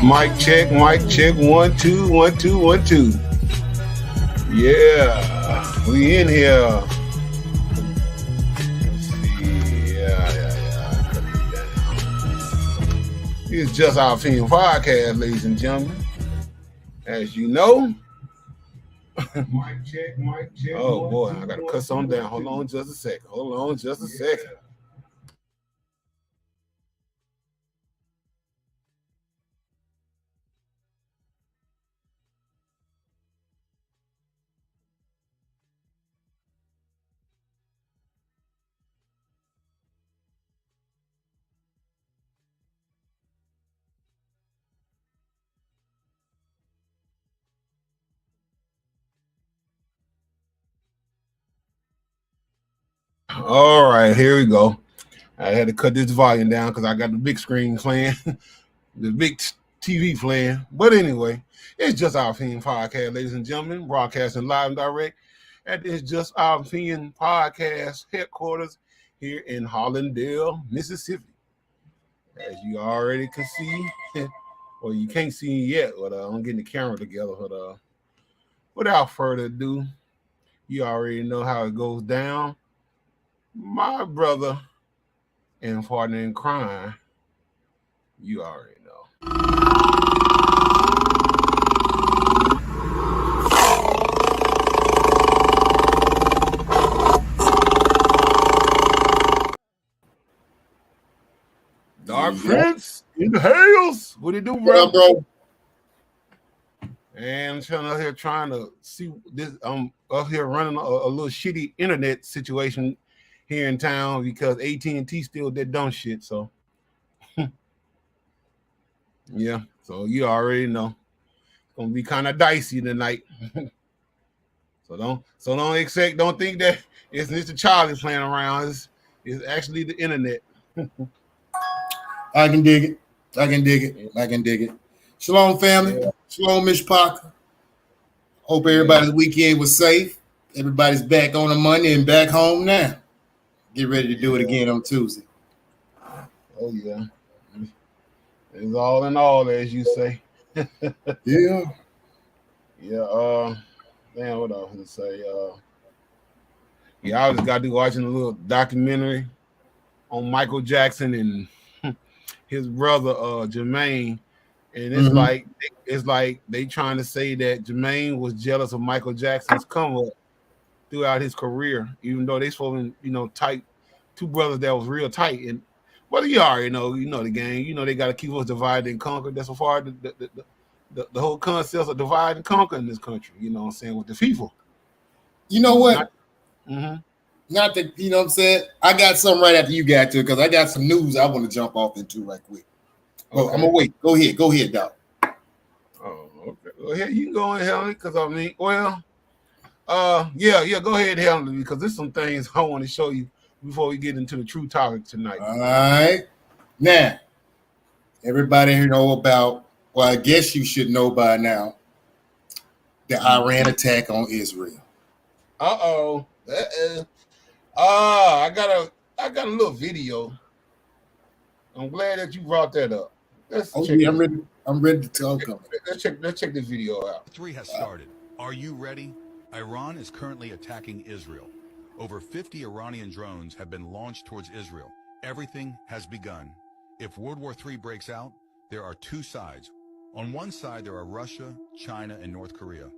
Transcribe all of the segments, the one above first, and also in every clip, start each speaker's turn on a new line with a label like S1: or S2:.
S1: Mic check, 1 2 1 2 1 2. Yeah, we in here. Let's see. Yeah. Cut it down. It's Just Our Opinion podcast, ladies and gentlemen. As you know. Mic check. Oh boy, I gotta cut something down. Hold on just a second. All right, here we go. I had to cut this volume down because I got the big screen playing, the big TV playing. But anyway, it's Just Our Opinion podcast, ladies and gentlemen, broadcasting live and direct at this Just Our Opinion podcast headquarters here in Hollandale, Mississippi. As you already can see, or you can't see yet, but I'm getting the camera together. But without further ado, you already know how it goes down. My brother and partner in crime, you already know. Dark Prince in the hills. What you do, bro?
S2: Bro?
S1: And I'm trying to see this. I'm up here running a little shitty internet situation here in town because AT&T still did dumb shit. So yeah, so you already know it's gonna be kind of dicey tonight. so don't think that it's Mr. Charlie playing around. It's actually the internet.
S2: I can dig it. Shalom, family. Yeah. Shalom, Miss Parker. Hope everybody's weekend was safe. Everybody's back on a Monday and back home now. Get ready to do it again on Tuesday.
S1: Oh, yeah. It's all in all, as you say.
S2: Yeah.
S1: Yeah. Damn, what else to say? I just got to be watching a little documentary on Michael Jackson and his brother, Jermaine. And it's like they trying to say that Jermaine was jealous of Michael Jackson's come up throughout his career, even though they supposed to, tight two brothers that was real tight. And well, you already know, the game. They got to keep us divided and conquered. That's so far the whole concept of divide and conquer in this country. You know what I'm saying, with the people.
S2: You know what? Not that, you know what I'm saying? I got something right after you got to it because I got some news I want to jump off into right quick. Oh, okay. I'm gonna wait. Go ahead, Doc.
S1: Oh, okay. Go ahead. You can go and handle it because go ahead and handle it because there's some things I want to show you before we get into the true topic tonight.
S2: All right. Now, everybody here know about, well, I guess you should know by now, the Iran attack on Israel.
S1: I got a little video. I'm glad that you brought that up.
S2: I'm ready to talk.
S1: Let's check this video out.
S3: 3 has started. Are you ready? Iran is currently attacking Israel. Over 50 Iranian drones have been launched towards Israel. Everything has begun. If World War III breaks out, there are two sides. On one side, there are Russia, China, and North Korea.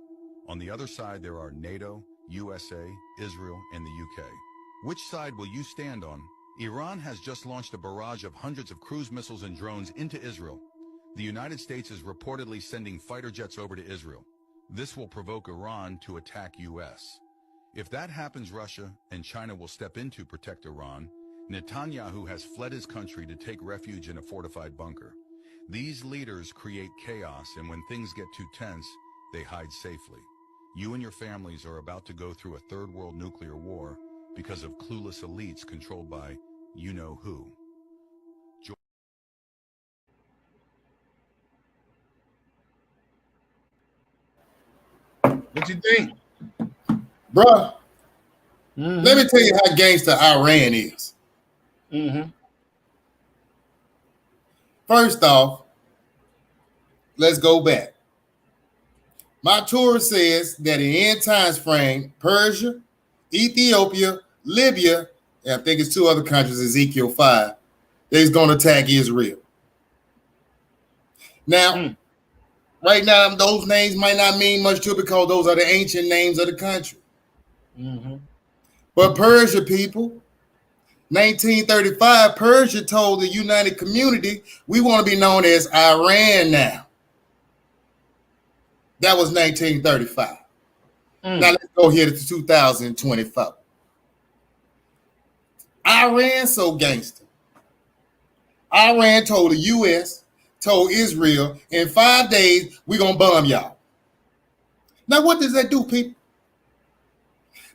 S3: On the other side, there are NATO, USA, Israel, and the UK. Which side will you stand on? Iran has just launched a barrage of hundreds of cruise missiles and drones into Israel. The United States is reportedly sending fighter jets over to Israel. This will provoke Iran to attack US. If that happens, Russia and China will step in to protect Iran. Netanyahu has fled his country to take refuge in a fortified bunker. These leaders create chaos, and when things get too tense, they hide safely. You and your families are about to go through a third world nuclear war because of clueless elites controlled by you-know-who.
S1: What you think?
S2: Bruh, let me tell you how gangster Iran is. First off, let's go back. My Torah says that in end times frame, Persia, Ethiopia, Libya, and I think it's 2 other countries, Ezekiel 5, they's going to attack Israel. Now, right now, those names might not mean much to it because those are the ancient names of the country. But Persia people, 1935, Persia told the United Community, we want to be known as Iran now. That was 1935. Now let's go here to 2024. Iran so gangster. Iran told the U.S., told Israel, in 5 days, we're going to bomb y'all. Now, what does that do, people?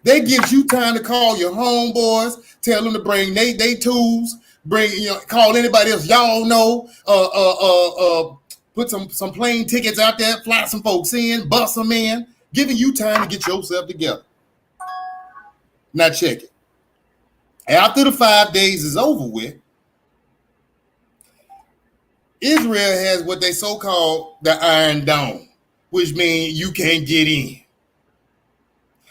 S2: They gives you time to call your homeboys, tell them to bring they tools, call anybody else y'all know, put some plane tickets out there, fly some folks in, bust them in, giving you time to get yourself together. Now check it. After the 5 days is over with, Israel has what they so-called the Iron Dome, which means you can't get in.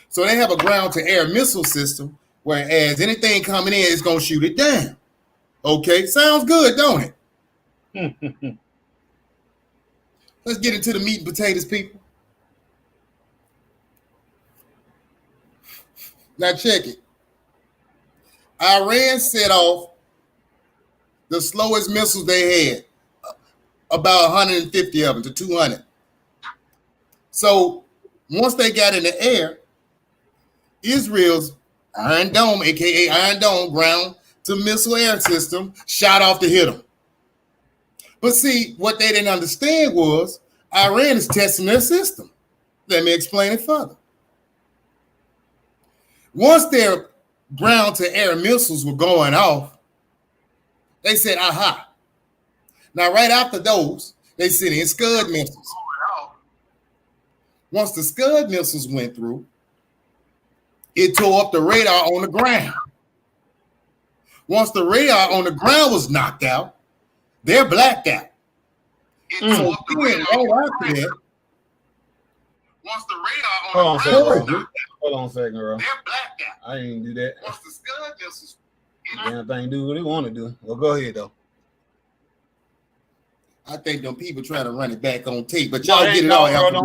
S2: So they have a ground-to-air missile system, whereas anything coming in is going to shoot it down. Okay, sounds good, don't it? Let's get into the meat and potatoes, people. Now check it. Iran set off the slowest missiles they had, about 150 of them to 200. So once they got in the air, Israel's Iron Dome, aka Iron Dome, ground to missile air system shot off to hit them. But see, what they didn't understand was Iran is testing their system. Let me explain it further. Once their ground to air missiles were going off, they said, aha. Now, right after those, they sent in Scud missiles. Once the Scud missiles went through, it tore up the radar on the ground. Once the radar on the ground was knocked out, they're blacked out. So then, right after that, once the radar on the ground was knocked out,
S1: hold on a second, bro.
S2: they're blacked out.
S1: I ain't do that.
S2: Once the Scud missiles,
S1: Damn thing do what they want to do. Well, go ahead though.
S2: I think them people trying to run it back on tape, but y'all get it all out.
S1: Don't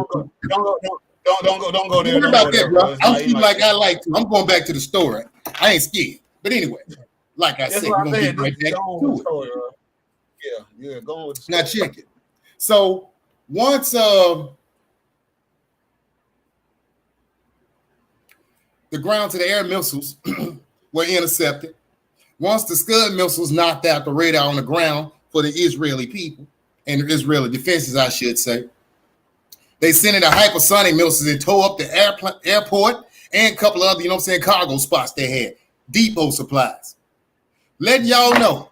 S1: go there.
S2: What about that, bro? I'm keeping like I like to. I'm going back to the story. I ain't scared. But anyway, like I said, we're gonna get right back to it.
S1: Yeah, go on with the story.
S2: Now check it. So once the ground to the air missiles were intercepted, once the Scud missiles knocked out the radar on the ground for the Israeli people and the Israeli defenses, I should say, they sent in a hypersonic missiles and tore up the airport and a couple of other, cargo spots they had, depot supplies. Letting y'all know,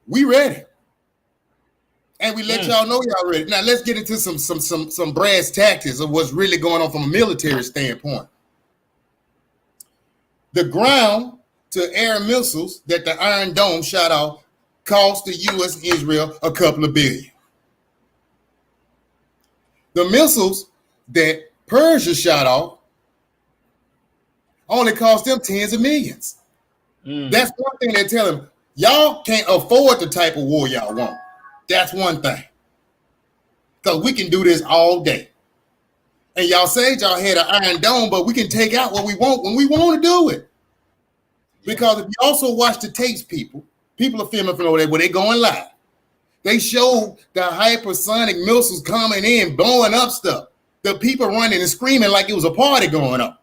S2: we ready. And we let y'all know y'all ready. Now let's get into some brass tactics of what's really going on from a military standpoint. The ground to air missiles that the Iron Dome shot off cost the U.S. and Israel a couple of billion. The missiles that Persia shot off only cost them tens of millions. That's one thing they're telling them. Y'all can't afford the type of war y'all want. That's one thing. Because we can do this all day. And y'all say y'all had an Iron Dome, but we can take out what we want when we want to do it. Because if you also watch the tapes, people are filming from over there where they going live. They showed the hypersonic missiles coming in, blowing up stuff. The people running and screaming like it was a party going on.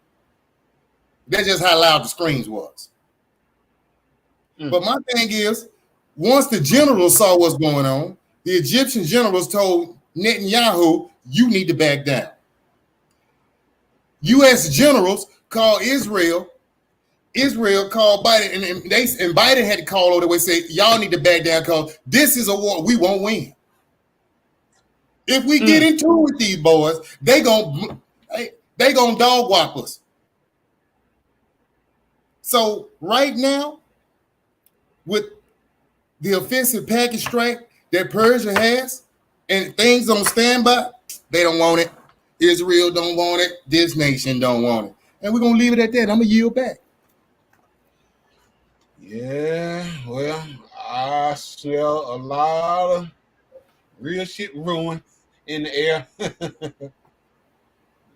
S2: That's just how loud the screams was. But my thing is, once the generals saw what's going on, the Egyptian generals told Netanyahu, you need to back down. U.S. generals called Israel. Israel called Biden, and Biden had to call over the way and say, y'all need to back down because this is a war we won't win. If we get into it with these boys, they gonna dog walk us. So right now, with the offensive package strike that Persia has and things on standby, they don't want it. Israel don't want it. This nation don't want it. And we're going to leave it at that. I'm going to yield back.
S1: Yeah, well, I smell a lot of real shit ruin in the air. That's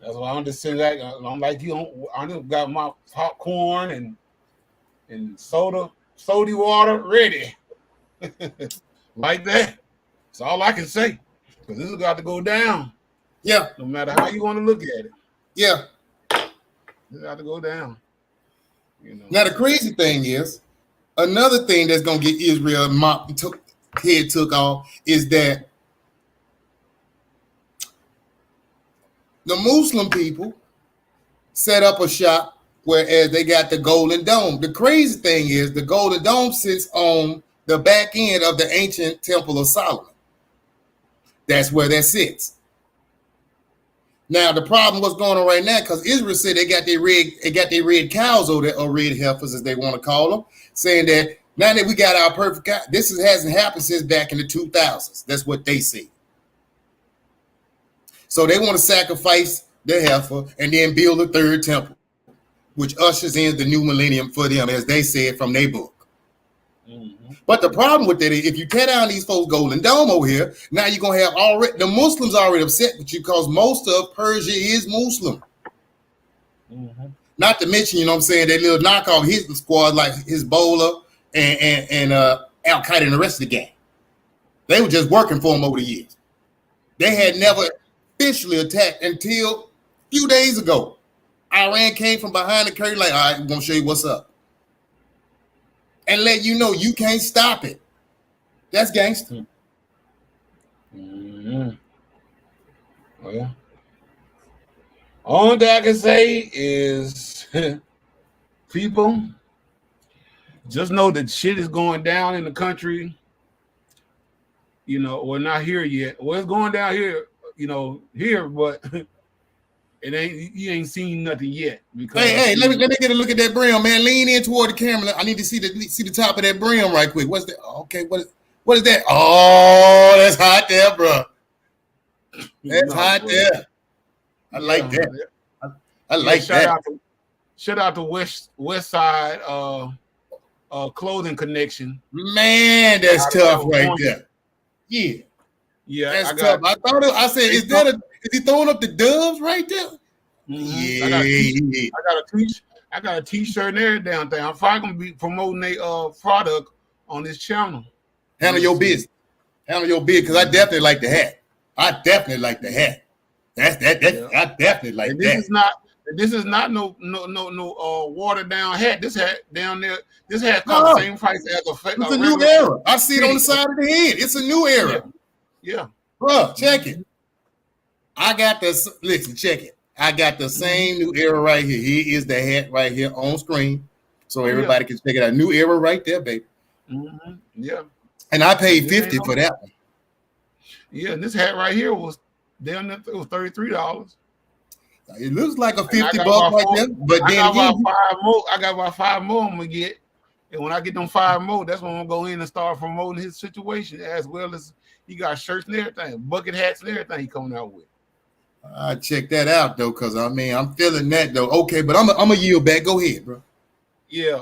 S1: why I'm just sitting back. I'm like you. I just got my popcorn and soda water ready, like that. That's all I can say. Because this has got to go down.
S2: Yeah.
S1: No matter how you want to look at it.
S2: Yeah.
S1: This got to go down. You know.
S2: Now the crazy thing is, another thing that's gonna get Israel head took off is that the Muslim people set up a shop, whereas they got the Golden Dome. The crazy thing is the Golden Dome sits on the back end of the ancient Temple of Solomon. That's where that sits. Now the problem what's going on right now, because Israel said they got their red cows over there, or red heifers as they want to call them, saying that now that we got our perfect cow, hasn't happened since back in the 2000s. That's what they say. So they want to sacrifice the heifer and then build a third temple, which ushers in the new millennium for them, as they said from their book. Mm-hmm. But the problem with that is if you tear down these folks' Golden Dome over here, now you're going to have the Muslims already upset with you because most of Persia is Muslim. Mm-hmm. Not to mention, you know what I'm saying, that little knockoff Hitler squad like Hezbollah and Al-Qaeda and the rest of the gang. They were just working for them over the years. They had never officially attacked until a few days ago. Iran came from behind the curtain like, all right, I'm going to show you what's up. And let you know you can't stop it. That's gangster.
S1: Mm-hmm. Well, all that I can say is people just know that shit is going down in the country. You know, we're not here yet. Well, it's going down here, you know, here, but you ain't seen nothing yet. Because
S2: hey, let me get a look at that brim, man. Lean in toward the camera. I need to see the top of that brim right quick. What's that? Okay, what is that? Oh, that's hot there, bro. That's hot there. I like that. I like that.
S1: Shout out to West Side Clothing Connection.
S2: Man, that's tough right there. Yeah, that's tough. I said, is he throwing up the doves right there?
S1: Mm-hmm. I got a t-shirt and everything. I'm probably gonna be promoting a product on this channel.
S2: Handle your business, because I definitely like the hat. I definitely like the hat. That's yeah. I definitely like that.
S1: This is not no watered down hat. This hat down there, this hat costs the same price as
S2: it's a new era. I see it on the side of the head. It's a new era.
S1: Yeah.
S2: Bro, check it. Check it. I got the same new era right here. Here is the hat right here on screen. So everybody can check it out. New era right there, baby.
S1: Mm-hmm. Yeah.
S2: And I paid $50 for that one.
S1: Yeah, and this hat right here was down there. It was $33.
S2: It looks like a $50 right there. But
S1: I got about 5 more I'm gonna get. And when I get them 5 more, that's when I'm gonna go in and start promoting his situation, as well as he got shirts and everything, bucket hats and everything he coming out with.
S2: I check that out though, because I mean I'm feeling that though. Okay, but I'm a yield back. Go ahead, bro.
S1: Yeah.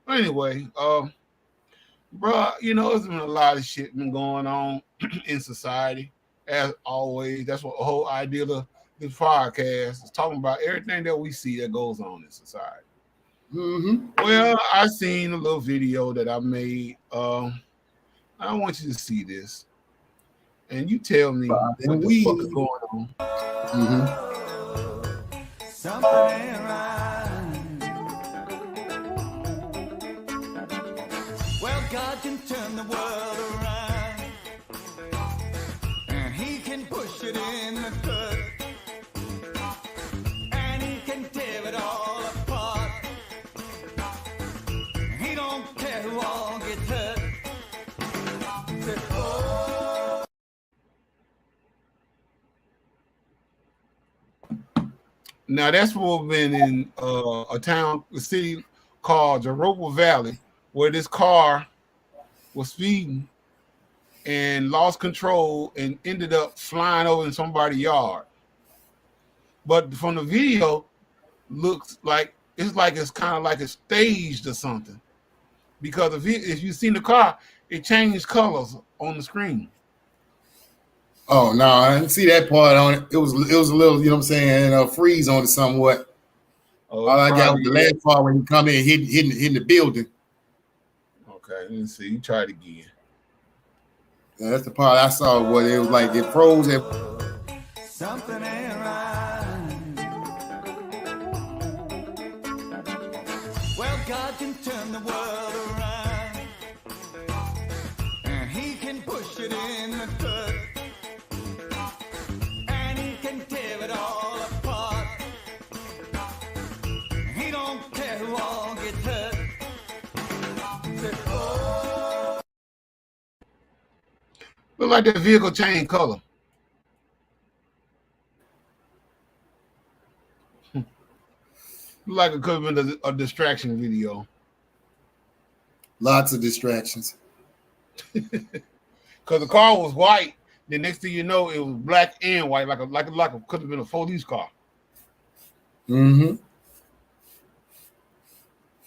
S1: Anyway, bro, you know, there's been a lot of shit been going on in society, as always. That's what the whole idea of this podcast is talking about. Everything that we see that goes on in society.
S2: Mm-hmm.
S1: Well, I seen a little video that I made. I want you to see this, and you tell me what the fuck is going on.
S2: Mm-hmm.
S4: Something ain't right. Well, God can turn the world around, and He can push it in the dirt, and He can tear it all apart. He don't care who all gets hurt. Said, oh.
S1: Now that's what we've been in a city called Jeropa Valley, where this car was speeding, and lost control and ended up flying over in somebody's yard. But from the video, looks like it's kind of like it's staged or something. Because if you seen the car, it changed colors on the screen.
S2: Oh no, I didn't see that part on it. It was a little, you know what I'm saying, freeze on it somewhat.
S1: Oh,
S2: all I got was the last part when he come in hitting the building.
S1: Okay, let me see. You try it again.
S2: Yeah, that's the part I saw where it was like it froze.
S4: Something ain't right. Well, God can turn the world around, and He can push it in the dirt, and He can tear it all apart. He don't care who all gets hurt. Oh.
S1: Look like that vehicle changed color. Like it could have been a distraction video.
S2: Lots of distractions.
S1: Because the car was white. The next thing you know, it was black and white, like it could have been a police car.
S2: Mm-hmm.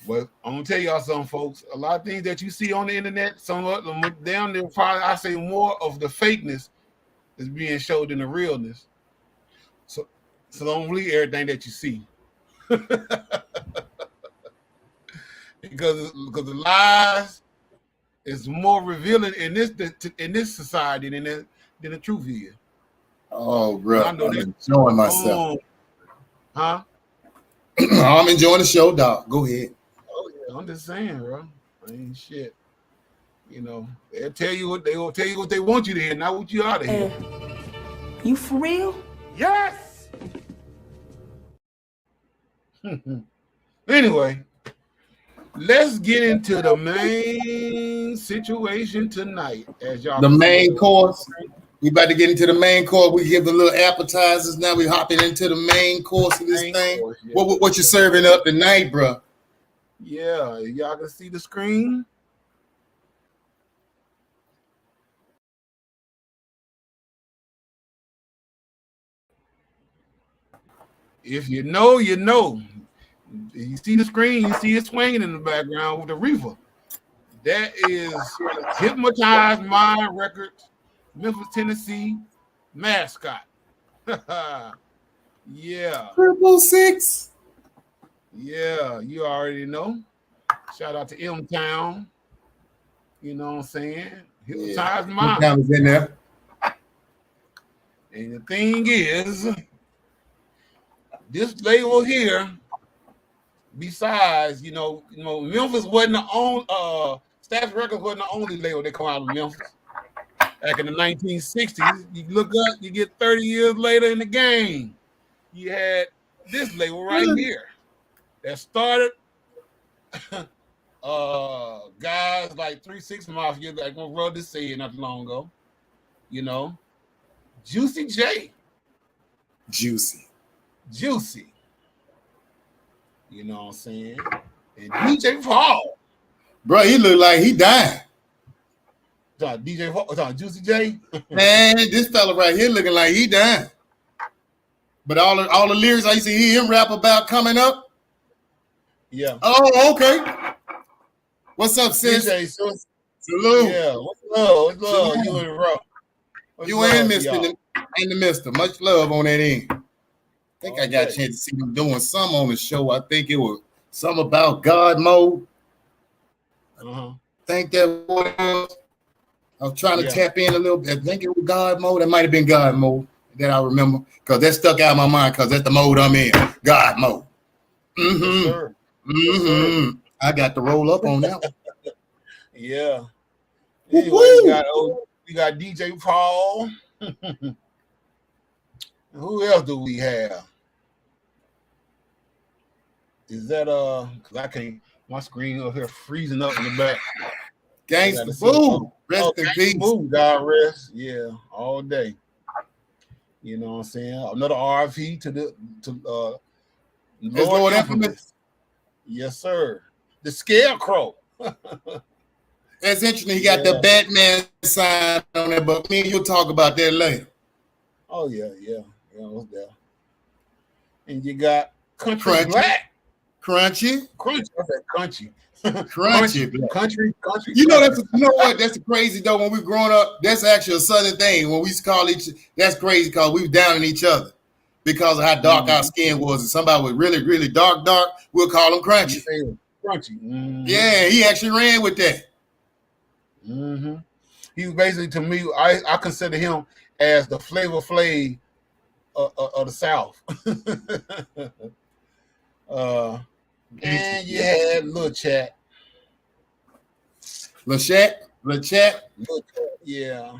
S1: But I'm gonna tell y'all something, folks. A lot of things that you see on the internet, some of them down there, probably I say more of the fakeness is being showed than the realness. So don't believe everything that you see. because the lies is more revealing in this society than the truth is.
S2: Oh, bro,
S1: I'm
S2: enjoying myself.
S1: Huh?
S2: I'm enjoying the show, dog. Go ahead.
S1: Oh yeah, I'm just saying, bro. I ain't shit. You know, they'll tell you what they want you to hear, not what you ought to hear.
S5: You for real?
S1: Yes. Anyway, let's get into the main situation tonight. As y'all,
S2: the main course. We about to get into the main course. We give the little appetizers. Now we hopping into the main course of this thing. Course, yeah. What you serving up tonight, bro?
S1: Yeah, y'all can see the screen. If you know, you know. You see the screen, you see it swinging in the background with the reefer. That is Hypnotized Mind Records, Memphis, Tennessee mascot. Yeah.
S2: 666.
S1: Yeah, you already know. Shout out to M Town. You know what I'm saying? Hypnotized Mind.
S2: M-Town is in there.
S1: And the thing is, this label here, besides, you know, Memphis wasn't the only Stax Records wasn't the only label that come out of Memphis. Back in the 1960s, you look up, you get 30 years later in the game. You had this label right here that started guys like 3-6 Mafia that gonna run this say not too long ago. You know, Juicy J.
S2: Juicy.
S1: You know what I'm saying? And DJ Paul.
S2: Bro, he look like he died.
S1: DJ Paul, Juicy J.
S2: Man, this fella right here looking like he died. But all the lyrics I used to hear him rap about coming up.
S1: Yeah.
S2: Oh, okay. What's up, sis?
S1: DJ,
S2: salute.
S1: Yeah. What's love? What's love? You in the row.
S2: You and Mr. and the Mister. Much love on that end. I think I got a chance to see them doing some on the show. I think it was something about God mode. I think that was. I was trying to tap in a little bit. I think it was God mode. That might have been God mode that I remember because that stuck out of my mind because that's the mode I'm in. God mode. Mm-hmm. Yes, sir. Mm-hmm. Yes, sir. I got to roll up on that one.
S1: Yeah. Anyway, we got DJ Paul. Who else do we have? Is that because I can't, my screen up here freezing up in the back.
S2: Gangsta Boo. Rest in peace.
S1: Boo, God rest. Yeah, all day. You know what I'm saying? Another RIP to Lord Infamous. Yes, sir. The Scarecrow.
S2: That's interesting. He got the Batman sign on it, but me and you'll talk about that later.
S1: Oh yeah, what's that? And you got Country Black.
S2: Crunchy.
S1: I said Crunchy.
S2: Country.
S1: Country.
S2: You know what? That's crazy though. When we growing up, that's actually a Southern thing. When we used to call that's crazy because we were down on each other because of how dark our skin was. And somebody was really, really dark, we'll call him Crunchy.
S1: Crunchy. Mm-hmm.
S2: Yeah, he actually ran with that.
S1: Mm-hmm. He was basically, to me, I consider him as the Flavor Flav of the South. And you had Lil Chat.
S2: Lil Chat,
S1: yeah.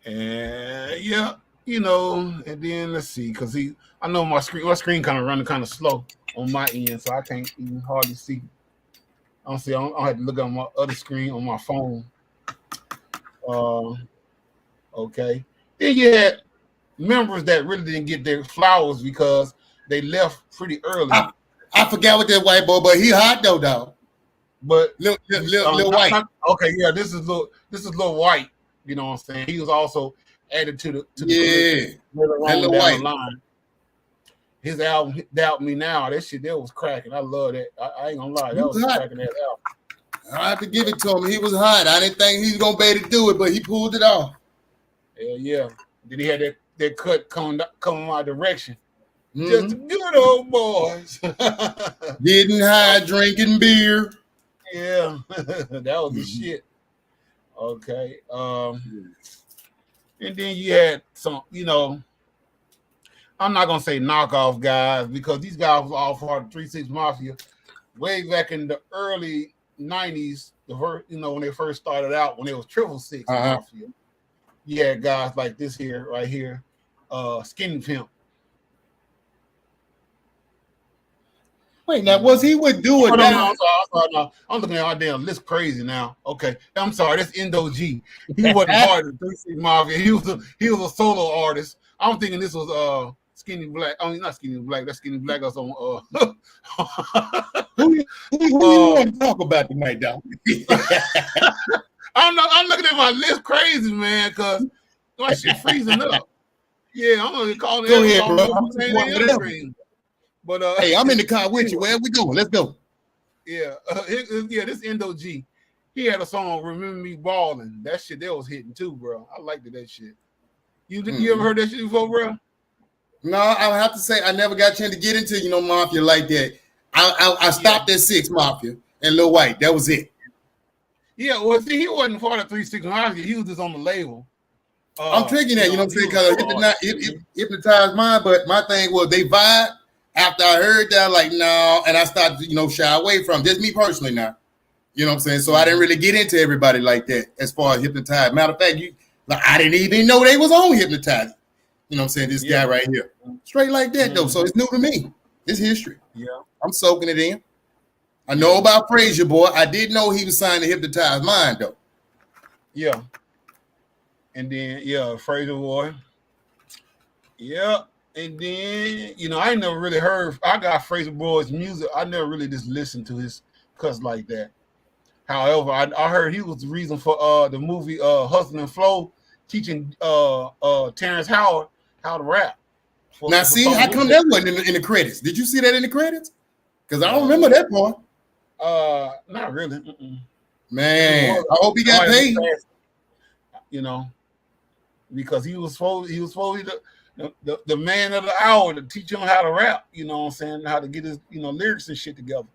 S1: And yeah, you know, and then let's see, because I know my screen kind of running kind of slow on my end, so I can't even hardly see. I don't have to look at my other screen on my phone. Okay. Then you had members that really didn't get their flowers because they left pretty early.
S2: I forgot what that white boy, but he hot though, dog.
S1: But
S2: Lil White.
S1: Okay, yeah, this is Lil White. You know what I'm saying? He was also added to the
S2: Lil White.
S1: line. His album Doubt Me Now, that shit that was cracking. I love that. I ain't gonna lie, that was cracking that album.
S2: I have to give it to him. He was hot. I didn't think he was gonna be able to do it, but he pulled it off.
S1: Hell yeah. Then he had that cut coming my direction. Mm-hmm. Just good old boys.
S2: Getting high, drinking beer.
S1: Yeah, that was the shit. Okay. And then you had some, you know, I'm not gonna say knockoff guys because these guys was all part of 3 6 Mafia way back in the early 90s. When they first started out, when it was 666 Mafia. You had guys like this here, right here, Skinny Pimp.
S2: Wait, now was he would do it?
S1: No, I'm looking at our damn list crazy now. Okay, I'm sorry, that's Endo G. He wasn't part of the 3 6 Mafia. He was a solo artist. I'm thinking this was Skinny Black. I mean, not Skinny Black. That's Skinny Black. That's on.
S2: Who you want to talk about tonight, dog?
S1: I'm looking at my list crazy, man, because my shit freezing up. Yeah, I'm gonna call it.
S2: Go ahead, bro.
S1: But
S2: hey, I'm in the car with you. Where we going? Let's go.
S1: Yeah, this Endo G. He had a song "Remember Me Ballin'." That shit that was hitting too, bro. I liked that shit. You ever heard that shit before, bro?
S2: No, I would have to say I never got a chance to get into Mafia like that. I stopped at 6 Mafia and Lil White. That was it.
S1: Yeah, well, see, he wasn't part of 3 6 Mafia. He was just on the label.
S2: I'm tricking that, you know what I'm saying? Because Hypnotize Mind, but my thing was they vibe. After I heard that, like, no, and I started to, shy away from just me personally now. You know what I'm saying? So I didn't really get into everybody like that as far as Hypnotize. Matter of fact, I didn't even know they was on Hypnotize. You know what I'm saying? This guy right here. Straight like that, though. So it's new to me. It's history.
S1: Yeah.
S2: I'm soaking it in. I know about Frazier, boy. I didn't know he was signed to Hypnotize Mind, though.
S1: Yeah. And then, Frazier boy. Yeah. And then, I ain't never really heard. I got Frazier Boy's music. I never really just listened to his cuss like that. However, I heard he was the reason for the movie Hustle and Flow, teaching Terrence Howard how to rap.
S2: Now, see, how come that wasn't in the credits? Did you see that in the credits? Because I don't remember that part.
S1: Not really. Mm-mm.
S2: Man, I hope he got paid.
S1: Because he was supposed to the man of the hour to teach him how to rap, you know what I'm saying, how to get his, lyrics and shit together.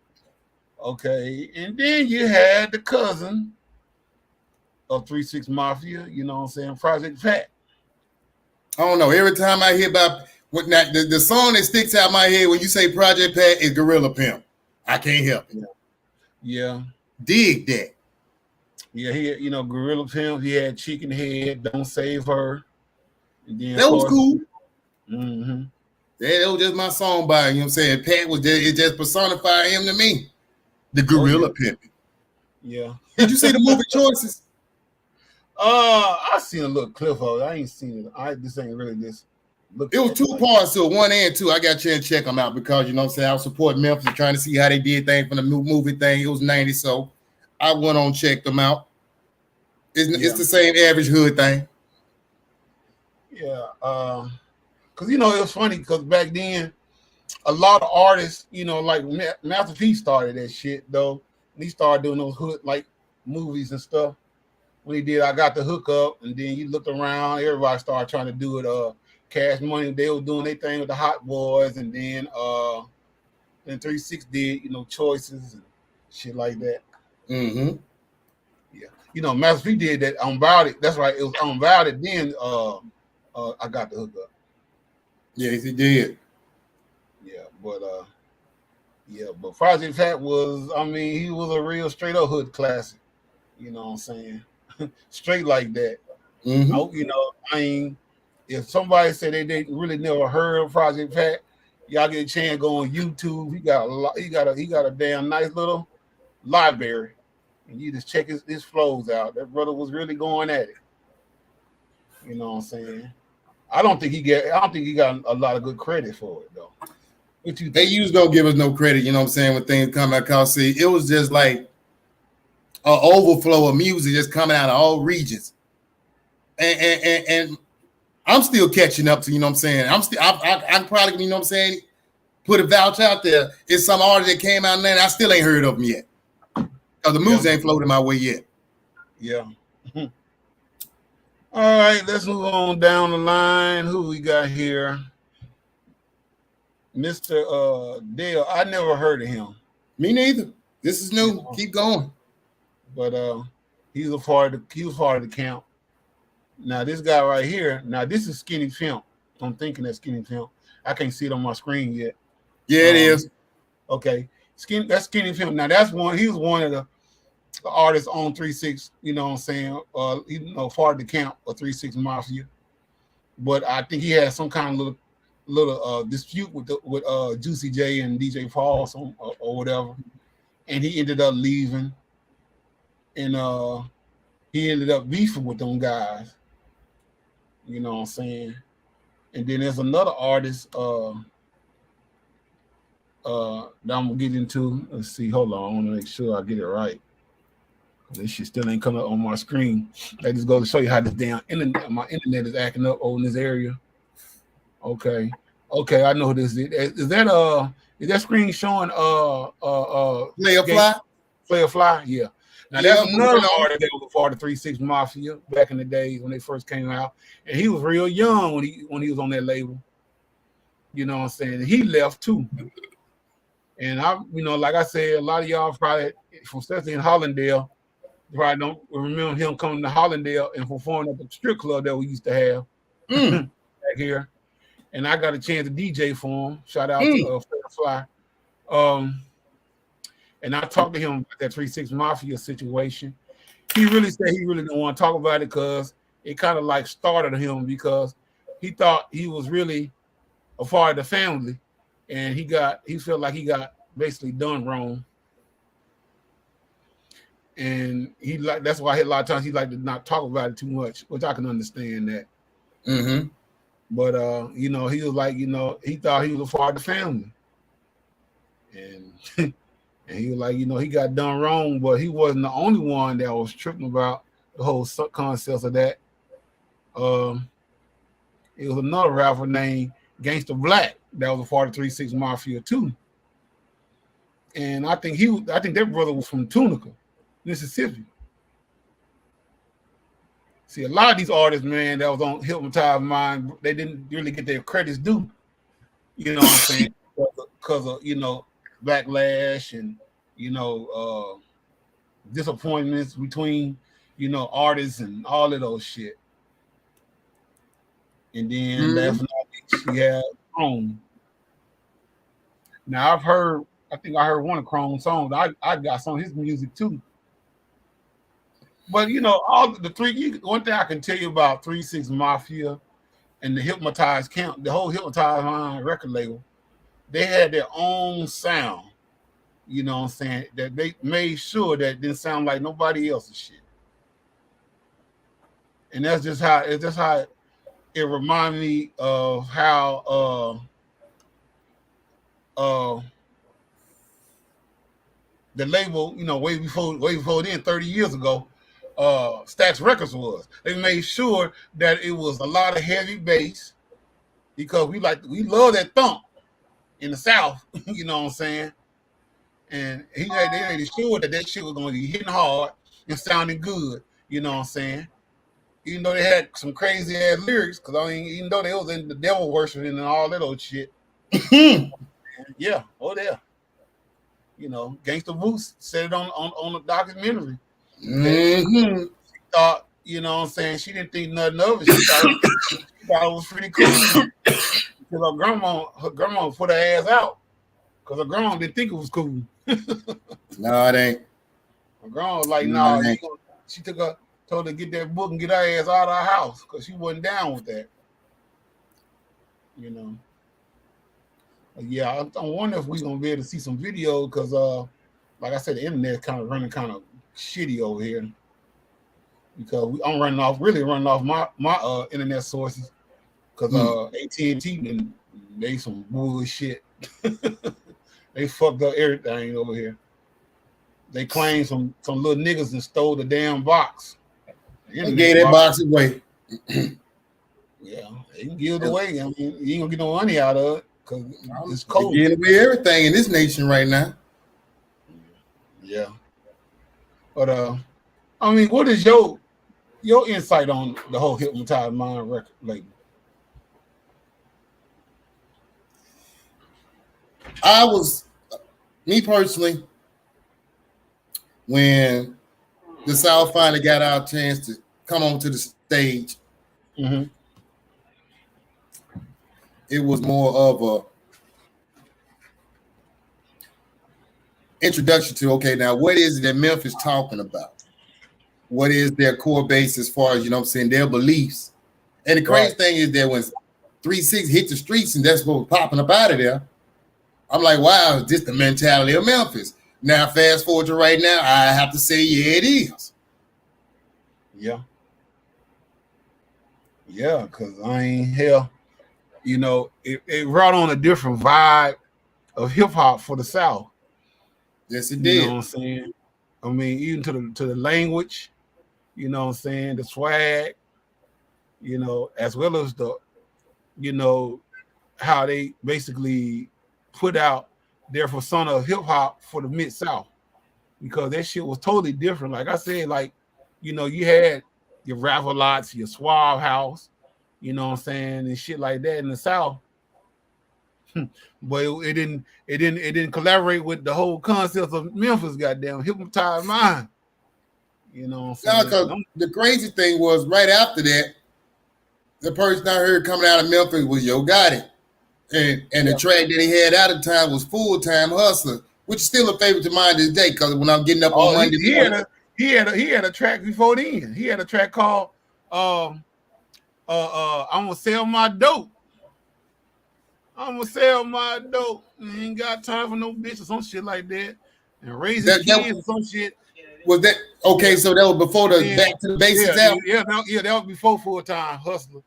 S1: Okay. And then you had the cousin of 3 6 Mafia, you know what I'm saying, Project Pat.
S2: I don't know. Every time I hear about the song that sticks out my head when you say Project Pat is Gorilla Pimp. I can't help it.
S1: Yeah.
S2: Dig that.
S1: Yeah, he had, Gorilla Pimp, he had Chicken Head, Don't Save Her. And then,
S2: that was cool.
S1: Mm-hmm.
S2: Yeah, that was just my song by, you know what I'm saying? Pat was just personified him to me. The Gorilla Pimp.
S1: Yeah.
S2: Did you see the movie Choices?
S1: I seen a little clip of it. I ain't seen it. This ain't really this. look
S2: It
S1: at
S2: was
S1: it.
S2: two
S1: Like,
S2: parts to it, 1 and 2. I got a chance to check them out because, you know what I'm saying, I was supporting Memphis and trying to see how they did things from the new movie thing. It was 90, so I went on and checked them out. It's the same average hood thing.
S1: yeah. Because, you know, it was funny because back then, a lot of artists, you know, like Master P started that shit, though. And he started doing those hood, like, movies and stuff. When he did I Got the Hook Up, and then you looked around, everybody started trying to do it. Cash Money, they were doing their thing with the Hot Boys, and then 3-6 did, you know, Choices and shit like that.
S2: Mm-hmm.
S1: Yeah. You know, Master P did that on Violent. That's right, it was on Violent, then I Got the Hook Up.
S2: Yes, he did.
S1: But Project Fat was, I mean, he was a real straight up hood classic. You know what I'm saying? Straight like that.
S2: Mm-hmm.
S1: You know, I mean, if somebody said they really never heard of Project Fat, y'all get a chance to go on YouTube. He got a damn nice little library, and you just check his flows out. That brother was really going at it. You know what I'm saying? I don't think he got a lot of good credit for it though. What you think?
S2: They usually don't give us no credit, you know what I'm saying, when things come out. Cause see, it was just like an overflow of music just coming out of all regions. And I'm still catching up to, you know what I'm saying. I'm probably, you know what I'm saying, put a vouch out there. It's some artist that came out there and I still ain't heard of them yet. Because the moves ain't floated my way yet.
S1: Yeah. All right, let's move on down the line. Who we got here? Mr. Dale. I never heard of him.
S2: Me neither. This is new. Keep going.
S1: But he was part of the camp. Now this guy right here. Now this is Skinny Pimp. I'm thinking that's Skinny Pimp. I can't see it on my screen yet.
S2: Yeah, it is.
S1: Okay, that's Skinny Pimp. Now that's one. He was one of the artists on 3-6. You know what I'm saying? You know, part of the camp of 3-6 Mafia. But I think he had some kind of little dispute with Juicy J and DJ Paul or whatever, and he ended up leaving, and he ended up beefing with them guys. You know what I'm saying? And then there's another artist that I'm gonna get into. Let's see. Hold on. I want to make sure I get it right. This shit still ain't coming up on my screen. That just goes to show you how this damn my internet is acting up over in this area. Okay, I know who this is. Is that screen showing Player Fly? Yeah. Now that's another artist that was a part of 3-6 Mafia back in the days when they first came out, and he was real young when he was on that label. You know what I'm saying? He left too. And like I said, a lot of y'all probably, especially in Hollandale, probably don't remember him coming to Hollandale and performing at the strip club that we used to have back here. And I got a chance to DJ for him. Shout out to Fly. And I talked to him about that 3-6 Mafia situation. He really said he really didn't want to talk about it because it kind of like started him because he thought he was really a part of the family, and he felt like he got basically done wrong. And that's why a lot of times he like to not talk about it too much, which I can understand that.
S2: Mm-hmm.
S1: But he was like, he thought he was a part of the family. And and he was like, he got done wrong, but he wasn't the only one that was tripping about the whole concept of that. It was another rapper named Gangsta Black that was a part of 3-6 Mafia too. And I think that brother was from Tunica, Mississippi. See, a lot of these artists, man, that was on Hypnotize Mind, they didn't really get their credits due. You know what I'm saying? Because of backlash and disappointments between artists and all of those shit. And then last but not least, she had Chrome. Now I think I heard one of Chrome's songs. I got some of his music too. But all the three. One thing I can tell you about 3-6 Mafia and the Hypnotize camp, the whole Hypnotize Mind record label, they had their own sound. You know what I'm saying? That they made sure that it didn't sound like nobody else's shit. And that's just how it reminded me of how the label, way before then, 30 years ago, Stax Records was. They made sure that it was a lot of heavy bass because we love that thump in the South, you know what I'm saying? And they made sure that shit was gonna be hitting hard and sounding good, you know what I'm saying? Even though they had some crazy ass lyrics, because even though they was in the devil worshiping and all that old shit. Yeah, yeah. Gangsta Boots said it on the documentary.
S2: Mm-hmm.
S1: She thought, you know what I'm saying, she didn't think nothing of it. She thought it was pretty cool. Because her grandma put her ass out. Because her grandma didn't think it was cool.
S2: No, it ain't.
S1: Her grandma was like,
S2: No,
S1: she told her to get that book and get her ass out of her house because she wasn't down with that. Yeah, I wonder if we're gonna be able to see some video because, like I said, the internet's kind of running kind of shitty over here because I'm really running off my internet sources because AT&T they some bullshit. They fucked up everything over here. They claim some little niggas and stole the damn box.
S2: They gave that box away.
S1: Yeah, they can give it away. I mean, you ain't gonna get no money out of it. It's cold.
S2: They give away everything in this nation right now.
S1: Yeah. But I mean, what is your insight on the whole Hypnotized Mind record label?
S2: Me personally, when the South finally got our chance to come onto the stage, it was more of a introduction to, okay, now what is it that Memphis talking about? What is their core base as far as, their beliefs? And the crazy thing is that when 3-6 hit the streets and that's what was popping up out of there, I'm like, wow, is this the mentality of Memphis? Now, fast forward to right now, I have to say, yeah, it is.
S1: Yeah. Yeah, because it brought on a different vibe of hip hop for the South.
S2: Yes, it did.
S1: You know what I'm saying? I mean, even to the language, you know what I'm saying, the swag, as well as the, how they basically put out their persona of hip hop for the Mid-South. Because that shit was totally different. Like I said, you had your Rap-A-Lots, your Suave House, you know what I'm saying, and shit like that in the South. But it didn't collaborate with the whole concept of Memphis, goddamn Hypnotized Mind. You know what I'm saying?
S2: No, the crazy thing was right after that, the person I heard coming out of Memphis was Yo Gotti. And the track that he had out of time was Full Time Hustler, which is still a favorite of mine this day. Because when I'm getting up on Monday,
S1: he had a track before then. He had a track called "I'm gonna sell my dope." I'm gonna sell my dope. Ain't got time for no bitch or some shit like that. And raising kids or some shit.
S2: Was that okay? So that was before the Back to the Basics album.
S1: Yeah, that was before Full Time Hustler.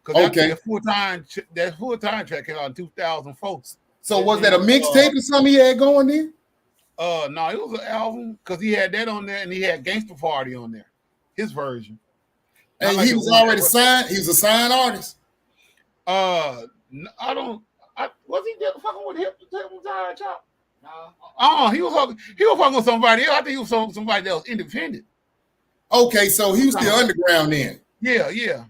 S1: Because that full time track came out in 2004.
S2: So was that a mixtape or something he had going there?
S1: No, it was an album because he had that on there and he had Gangsta Party on there, his version.
S2: And he was already signed. He was a signed artist.
S1: Was he just fucking with Hypnotized Chop? No. He was fucking with somebody else. I think he was somebody else independent.
S2: Okay, so he was still underground then.
S1: Yeah.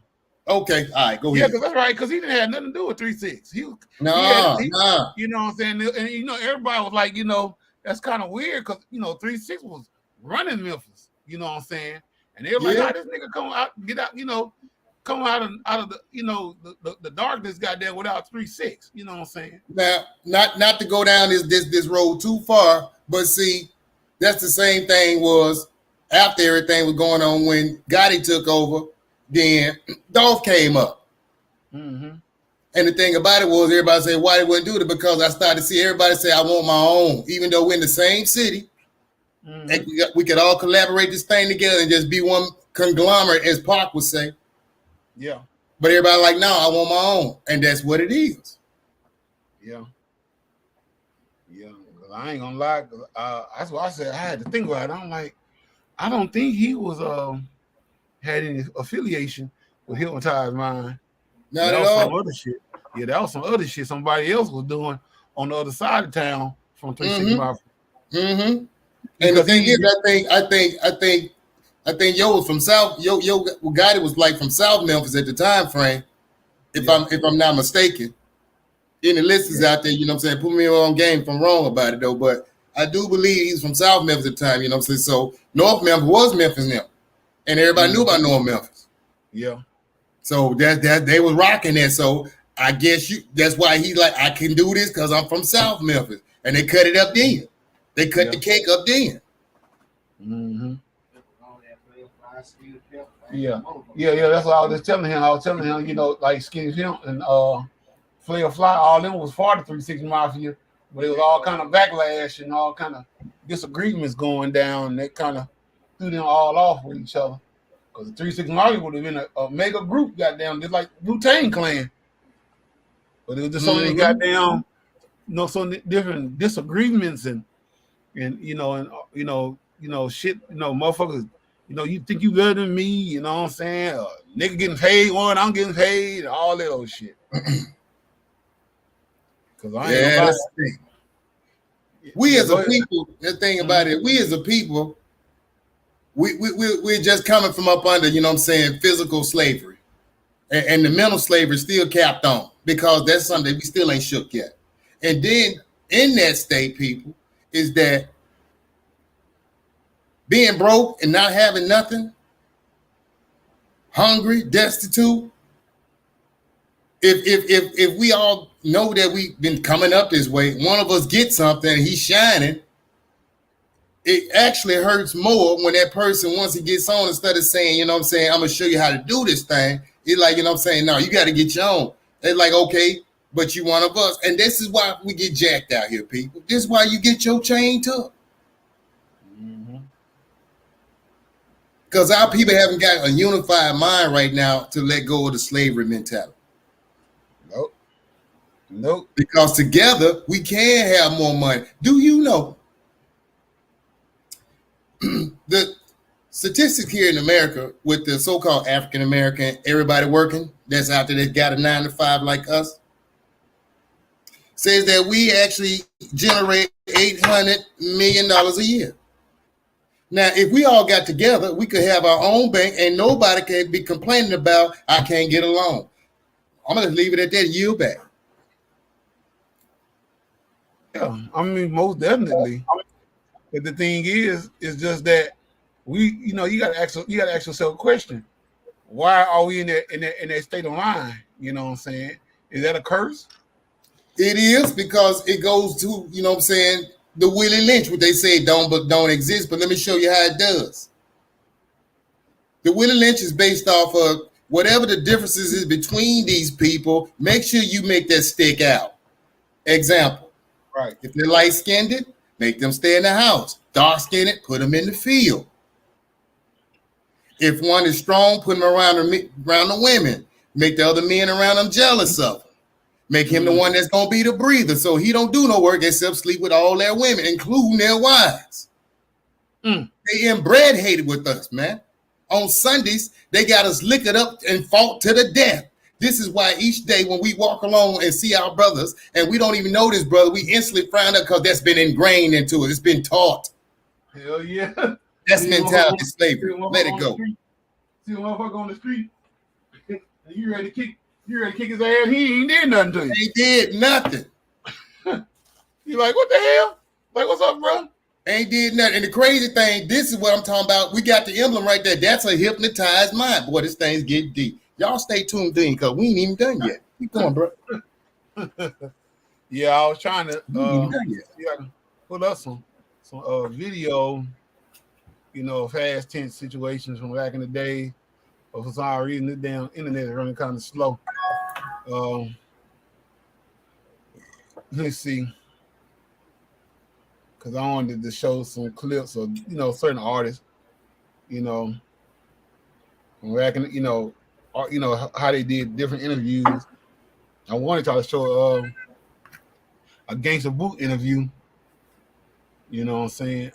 S2: Okay, all right, go ahead.
S1: Yeah, because that's right, because he didn't have nothing to do with 3-6.
S2: Nah.
S1: You know what I'm saying? And everybody was like, that's kind of weird because 3-6 was running Memphis, you know what I'm saying? And they were like, how this nigga come out of the darkness, goddamn, without 3-6, you know what I'm saying?
S2: Now, not to go down this road too far, but see, that's the same thing was after everything was going on when Gotti took over. Then Dolph came up.
S1: Mm-hmm.
S2: And the thing about it was everybody said, why they wouldn't do it? Because I started to see everybody say, I want my own. Even though we're in the same city, and we could all collaborate this thing together and just be one conglomerate, as Pac would say.
S1: Yeah.
S2: But everybody like, no, I want my own, and that's what it is.
S1: Yeah. I ain't gonna lie. That's why I said I had to think about it. I'm like, I don't think he was had any affiliation with Hypnotize Mind.
S2: Not
S1: That
S2: at
S1: was some
S2: all.
S1: other shit. Yeah, that was some other shit somebody else was doing on the other side of town from 360 Mafia.
S2: Mm-hmm. And the thing is, I think Yo was from South. Yo Gotti was like from South Memphis at the time frame, if I'm not mistaken. Any listeners out there, you know what I'm saying, put me on game if I'm wrong about it though. But I do believe he's from South Memphis at the time, you know what I'm saying. So North Memphis was Memphis now, and everybody knew about North Memphis.
S1: Yeah.
S2: So that they was rocking that. So I guess that's why he's like, I can do this because I'm from South Memphis, and they cut it up then. They cut the cake up then.
S1: Mm-hmm. Yeah. That's what I was just telling him. I was telling him, you know, like Skinny Pimp and Flair Fly, all them was part of 360 Mafia, but it was all kind of backlash and all kind of disagreements going down. That kind of threw them all off with each other. Because the 360 Mafia would have been a mega group, goddamn, just like Wu-Tang Clan. But it was just so many goddamn, you know, so different disagreements and shit, you know, motherfuckers, you know, you think you better than me, you know what I'm saying? Nigga getting paid one, I'm getting paid, all that old shit. Because I ain't gonna lie.
S2: That's the thing. We as a people, the thing about it, we as a people, we're just coming from up under, you know what I'm saying, physical slavery. And the mental slavery is still capped on because that's something we still ain't shook yet. And then in that state, people, is that being broke and not having nothing, hungry, destitute. If we all know that we've been coming up this way, one of us gets something and he's shining, it actually hurts more when that person, once he gets on, instead of saying, you know what I'm saying, I'm gonna show you how to do this thing, it's like, you know what I'm saying, no, you got to get your own. They're like, okay, but you one of us. And this is why we get jacked out here, people. This is why you get your chain took. Because our people haven't got a unified mind right now to let go of the slavery mentality.
S1: Nope.
S2: Because together we can have more money. Do you know the statistics here in America with the so-called African American, everybody working that's out there that got a 9 to 5 like us, says that we actually generate $800 million a year. Now, if we all got together, we could have our own bank and nobody can be complaining about, I can't get a loan. I'm going to leave it at that, yield back.
S1: Yeah, I mean, most definitely. But the thing is just that you got to ask yourself a question. Why are we in that state of mind? You know what I'm saying? Is that a curse?
S2: It is, because it goes to, you know what I'm saying, the Willie Lynch, what they say don't exist, but let me show you how it does. The Willie Lynch is based off of whatever the differences is between these people, make sure you make that stick out. Example.
S1: Right.
S2: If they're light-skinned, make them stay in the house. Dark-skinned, put them in the field. If one is strong, put them around the women. Make the other men around them jealous of them. Make him the one that's going to be the breather, so he don't do no work except sleep with all their women, including their wives. They inbred hated with us, man. On Sundays, they got us liquored up and fought to the death. This is why each day when we walk along and see our brothers, and we don't even know this brother, we instantly frown up because that's been ingrained into us. It's been taught.
S1: Hell yeah.
S2: That's mentality slavery. Let it go.
S1: See a motherfucker on the street, you ready to kick his ass, he ain't did nothing to you.
S2: He did nothing.
S1: You like, what the hell? Like, what's up, bro?
S2: Ain't did nothing. And the crazy thing, this is what I'm talking about. We got the emblem right there. That's a hypnotized mind. Boy, this thing's getting deep. Y'all stay tuned in because we ain't even done yet. Keep going, bro.
S1: Yeah, I was trying to put up some video, you know, fast tense situations from back in the day. But for some reason, the damn internet is running kind of slow. Let's see. Because I wanted to show some clips of, you know, certain artists, you know, back in, you know, or how they did different interviews. I wanted to show a Gangsta Boot interview. You know what I'm saying?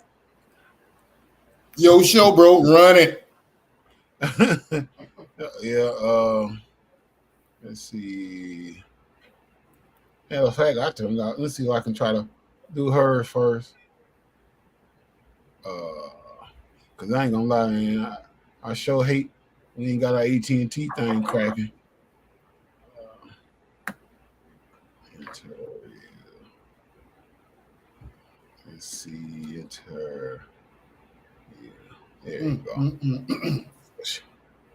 S2: Yo, show, bro, run it.
S1: Yeah. Let's see. Matter of fact, I turned out. Let's see if I can try to do hers first. Cause I ain't gonna lie, man. I sure hate we ain't got our AT&T thing cracking. Let's see, enter. Yeah, there you go.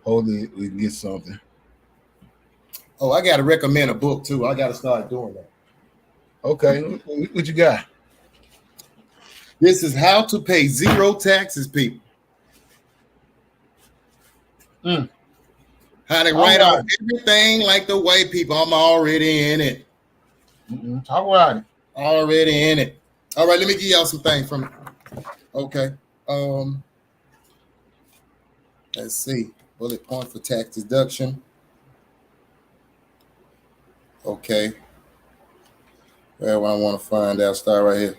S1: Hopefully we can get something.
S2: Oh, I gotta recommend a book too. I gotta start doing that.
S1: Okay, what you got?
S2: This is How to Pay Zero Taxes, people. How to write off everything like the white people. I'm already in it.
S1: Talk about it.
S2: Already in it. All right, let me give y'all some things from it. Okay. Let's see. Bullet point for tax deduction. Okay. Well, I want to find out. Start right here.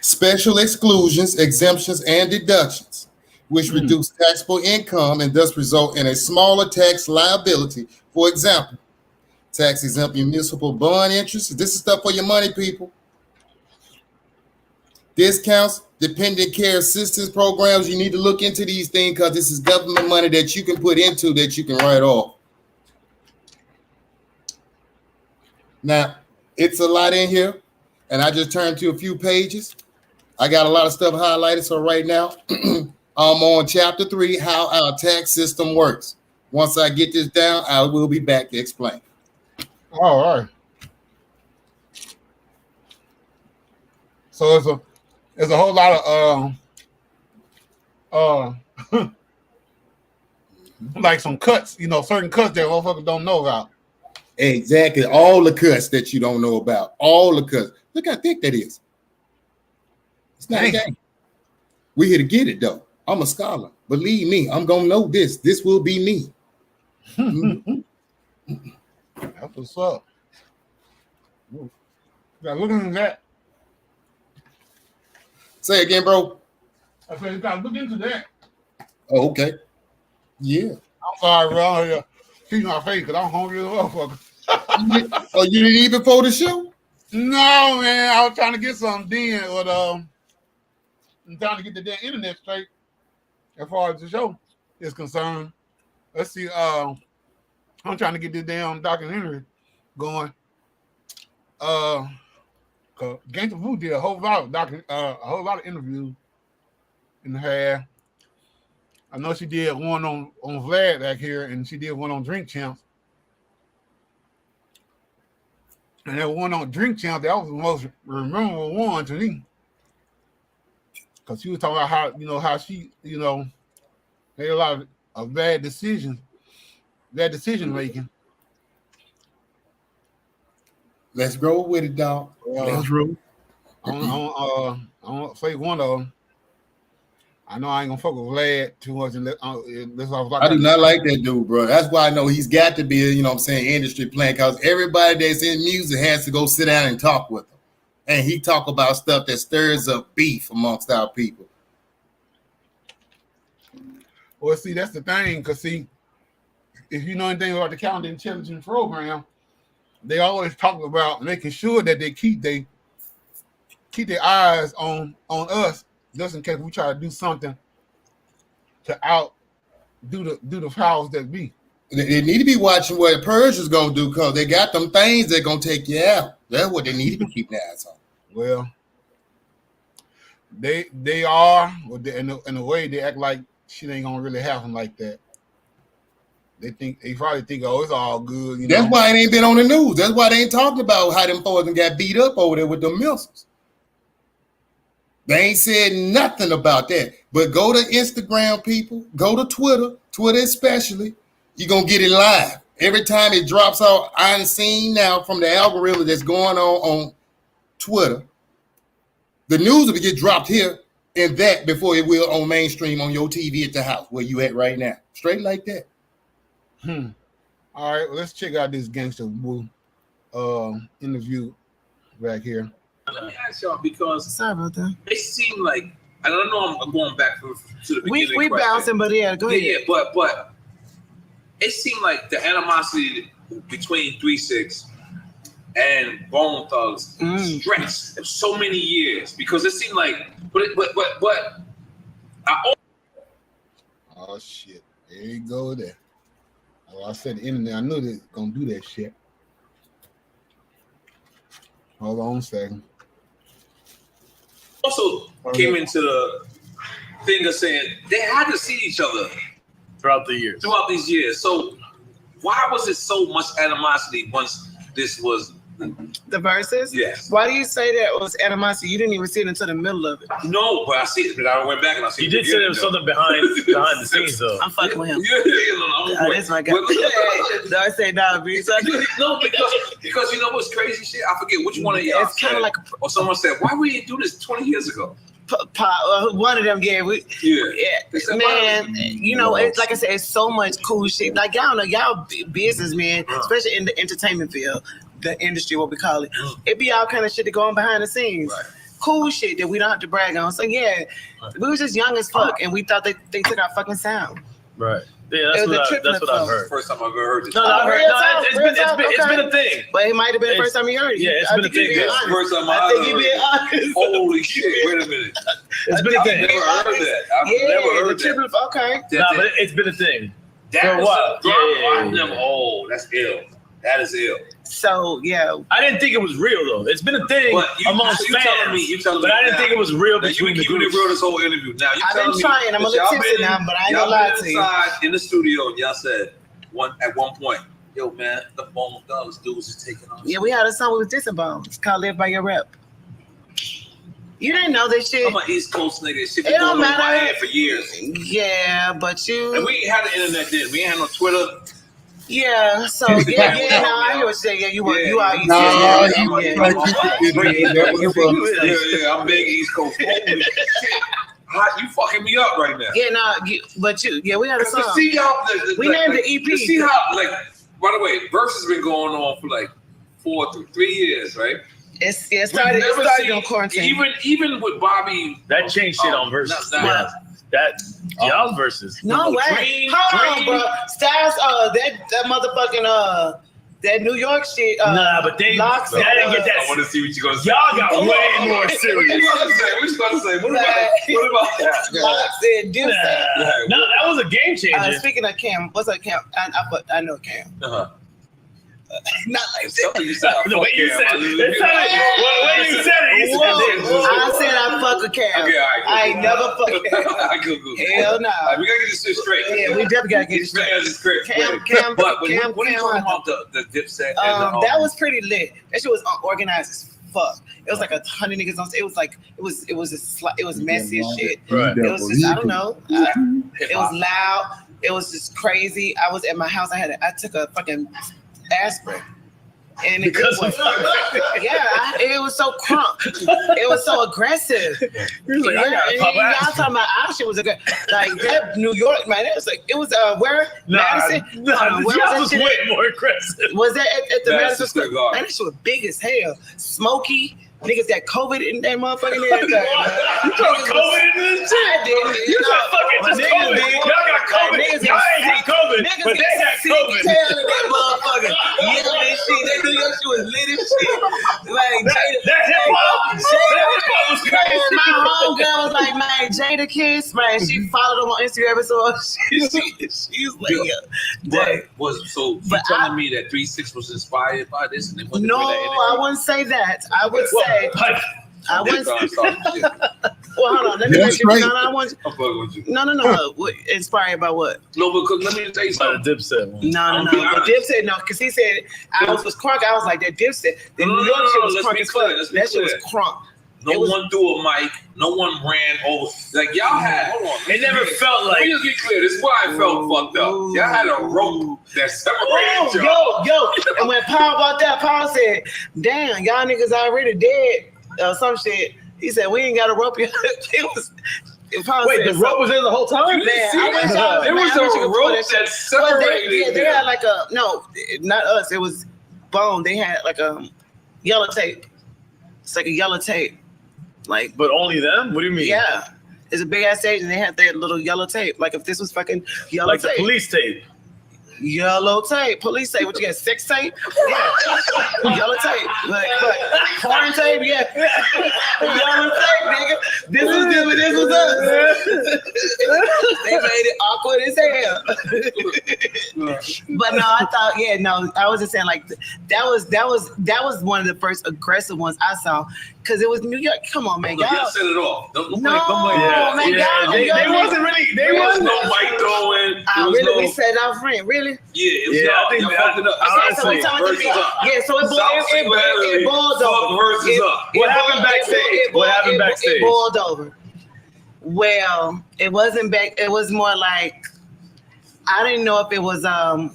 S2: Special exclusions, exemptions, and deductions, which reduce taxable income and thus result in a smaller tax liability. For example, tax-exempt municipal bond interest. This is stuff for your money, people. Discounts, dependent care assistance programs. You need to look into these things because this is government money that you can put into that you can write off. Now, it's a lot in here, and I just turned to a few pages. I got a lot of stuff highlighted, so right now, I'm on chapter 3, how our tax system works. Once I get this down, I will be back to explain.
S1: All right. So it's a whole lot of like some cuts, certain cuts that motherfuckers don't know about.
S2: Exactly. All the cuts that you don't know about. All the cuts. Look how thick that is. It's not a game. We're here to get it, though. I'm a scholar. Believe me, I'm going to know this. This will be me.
S1: That's what's up. Got look into that.
S2: Say again, bro.
S1: I said you gotta look into that.
S2: Oh, okay. Yeah.
S1: I'm sorry, bro. I'm here feeding my face because I'm hungry as a motherfucker.
S2: Oh, you didn't eat before the show?
S1: No, man. I was trying to get something then, but I'm trying to get the damn internet straight as far as the show is concerned. Let's see. I'm trying to get this damn documentary going. Gangsta Boot did a whole lot of interviews in her. I know she did one on Vlad back here, and she did one on Drink Champs. And that one on Drink Champs, that was the most memorable one to me. Because she was talking about how she, made a lot of bad decision making.
S2: Let's go with it, dog. Let's roll.
S1: I don't say one of them. I know I ain't gonna fuck with Vlad too much.
S2: I do not like that dude, bro. That's why I know he's got to be, industry plant, because everybody that's in music has to go sit down and talk with him. And he talk about stuff that stirs up beef amongst our people.
S1: Well, see, that's the thing, because see, if you know anything about the counterintelligence program, they always talk about making sure that they keep their eyes on us, just in case we try to do something to do the powers that be.
S2: They need to be watching what Persia's gonna do, because they got them things that gonna take you out. That's what they need to be keeping their eyes on.
S1: Well, they are, in a way they act like shit ain't gonna really happen like that. They probably think, oh, it's all good.
S2: That's why it ain't been on the news. That's why they ain't talking about how them boys got beat up over there with the missiles. They ain't said nothing about that. But go to Instagram, people. Go to Twitter especially. You're going to get it live. Every time it drops out, I'm seeing now from the algorithm that's going on Twitter, the news will get dropped here and that before it will on mainstream on your TV at the house where you at right now. Straight like that.
S1: All right, well, let's check out this Gangsta Boo interview back here.
S6: Let me ask y'all because
S5: Sorry about that.
S6: it seemed like I don't know. I'm going back to the beginning.
S5: We bouncing, but yeah, go ahead.
S6: Yeah, but it seemed like the animosity between 3-6 and Bone Thugs stretched so many years because it seemed like, but
S1: Oh shit! There you go. There. Oh, I said the internet. I knew they was gonna do that shit. Hold on a second.
S6: also came into the thing of saying they had to see each other
S7: throughout these years.
S6: So why was it so much animosity once this was?
S5: The verses?
S6: Yes.
S5: Why do you say that was animosity? You didn't even see it until the middle of it.
S6: No, but I see it. But I went back and I see.
S7: You did say there was something behind the scenes, though.
S5: I'm fucking with him.
S6: Yeah,
S5: That's my guy. No, I say no, B.
S6: No, because you know what's crazy shit? I forget which one of y'all
S5: It's kind
S6: said,
S5: of like
S6: or someone said, why we didn't do this 20 years ago?
S5: one of them. Yeah,
S6: Yeah.
S5: Man, you know, it's like I said, it's so much cool shit. Like y'all know, y'all businessmen, especially in the entertainment field, the industry, what we call it. It be all kind of shit that go on behind the scenes.
S6: Right.
S5: Cool shit that we don't have to brag on. So yeah, we was just young as fuck, and we thought they took our fucking sound.
S7: Right. Yeah, that's what I've heard.
S6: First time I've ever heard this.
S7: No, I've heard. It's been a thing.
S5: But it might have been the first time you heard it.
S7: Yeah, it's been a thing.
S6: First time
S5: I
S6: I
S5: think
S6: heard
S5: you being honest.
S6: Holy shit! Wait a minute.
S7: It's been a
S6: I've
S7: thing.
S6: never heard that. I've never heard that.
S5: Okay.
S7: No, but it's been a thing.
S6: That
S7: For a
S6: was
S7: while.
S6: yeah.
S7: Yeah.
S6: Oh, that's ill. That is ill.
S5: So yeah,
S7: I didn't think it was real though. It's been a thing amongst fans.
S6: You telling me
S7: but I didn't
S6: now,
S7: think it was real
S6: now
S7: between the
S6: keeping it
S7: groups.
S6: real this whole interview. Now you
S5: I've
S6: telling
S5: been
S6: me
S5: trying. I'm a
S6: that
S5: little
S6: y'all
S5: tipsy
S6: been
S5: now, but I ain't gonna lie to you.
S6: inside in the studio, and y'all said at one point, yo man, the Bone Thugs dudes is taking off.
S5: Yeah, we had a song with Dissing Bones. It's called "Live by Your Rep." You didn't know this shit.
S6: I'm an East Coast nigga. Shit
S5: It
S6: been
S5: don't
S6: going on in my
S5: matter.
S6: head for years.
S5: Yeah, but you.
S6: And we ain't had the internet then. We ain't had no Twitter.
S5: Yeah, so no, I hear what you're saying. Yeah, you are.
S6: I'm big East Coast. Holy shit. You fucking me up right now.
S5: Yeah, no, but we had a
S6: To
S5: song.
S6: see how
S5: We named the EP.
S6: To see how, like, by the way, Versus been going on for like 4 to 3 years, right?
S5: It started on quarantine.
S6: Even with Bobby,
S7: That changed shit on verses. That y'all versus.
S5: No way. Hold on, bro. Styles, that motherfucking that New York shit.
S7: Nah, but they didn't get that.
S6: I want to see what you're gonna say.
S7: Y'all got way more
S6: What
S7: serious.
S6: you gonna say? What about that?
S5: Locks and Deuce.
S7: No, that was a game changer.
S5: Speaking of Cam, what's up, Cam? I know Cam. Not like that.
S6: You said
S7: The way you said it. The way you said it.
S5: I said I fuck with Cam.
S6: Okay, all right,
S5: I ain't never fuck with Cam.
S6: Cool.
S5: Hell no.
S6: All right, we gotta get this shit straight.
S5: Yeah, we definitely gotta get it straight. Cam,
S6: But when you
S5: Cam,
S6: talking about the Dipset,
S5: that was pretty lit. That shit was unorganized as fuck. It was like 100 niggas on stage. It was like it was messy as shit.
S7: Right.
S5: It was just I don't know. It was loud. It was just crazy. I was at my house. I took a fucking aspirin. And it was it was so crunk. It was so aggressive.
S7: Like, I gotta pop
S5: y'all
S7: aspirin.
S5: talking about our shit was a good like that New York man. It was where Madison.
S7: Nah,
S5: Where
S7: y'all
S5: was
S7: was
S5: that
S7: way
S5: shit?
S7: more aggressive.
S5: Was that at the Madison Square
S6: Square Garden.
S5: Man, that shit was big as hell. Smoky. Niggas got COVID in that motherfucking area.
S7: You brought COVID into this shit.
S5: I did.
S7: You said fucking just COVID. Y'all got COVID. Y'all ain't got COVID, but they got COVID.
S5: Tail in that motherfucker. Yeah, that shit. That New York shit was lit as shit. Like
S7: That hip hop was crazy.
S5: my homegirl was like, man, Jada Kiss, man. She followed him on Instagram, so she's like,
S6: But telling me that 3-6 was inspired by this, and they went
S5: no, I wouldn't say that. I would say. I wouldn't. Well, hold on. Let me
S2: That's
S5: let you.
S2: right.
S5: No, I want.
S6: I'm fucking with you.
S5: No. What, inspired by what?
S6: No, because let me tell you something.
S7: Dipset one.
S5: No.
S6: I'll be
S5: But
S6: honest.
S5: Dipset, no, because he said I was crunk. I was like that Dipset. The New York shit was
S6: let's
S5: crunk
S6: be
S5: as
S6: clear,
S5: fuck.
S6: let's be
S5: That shit was
S6: clear.
S5: crunk.
S6: No
S5: It was-
S6: one threw a mic. No one ran over. Like y'all had. Hold on.
S7: It never felt
S6: Let
S7: like.
S6: me just get clear. This is why I felt fucked up. Y'all had a rope that separated y'all.
S5: Yo. And when Paul walked out, Paul said, damn, y'all niggas already dead or some shit. He said, we ain't got a rope yet. It was
S7: Wait, the rope was there the whole time?
S5: Man, there
S6: was a rope that separated.
S5: They had like a not us. It was Bone. They had like a yellow tape. It's like a yellow tape, like.
S7: But only them? What do you mean?
S5: Yeah, it's a big ass stage, and they had that little yellow tape. Like if this was fucking yellow
S7: like
S5: tape.
S7: the police tape.
S5: Yellow tape, police tape. What you got? Sex tape? Yeah, yellow tape. Like porn tape? Yeah, yellow tape, nigga. This was them and this was us. They made it awkward as hell. But no, I thought, I was just saying like that was one of the first aggressive ones I saw because it was New York. Come on, man,
S6: y'all set it off. Don't
S5: man,
S7: they wasn't really. There was
S6: no white throwing.
S5: We set it out front, really.
S6: Yeah, I think y'all fucked it up.
S7: Honestly,
S5: so it boiled over.
S7: What happened backstage? What happened backstage?
S5: It boiled over. Well, it wasn't back. It was more like I didn't know if it was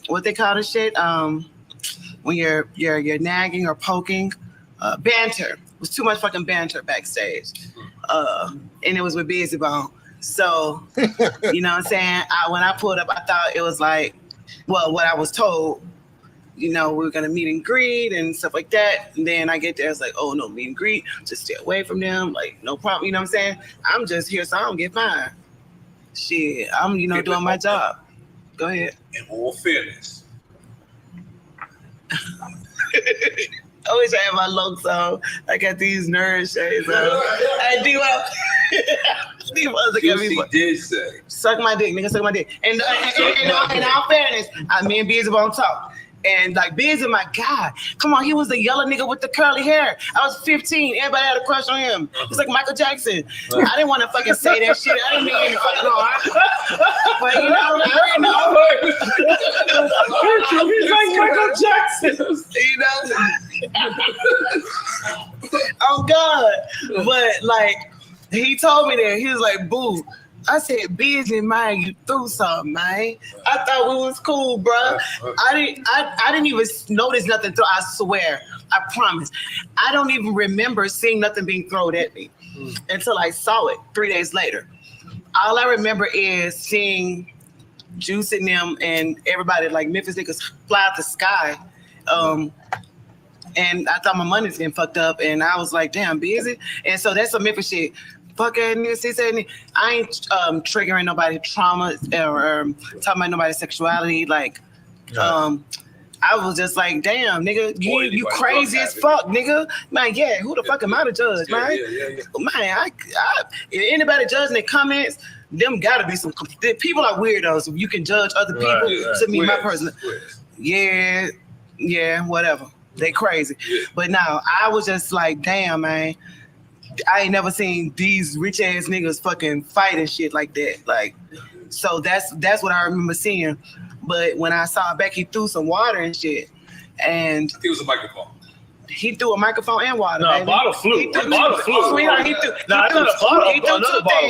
S5: what they call the shit when you're nagging or poking, banter. It was too much fucking banter backstage, and it was with Busy Bone. So you know what I'm saying. When I pulled up, I thought it was like, well, what I was told. We were gonna meet and greet and stuff like that. And then I get there, it's like, oh no, meet and greet, just stay away from them, like no problem. You know what I'm saying? I'm just here so I don't get fined. Shit, I'm doing my job. Go ahead.
S6: In all fairness.
S5: Always have my looks on. I got these nerd shades on. I do.
S6: Juicy did say,
S5: suck my dick, nigga, suck my dick. And in all fairness, me and Busy Bone talk. And like Busy, my God, come on, he was the yellow nigga with the curly hair. I was 15. Everybody had a crush on him. It's like Michael Jackson. I didn't want to fucking say that shit. I didn't mean any fucking harm. But I know.
S7: He's like Michael Jackson.
S5: Oh God. But like he told me that he was like, boo. I said, Busy, man, you threw something, man. I thought we was cool, bro. I didn't even notice nothing thrown. I swear, I promise. I don't even remember seeing nothing being thrown at me until I saw it 3 days later. All I remember is seeing Juice and them and everybody, like Memphis niggas, fly out the sky. And I thought my money was getting fucked up, and I was like, damn, Busy. And so that's some Memphis shit. Fuck ass niggas, he said, I ain't triggering nobody trauma or talking about nobody's sexuality. Like, I was just like, damn, nigga, you crazy as fuck, nigga. Man, yeah, who the fuck am I to judge, man? Man, I if anybody judging the comments, them gotta be some people are weirdos. You can judge other people to me, my person. Yeah, whatever. They crazy. But now I was just like, damn, man. I ain't never seen these rich ass niggas fucking fight and shit like that. Like, so that's what I remember seeing. But when I saw back, he threw some water and shit. And
S6: I think it was a microphone.
S5: He threw a microphone and water.
S7: No, a bottle flew. A bottle flew.
S5: Sweetheart, he threw another bottle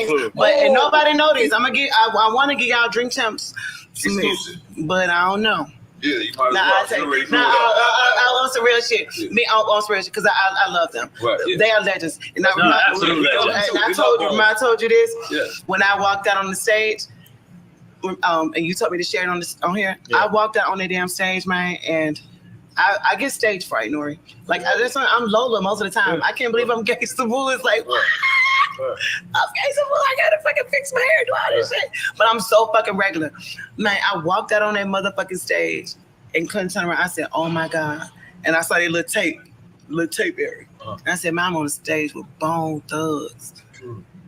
S5: flew. And nobody noticed. I want to give y'all drink champs.
S6: Exclusive.
S5: But I don't know.
S6: Yeah, you might as well.
S5: I want some real shit. Me, I want some real shit because I love them.
S6: Right, yeah.
S5: They are legends. And
S7: absolutely.
S5: I told you this when I walked out on the stage. And you told me to share it on here. Yeah. I walked out on the damn stage, man, and I get stage fright, Nori. Like I'm Lola most of the time. I can't believe I'm Gangsta Boo. It's like, I'm Gangsta Boo. I gotta fucking fix my hair, do all this shit. But I'm so fucking regular, man. I walked out on that motherfucking stage and couldn't turn around. I said, oh my God, and I saw that little tape area. And I said, man, I'm on the stage with Bone Thugs.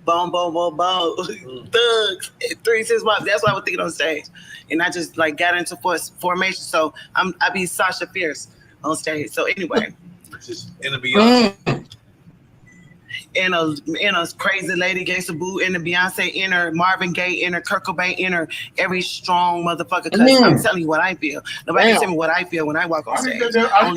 S5: Bone, Thugs, 3 6 1. That's what I was thinking on stage, and I just like got into formation. So I be Sasha Fierce on stage. So anyway,
S6: just in the Beyonce,
S5: in a crazy lady Gangsta Boo, in the Beyonce, in her Marvin Gaye, in her Kurt Cobain, in her every strong motherfucker. Cause I'm telling you what I feel. Nobody can tell me what I feel when I walk on stage. I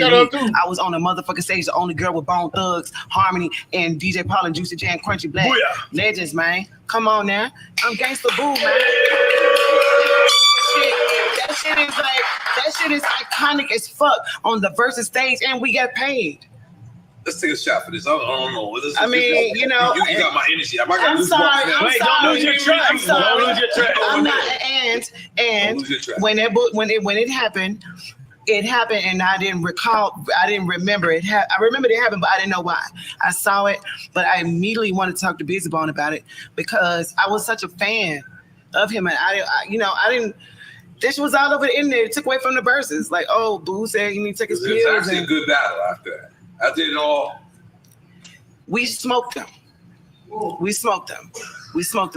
S5: was on the motherfucking stage, the only girl with Bone Thugs, Harmony, and DJ Paul and Juicy J and Crunchy Black. Booyah. Legends, man. Come on now. I'm Gangsta Boo, man. That shit is iconic as fuck on the Versus stage, and we got paid.
S6: Let's take a shot for this. I don't know.
S5: I mean, you know,
S6: you got my energy.
S5: I'm sorry.
S7: Don't lose your track.
S5: I'm sorry.
S7: Don't lose your track.
S5: I'm not. And when it happened, and I didn't recall. I didn't remember it. I remembered it happened, but I didn't know why. I saw it, but I immediately wanted to talk to Busy Bone about it because I was such a fan of him, and I didn't. This was all over the internet. It took away from the verses. Like, oh, Boo said you need to take his pills.
S6: It was actually a good battle after that. I did it all.
S5: We smoked them. We smoked them.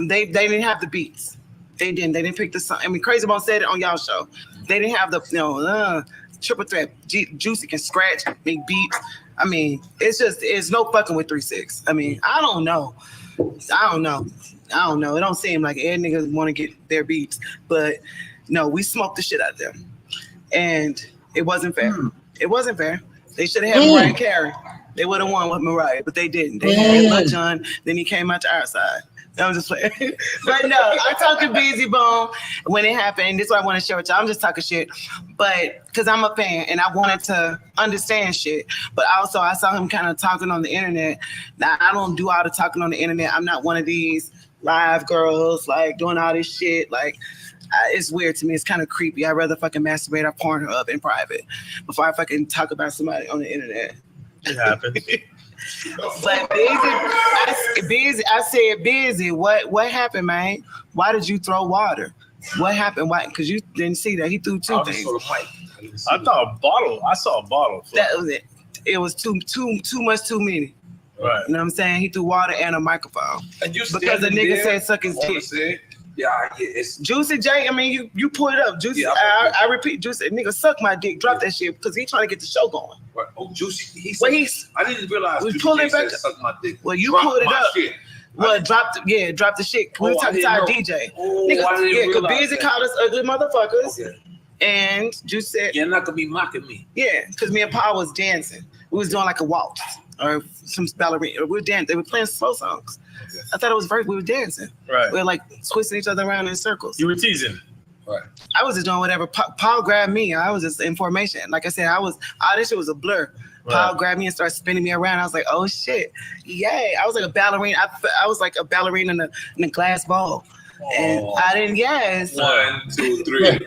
S5: They didn't have the beats. They didn't pick the song. I mean, Crazy Bone said it on y'all show. They didn't have the triple threat. Juicy can scratch, make beats. I mean, it's no fucking with 3-6. I mean, I don't know. It don't seem like every niggas want to get their beats, but no, we smoked the shit out of them, and it wasn't fair. It wasn't fair. They should have had Mariah Carey. They would have won with Mariah, but they didn't. They had Lil Jon. Then he came out to our side. I'm just playing. But no, I talked to Busy Bone when it happened. This is what I want to share with y'all. I'm just talking shit, but because I'm a fan and I wanted to understand shit. But also, I saw him kind of talking on the internet. Now, I don't do all the talking on the internet. I'm not one of these live girls like doing all this shit. Like, it's weird to me. It's kind of creepy. I'd rather fucking masturbate or porn her up in private before I fucking talk about somebody on the internet.
S7: It happens.
S5: But I said, Busy, what happened, man? Why did you throw water? What happened? Why? Because you didn't see that. He threw two things.
S7: I thought a bottle. I saw a bottle.
S5: That was it. It was too much, too many.
S7: Right.
S5: You know what I'm saying? He threw water and a microphone.
S6: And you
S5: because the nigga said suck his dick.
S6: Yeah, it's
S5: Juicy J. I mean, you pull it up, Juicy. Yeah, I repeat, Juicy. Nigga, suck my dick. Drop that shit because he trying to get the show going.
S6: Right. Oh, Juicy.
S5: I
S6: didn't realize.
S5: We pull it back.
S6: Suck my dick.
S5: Well, you pulled it up.
S6: Shit.
S5: Well, drop the shit. We talking to our DJ. Nigga, because Busy called us ugly motherfuckers. Okay. And Juicy said,
S6: "You're not gonna be mocking me."
S5: Yeah, because me and Paul was dancing. We was doing like a waltz or some ballerina. We were dancing. They were playing slow songs. Okay. I thought it was we were dancing. Right. We were like twisting each other around in circles.
S7: You were teasing.
S6: Right.
S5: I was just doing whatever. Paul grabbed me. I was just in formation. Like I said, all this shit was a blur. Right. Paul grabbed me and started spinning me around. I was like, oh shit. Yay. I was like a ballerina. I was like a ballerina in a glass bowl. And I didn't guess.
S6: 1, 2, 3.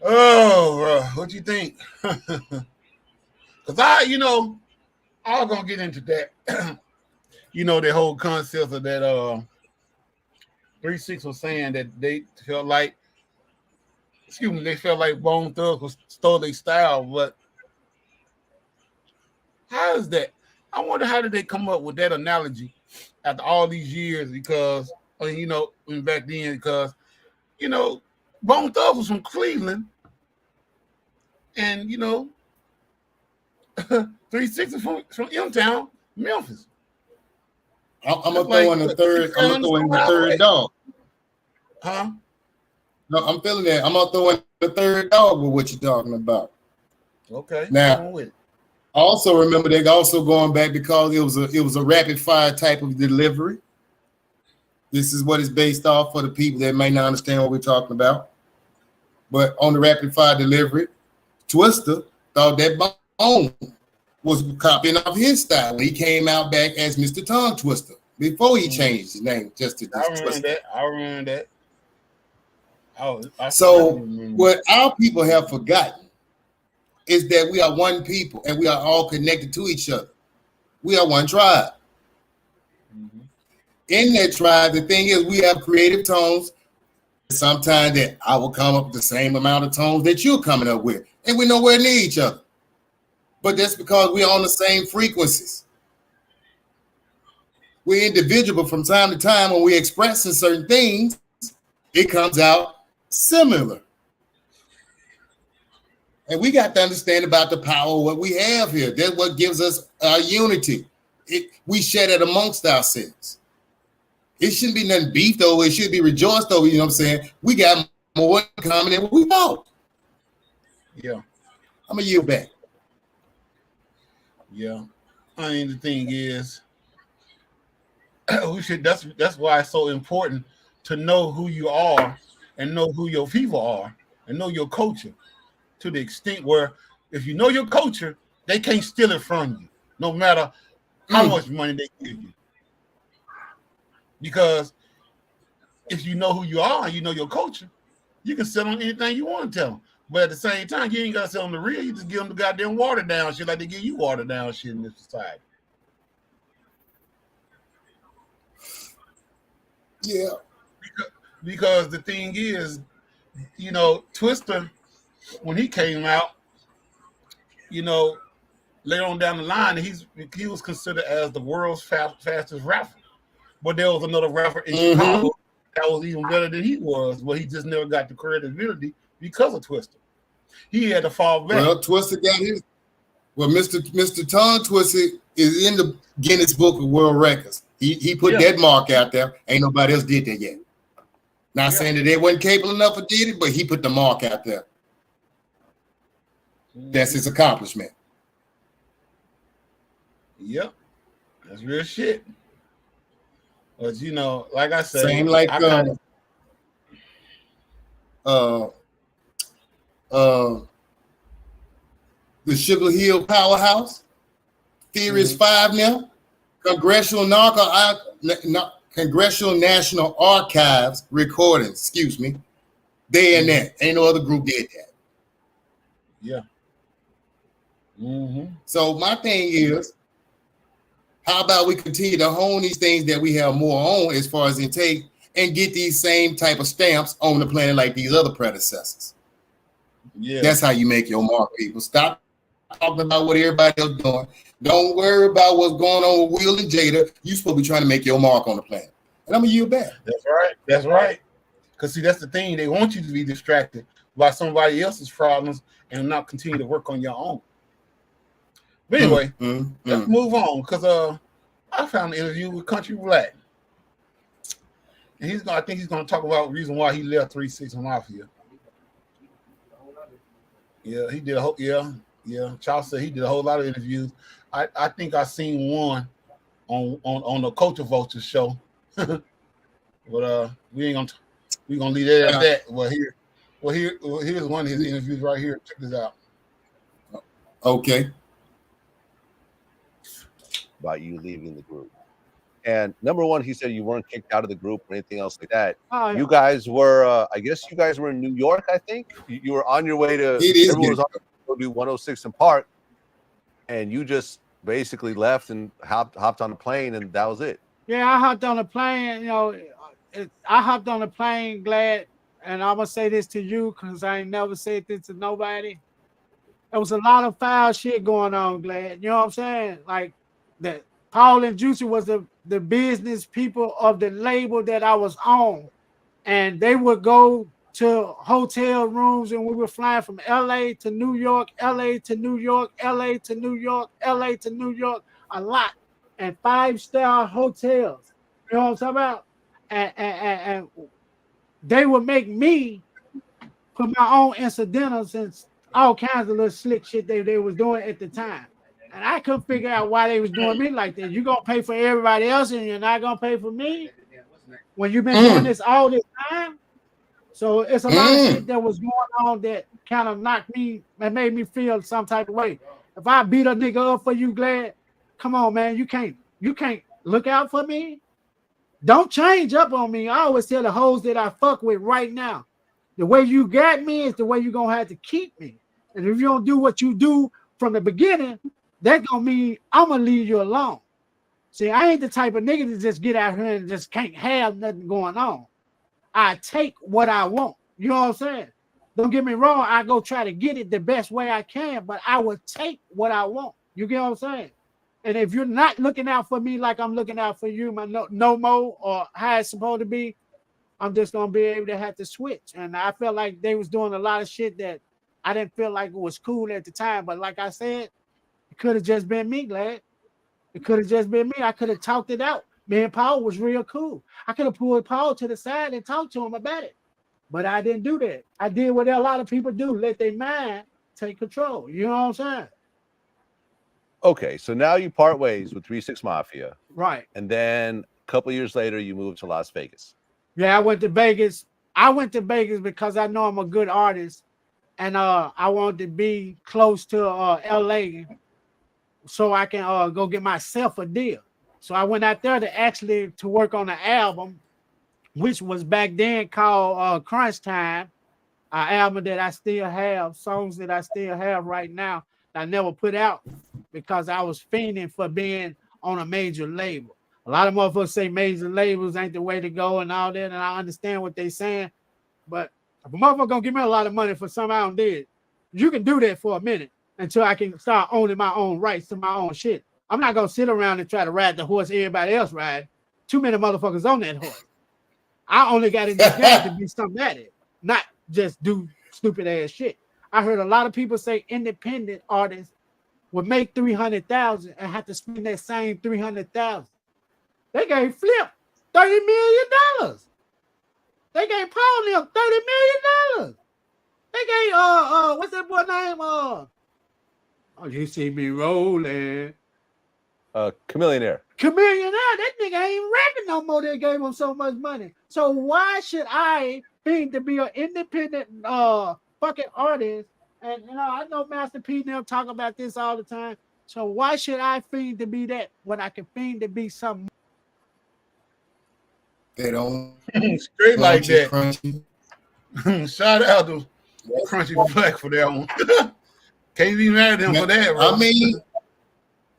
S1: Oh, bro, what you think? Because I was gonna get into that. The whole concept of that 3-6 was saying that they felt like Bone Thugs stole their style, but how is that? I wonder how did they come up with that analogy after all these years? Because back then, because Bone Thugs was from Cleveland, and 3-6 is from M-Town, Memphis.
S2: I'm gonna throw in the third. I'm gonna throw in the third dog.
S1: Huh?
S2: No, I'm feeling that. I'm gonna throw in the third dog with what you're talking about.
S1: Okay.
S2: Now, also remember they also going back because it was a rapid fire type of delivery. This is what it's based off for the people that may not understand what we're talking about. But on the rapid fire delivery, Twista thought that Bone was copying off his style when he came out back as Mr. Tongue Twister before he changed his name just to Twista.
S1: I remember that.
S2: What our people have forgotten is that we are one people and we are all connected to each other. We are one tribe. Mm-hmm. In that tribe, the thing is we have creative tones. Sometimes that I will come up with the same amount of tones that you're coming up with, and we're nowhere near each other. But that's because we're on the same frequencies. We're individual, but from time to time, when we're expressing certain things, it comes out similar. And we got to understand about the power of what we have here. That's what gives us our unity. We share that amongst ourselves. It shouldn't be nothing beef, though. It should be rejoiced, though. You know what I'm saying? We got more in common than what we know.
S1: Yeah.
S2: I'm going to yield back.
S1: Yeah. I mean, the thing is, that's why it's so important to know who you are and know who your people are and know your culture. to the extent where if you know your culture, they can't steal it from you, no matter how much money they give you. Because if you know who you are and you know your culture, you can sell them anything you want to tell them. But at the same time, you ain't got to sell them the real. You just give them the goddamn watered down shit like they give you watered down shit in this society.
S2: Yeah.
S1: Because the thing is, you know, Twister, when he came out, you know, later on down the line, he was considered as the world's fastest rapper. But there was another rapper in Chicago that was even better than he was, but he just never got the credibility because of Twister. He had to fall back.
S2: Well, Twister got his. Well, Mr. Tongue Twister is in the Guinness Book of World Records. He put that mark out there. Ain't nobody else did that yet. Not saying that they wasn't capable enough of did it, but he put the mark out there. That's his accomplishment.
S1: Yep, that's real shit. But you know, like I said,
S2: same like the Sugar Hill Powerhouse, Furious 5 now, Congressional National Archives recordings, excuse me. They in that. Ain't no other group did that.
S1: Yeah.
S2: So my thing is, how about we continue to hone these things that we have more on as far as intake and get these same type of stamps on the planet like these other predecessors?
S1: Yeah.
S2: That's how you make your mark, people. Stop talking about what everybody else doing. Don't worry about what's going on with Will and Jada. You supposed to be trying to make your mark on the planet. And I'm going to yield back.
S1: That's right. That's right. Because, see, that's the thing. They want you to be distracted by somebody else's problems and not continue to work on your own. But anyway, let's move on. Because I found an interview with Country Black. And I think he's going to talk about the reason why he left 3 6 Mafia. Yeah, he did a whole, yeah. Charles said he did a whole lot of interviews. I think I seen one on the Culture Vulture show. But we're gonna leave that at that. Here's one of his interviews right here. Check this out.
S2: Okay.
S8: About you leaving the group. And number one, he said you weren't kicked out of the group or anything else like that. Oh, yeah. You guys were, I guess you guys were in New York, I think. You were on your way to, everyone was on to go do 106 in Park, and you just basically left and hopped on a plane, and that was it.
S9: Yeah, I hopped on a plane, I hopped on a plane, Glad, and I'm going to say this to you because I ain't never said this to nobody. There was a lot of foul shit going on, Glad. You know what I'm saying? Like, that Paul and Juicy was the business people of the label that I was on, and they would go to hotel rooms, and we were flying from LA to New York, LA to New York, LA to New York, LA to New York, a lot, and 5-star hotels. You know what I'm talking about? And they would make me put my own incidentals and all kinds of little slick shit they was doing at the time. And I couldn't figure out why they was doing me like that. You're going to pay for everybody else and you're not going to pay for me when you've been doing this all this time? So it's a lot of shit that was going on that kind of knocked me and made me feel some type of way. If I beat a nigga up for you, Glad, come on, man. You can't look out for me. Don't change up on me. I always tell the hoes that I fuck with right now, the way you got me is the way you're going to have to keep me. And if you don't do what you do from the beginning, that gonna mean I'm gonna leave you alone. See, I ain't the type of nigga to just get out here and just can't have nothing going on. I take what I want. You know what I'm saying? Don't get me wrong. I go try to get it the best way I can, but I will take what I want. You get what I'm saying? And if you're not looking out for me like I'm looking out for you, my no more or how it's supposed to be, I'm just gonna be able to have to switch. And I felt like they was doing a lot of shit that I didn't feel like it was cool at the time. But like I said, it could have just been me, Glad. It could have just been me. I could have talked it out. Me and Paul was real cool. I could have pulled Paul to the side and talked to him about it. But I didn't do that. I did what a lot of people do. Let their mind take control. You know what I'm saying?
S8: Okay, so now you part ways with 3 6 Mafia.
S9: Right.
S8: And then a couple of years later, you moved to Las Vegas.
S9: Yeah, I went to Vegas. I went to Vegas because I know I'm a good artist. and I wanted to be close to LA so I can go get myself a deal. So I went out there to work on an album, which was back then called Crunch Time, an album that I still have, songs that I still have right now that I never put out because I was fiending for being on a major label. A lot of motherfuckers say major labels ain't the way to go and all that, and I understand what they saying, but if a motherfucker gonna give me a lot of money for something I don't did, you can do that for a minute until I can start owning my own rights to my own shit. I'm not gonna sit around and try to ride the horse everybody else ride. Too many motherfuckers on that horse. I only got in this game to be something at it, not just do stupid ass shit. I heard a lot of people say independent artists would make 300,000 and have to spend that same 300,000. They gave Flip $30 million. They gave Paul them $30 million. They gave what's that boy name? Oh, you see me rolling.
S8: Chameleonaire.
S9: Chameleonaire, that nigga ain't rapping no more. They gave him so much money. So why should I think to be an independent fucking artist? And I know Master P and them talk about this all the time. So why should I fiend to be that when I can fiend to be something?
S2: They don't
S1: straight like that.
S2: Crunchy.
S1: Shout out to Crunchy Black for that one. Can't be mad at him for that, bro.
S2: I mean,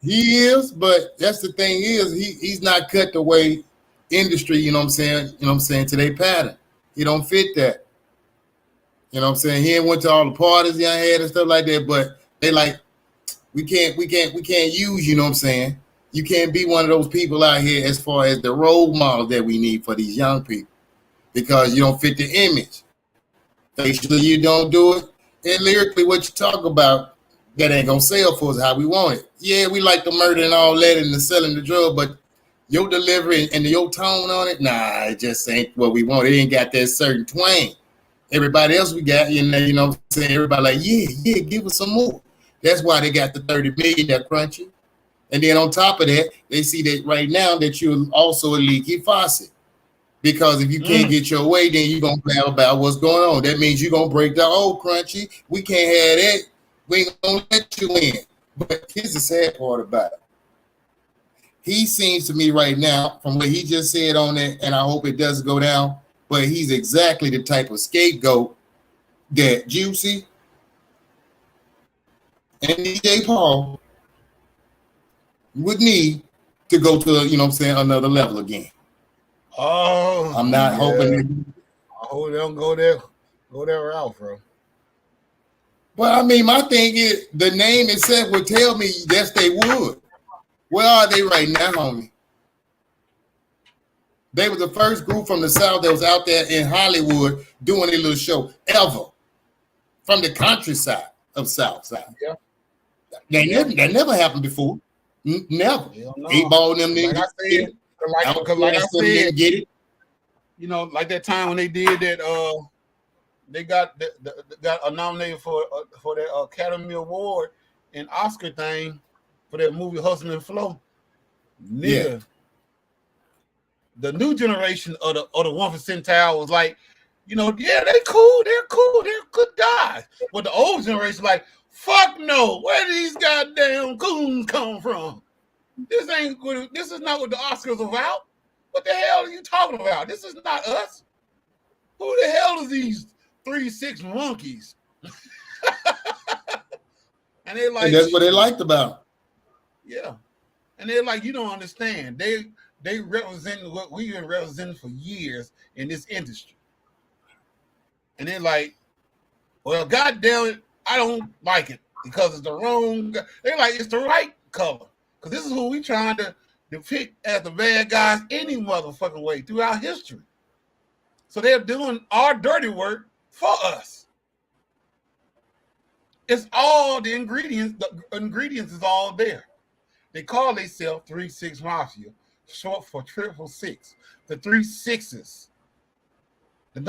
S2: he is, but that's the thing is he's not cut the way industry, you know what I'm saying? You know what I'm saying, to their pattern. He don't fit that. You know what I'm saying? He ain't went to all the parties he had and stuff like that, but they like, we can't use, you know what I'm saying? You can't be one of those people out here as far as the role model that we need for these young people because you don't fit the image. Facially, you don't do it. And lyrically, what you talk about, that ain't gonna sell for us how we want it. Yeah, we like the murder and all that and the selling the drug, but your delivery and your tone on it, nah, it just ain't what we want. It ain't got that certain twang. Everybody else we got, you know what I'm saying? Everybody like, yeah, give us some more. That's why they got the 30 million that Crunchy. And then on top of that, they see that right now that you're also a leaky faucet. Because if you can't get your way, then you're going to blab about what's going on. That means you're going to break down, Crunchy, we can't have that. We ain't going to let you in. But here's the sad part about it. He seems to me right now, from what he just said on it, and I hope it doesn't go down, but he's exactly the type of scapegoat that Juicy and DJ Paul would need to go to, you know what I'm saying, another level again.
S1: Oh,
S2: I'm not hoping.
S1: I hope they don't go there route, bro.
S2: Well, I mean, my thing is the name itself would tell me yes, they would. Where are they right now, homie? They were the first group from the South that was out there in Hollywood doing a little show ever from the countryside of Southside. Yeah. That never happened before. Never. 8-Ball them niggas.
S1: Like I said, get it. You know, like that time when they did that, they got nominated for that Academy Award and Oscar thing for that movie Hustle and Flow. Nigga. Yeah. The new generation of the 1% was like, you know, yeah, they're cool, they're good guys. But the old generation like, fuck no, where do these goddamn goons come from? This is not what the Oscars are about. What the hell are you talking about? This is not us. Who the hell are these 3-6 monkeys? And they're like,
S2: and that's what they liked about.
S1: Yeah. And they're like, you don't understand. They represent what we've been representing for years in this industry. And they're like, well, goddamn it, I don't like it because it's the wrong. They're like, it's the right color. Because this is who we trying to depict as the bad guys any motherfucking way throughout history. So they're doing our dirty work for us. It's all the ingredients. The ingredients is all there. They call themselves 3-6 Mafia, short for 666. The 3 6s. The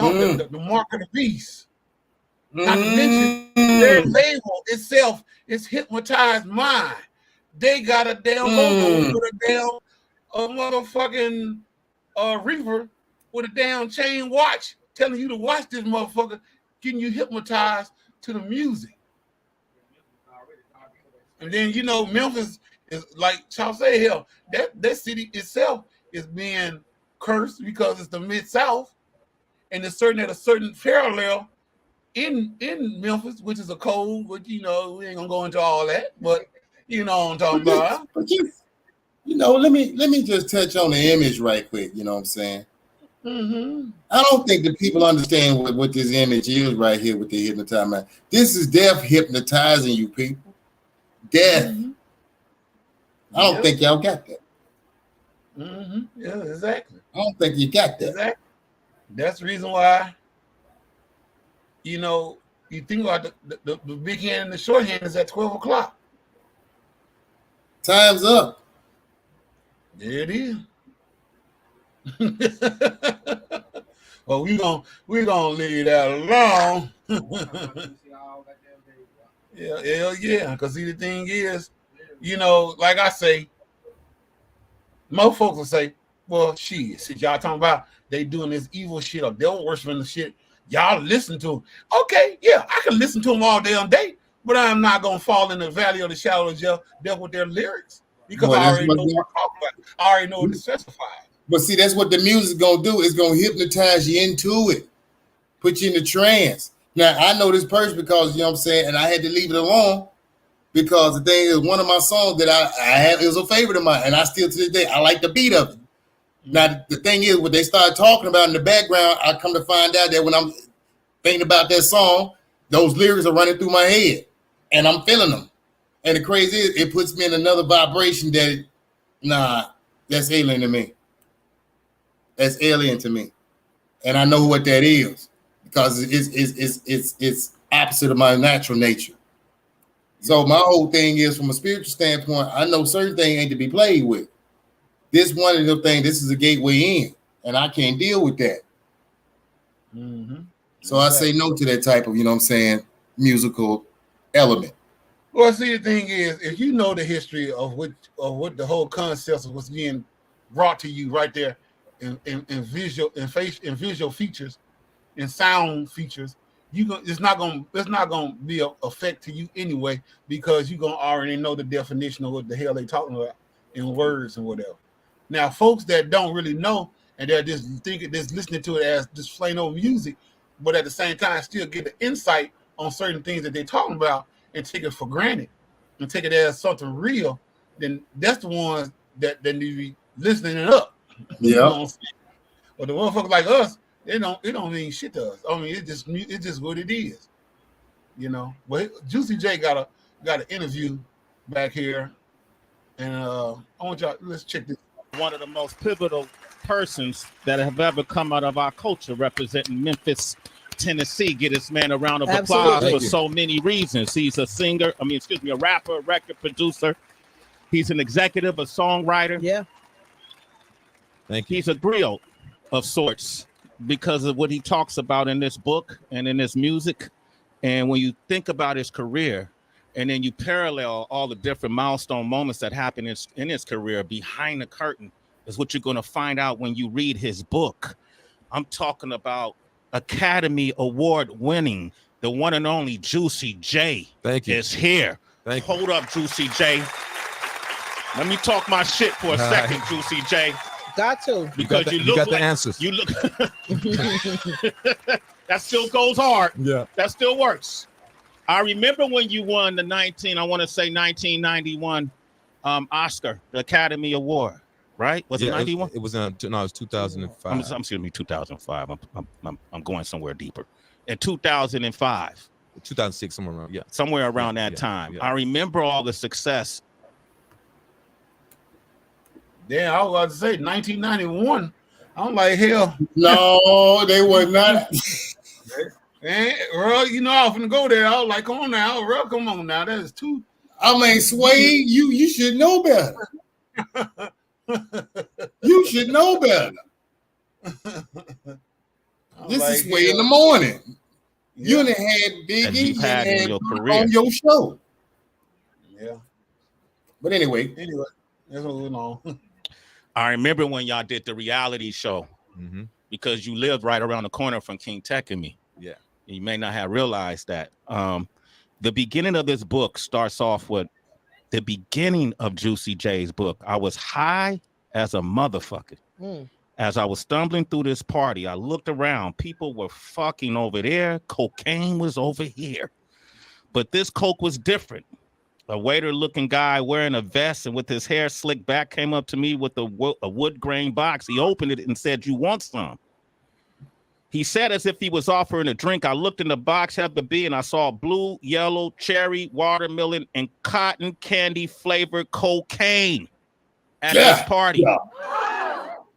S1: mark of the beast. Not to mention their label itself is Hypnotized Mind. They got a damn logo with a damn motherfucking reaper with a damn chain watch telling you to watch this motherfucker, getting you hypnotized to the music. And then you know Memphis is like Charles said, hell, that city itself is being cursed because it's the Mid-South, and it's certain at a certain parallel in Memphis, which is a code, which you know we ain't gonna go into all that, but you know what I'm talking about.
S2: You know, let me just touch on the image right quick. You know what I'm saying?
S1: Mm-hmm.
S2: I don't think that people understand what this image is right here with the hypnotize mind. This is death hypnotizing you people. Death.
S1: Mm-hmm.
S2: I don't think y'all got that.
S1: Mm-hmm. Yeah, exactly.
S2: I don't think you got that.
S1: Exactly. That's the reason why, you know, you think about the big hand and the short hand is at 12 o'clock.
S2: Time's up.
S1: There it is. Well, we're gonna leave that alone. Yeah. Because see, the thing is, you know, like I say, most folks will say, well, shit, y'all talking about they doing this evil shit or devil worshiping the shit. Y'all listen to them. Okay, yeah, I can listen to them all day on day, but I'm not gonna fall in the valley of the shadow of death with their lyrics because I already know what we're talking about. I already know what it's specified.
S2: But see, that's what the music's gonna do. It's gonna hypnotize you into it, put you in the trance. Now I know this person because you know what I'm saying, and I had to leave it alone because the thing is, one of my songs that I have is a favorite of mine, and I still to this day I like the beat of it. Now the thing is, when they start talking about in the background, I come to find out that when I'm thinking about that song, those lyrics are running through my head, and I'm feeling them. And the crazy is, it puts me in another vibration that, that's alien to me. That's alien to me, and I know what that is because it's opposite of my natural nature. So my whole thing is, from a spiritual standpoint, I know certain things ain't to be played with. This one of the things, this is a gateway in, and I can't deal with that.
S1: Mm-hmm.
S2: So I say no to that type of, you know what I'm saying, musical element.
S1: Well, see, the thing is, if you know the history of what the whole concept of what's being brought to you right there in visual features and sound features, it's not gonna be an effect to you anyway because you're gonna already know the definition of what the hell they talking about in words and whatever. Now, folks that don't really know and they're just thinking, just listening to it as just plain old music, but at the same time still get the insight on certain things that they're talking about and take it for granted and take it as something real, then that's the ones that need to be listening it up.
S2: Yeah.
S1: You know what I'm saying? But the motherfuckers like us, it don't mean shit to us. I mean, it's just what it is. You know. But Juicy J got an interview back here, and I want y'all, let's check this.
S10: One of the most pivotal persons that have ever come out of our culture, representing Memphis, Tennessee. Get this man a round of applause for so many reasons. He's a singer, a rapper, a record producer. He's an executive, a songwriter.
S11: Yeah.
S10: Thank you. He's a griot of sorts because of what he talks about in this book and in his music. And when you think about his career, and then you parallel all the different milestone moments that happened in his career behind the curtain, is what you're going to find out when you read his book. I'm talking about Academy Award winning, the one and only Juicy J.
S12: Thank you.
S10: Is here.
S12: Thank
S10: you. Hold up, Juicy J. Let me talk my shit for a second, Juicy J.
S11: Got to.
S10: Because
S12: you got the answers.
S10: You look. That still goes hard.
S12: Yeah.
S10: That still works. I remember when you won the 1991 Oscar, the Academy Award, right? Was it 91?
S12: It was 2005.
S10: Excuse me, 2005. I'm going somewhere deeper. In 2005.
S12: 2006, somewhere around. Yeah.
S10: Somewhere around that time. Yeah. I remember all the success.
S1: Damn, I was about to say 1991. I'm like, hell.
S2: No, they were not.
S1: Man, bro, you know I was gonna go there. I was like, come on now, bro, come on now. That is too.
S2: I mean, Sway, you should know better. You should know better. This is Sway in the morning. Yeah. You done had Biggie
S10: in your career
S2: on your show.
S1: Yeah.
S2: But anyway,
S1: that's what we know.
S10: I remember when y'all did the reality show because you lived right around the corner from King Tech and me.
S12: Yeah.
S10: You may not have realized that. The beginning of this book starts off with the beginning of Juicy J's book. I was high as a motherfucker. As I was stumbling through this party, I looked around. People were fucking over there. Cocaine was over here. But this coke was different. A waiter-looking guy wearing a vest and with his hair slicked back came up to me with a wood grain box. He opened it and said, "You want some?" He said as if he was offering a drink. I looked in the box, happened to be, and I saw blue, yellow, cherry, watermelon, and cotton candy flavored cocaine at this party.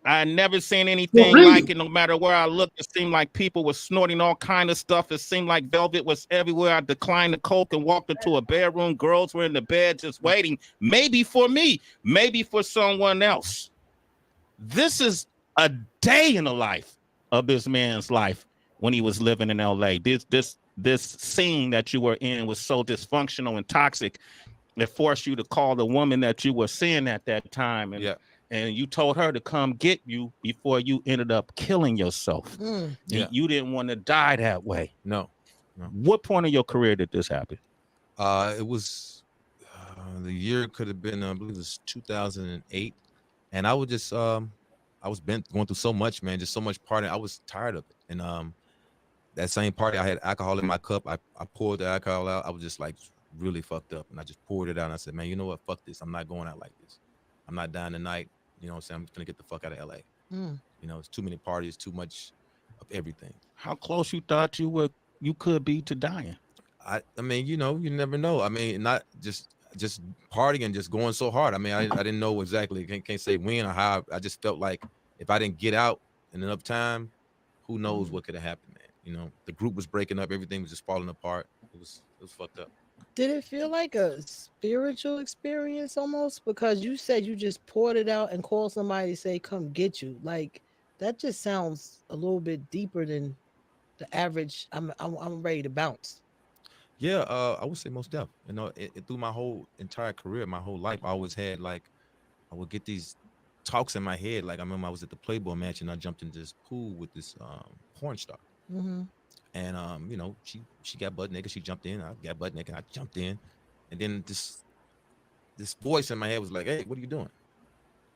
S10: I had never seen anything like it. No matter where I looked, it seemed like people were snorting all kind of stuff. It seemed like velvet was everywhere. I declined the coke and walked into a bedroom. Girls were in the bed just waiting, maybe for me, maybe for someone else. This is a day in the life of this man's life when he was living in LA. This scene that you were in was so dysfunctional and toxic. It forced you to call the woman that you were seeing at that time. And you told her to come get you before you ended up killing yourself. You didn't want to die that way.
S12: No.
S10: What point of your career did this happen?
S12: It was the year could have been, I believe it was 2008. And I was just, I was going through so much, man, just so much partying. I was tired of it. And that same party, I had alcohol in my cup. I poured the alcohol out. I was just like really fucked up. And I just poured it out. And I said, man, you know what? Fuck this. I'm not going out like this. I'm not dying tonight. You know what I'm saying? I'm gonna get the fuck out of LA. You know, it's too many parties, too much of everything.
S10: How close you thought you could be to dying?
S12: I mean, you know, you never know. I mean, not just partying and just going so hard. I mean, I didn't know exactly. Can't say when or how. I just felt like if I didn't get out in enough time, who knows what could have happened, man. You know, the group was breaking up. Everything was just falling apart. It was fucked up.
S11: Did it feel like a spiritual experience almost? Because you said you just poured it out and called somebody to say, come get you. Like, that just sounds a little bit deeper than the average. I'm ready to bounce.
S12: Yeah, I would say most definitely. You know, through my whole entire career, my whole life, I always had like, I would get these talks in my head. Like I remember I was at the Playboy Mansion. I jumped into this pool with this porn star. And you know, she got butt naked. She jumped in. I got butt naked. I jumped in, and then this voice in my head was like, "Hey, what are you doing?"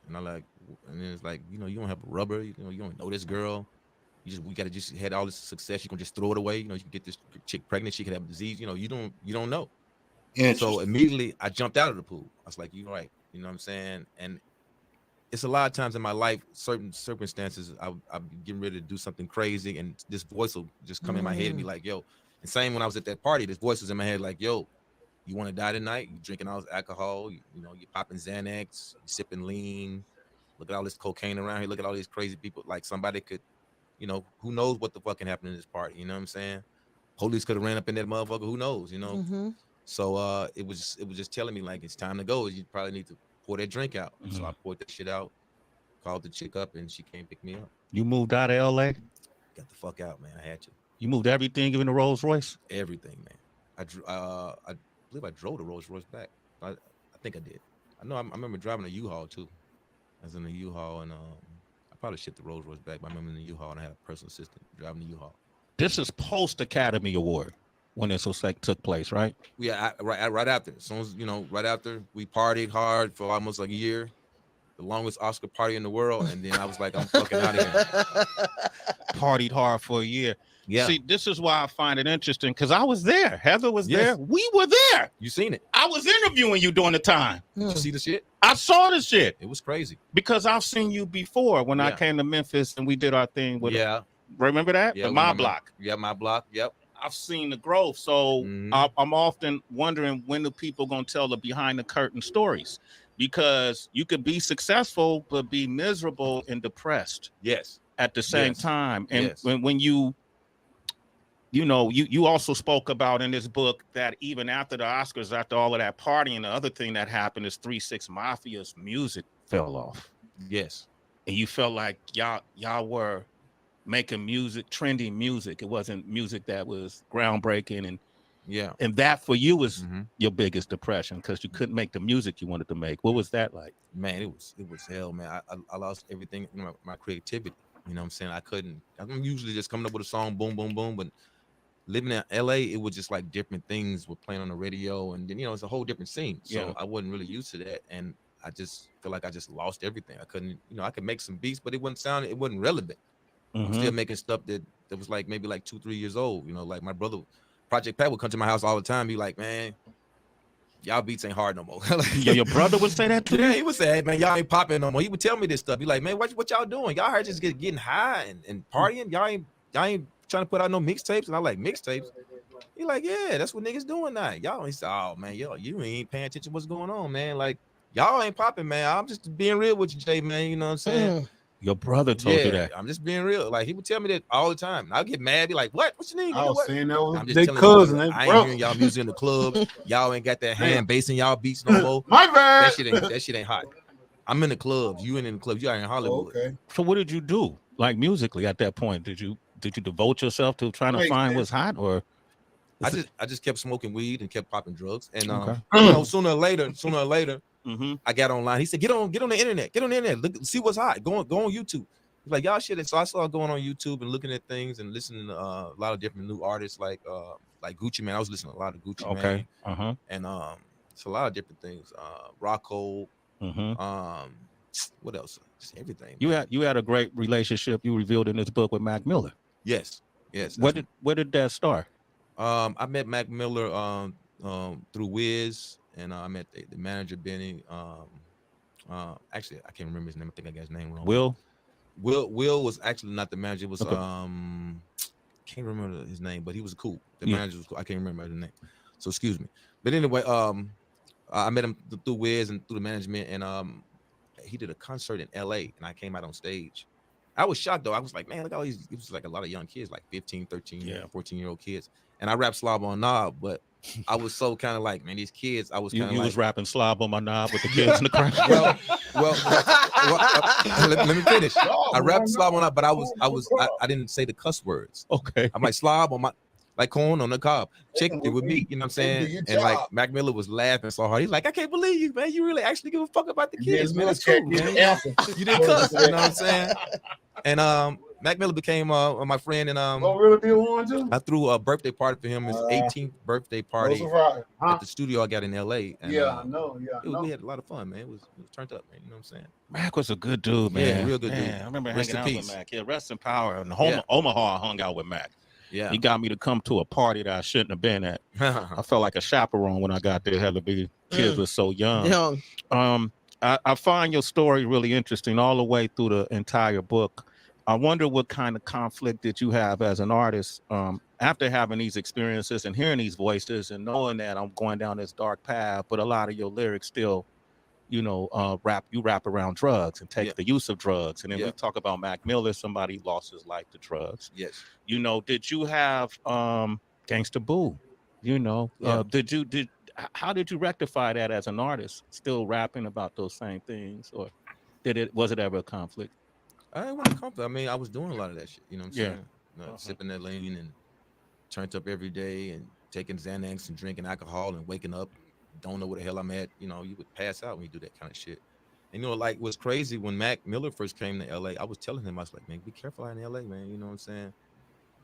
S12: And and it's like, you know, you don't have a rubber. You know, you don't know this girl. We gotta just had all this success. You can just throw it away. You know, you can get this chick pregnant. She could have a disease. You know, you don't know. So immediately I jumped out of the pool. I was like, "You're right." You know what I'm saying? And it's a lot of times in my life, certain circumstances, I'm getting ready to do something crazy, and this voice will just come in my head and be like, yo. And same when I was at that party, this voice was in my head like, yo, you want to die tonight? You drinking all this alcohol, you know, you're popping Xanax, you sipping lean, look at all this cocaine around here, look at all these crazy people. Like somebody could, you know, who knows what the fucking happened in this party, you know what I'm saying? Police could have ran up in that motherfucker, who knows, you know? So it was just telling me like, it's time to go. You probably need to pour that drink out. So I poured that shit out, called the chick up, and she came pick me up.
S10: You moved out of LA?
S12: Got the fuck out, man. I had to.
S10: You moved everything, even the Rolls Royce?
S12: Everything, man. I believe I drove the Rolls Royce back. I think I did. I know I remember driving a U-Haul too. I was in a U-Haul, and I probably shipped the Rolls Royce back, but I remember in the U-Haul, and I had a personal assistant driving the U-Haul.
S10: This is post Academy Award when this took place, right?
S12: Yeah, right after. As soon as, you know, right after, we partied hard for almost like a year, the longest Oscar party in the world, and then I was like, I'm fucking out of here.
S10: Partied hard for a year.
S12: Yeah.
S10: See, this is why I find it interesting, because I was there. Heather was there. We were there.
S12: You seen it.
S10: I was interviewing you during the time.
S12: Did you see the shit?
S10: I saw the shit.
S12: It was crazy.
S10: Because I've seen you before when I came to Memphis and we did our thing with remember that?
S12: Yeah,
S10: My Block.
S12: Yeah, My Block. Yep.
S10: I've seen the growth. So I'm often wondering, when do people gonna tell the behind the curtain stories? Because you could be successful but be miserable and depressed.
S12: Yes.
S10: At the same time. And when you know, you also spoke about in this book that even after the Oscars, after all of that partying, the other thing that happened is 3 6 Mafia's music fell off.
S12: Yes.
S10: And you felt like y'all were making music, trendy music. It wasn't music that was groundbreaking, and that for you was your biggest depression, because you couldn't make the music you wanted to make. What was that like?
S12: Man, it was hell, man. I lost everything, you know, my creativity. You know what I'm saying? I'm usually just coming up with a song, boom, boom, boom, but living in LA, it was just like different things were playing on the radio, and then it's a whole different scene. So
S10: Yeah.
S12: I wasn't really used to that, and I just feel like I just lost everything. I couldn't, I could make some beats, but it wasn't relevant. I'm still making stuff that was like maybe like 2-3 years old. Like my brother, Project Pat, would come to my house all the time, be like, man, y'all beats ain't hard no more.
S10: Yeah, your brother would say that to
S12: Yeah,
S10: you?
S12: he would say, hey, man, y'all ain't popping no more. He would tell me this stuff. Be like, man, what y'all doing? Y'all are just getting high and partying. Y'all ain't trying to put out no mixtapes. And I like mixtapes. He like, yeah, that's what niggas doing now. Y'all ain't say, oh man, you ain't paying attention to what's going on, man. Like, y'all ain't popping, man. I'm just being real with you, Jay, man. You know what I'm saying?
S10: Your brother told you that.
S12: I'm just being real. Like, he would tell me that all the time. And I'll get mad, be like, what you need?
S1: I was saying that was
S12: I'm just
S1: they
S12: telling
S1: cousin,
S12: you,
S1: they
S12: I ain't
S1: brother.
S12: hearing y'all music in the clubs. Y'all ain't got that hand bass in y'all beats no more.
S1: My bad.
S12: That shit ain't hot. I'm in the clubs. You ain't in the clubs. You are in Hollywood.
S1: Okay.
S10: So what did you do, like musically, at that point? Did you devote yourself to trying to find what's hot, or
S12: I just kept smoking weed and kept popping drugs, and
S10: Okay.
S12: sooner or later, I got online. He said, "Get on the internet. Look, see what's hot. Go on YouTube." He's like, y'all shit. So I started going on YouTube and looking at things and listening to a lot of different new artists, like Gucci Mane. I was listening to a lot of Gucci Mane. And it's a lot of different things. Rocco. What else? Just everything.
S10: You had a great relationship you revealed in this book with Mac Miller.
S12: Yes.
S10: Where did that start?
S12: I met Mac Miller through Wiz, and I met the manager Benny. Actually, I can't remember his name. I think I got his name wrong. Will was actually not the manager. It was can't remember his name, but he was cool. The manager was cool. I can't remember his name, so excuse me. But anyway, I met him through Wiz and through the management, and he did a concert in LA, and I came out on stage. I was shocked though. I was like, man, look at all these. It was like a lot of young kids, like 15, 13, 14-year-old kids. And I rapped Slob on Knob, but I was so kind of like, man, these kids. I was kind of
S10: you
S12: like,
S10: was rapping Slob on my knob with the kids in the crowd.
S12: let me finish. I rapped Slob on Knob, but I didn't say the cuss words.
S10: Okay.
S12: I'm like Slob on my, like corn on the cob. Chicken it with me, you know what I'm saying? And like Mac Miller was laughing so hard. He's like, I can't believe you, man. You really actually give a fuck about the kids, man. That's cool, man. You didn't cuss, you know what I'm saying? And Mac Miller became my friend, and
S1: really be one too?
S12: I threw a birthday party for him, his 18th birthday party at the studio I got in LA. And,
S1: I know.
S12: We had a lot of fun, man. It was turned up, man. You know what I'm saying?
S10: Mac was a good dude, man.
S12: Yeah, real good dude.
S10: I remember
S12: Rest
S10: hanging
S12: in
S10: out
S12: peace.
S10: with Mac. Yeah, rest in power. And Omaha, I hung out with Mac.
S12: Yeah,
S10: he got me to come to a party that I shouldn't have been at. I felt like a chaperone when I got there. Had to be kids were so young. I find your story really interesting all the way through the entire book. I wonder what kind of conflict did you have as an artist after having these experiences and hearing these voices and knowing that I'm going down this dark path, but a lot of your lyrics still, rap around drugs and take the use of drugs. And then we talk about Mac Miller, somebody lost his life to drugs.
S12: Yes.
S10: Did you have Gangsta Boo? How did you rectify that as an artist, still rapping about those same things, or was it ever a conflict?
S12: I didn't want to conflict. I mean, I was doing a lot of that shit. You know what I'm saying? Sipping that lean and turned up every day and taking Xanax and drinking alcohol and waking up, don't know where the hell I'm at. You would pass out when you do that kind of shit. And like what's crazy, when Mac Miller first came to LA, I was telling him, I was like, man, be careful out in LA, man. You know what I'm saying?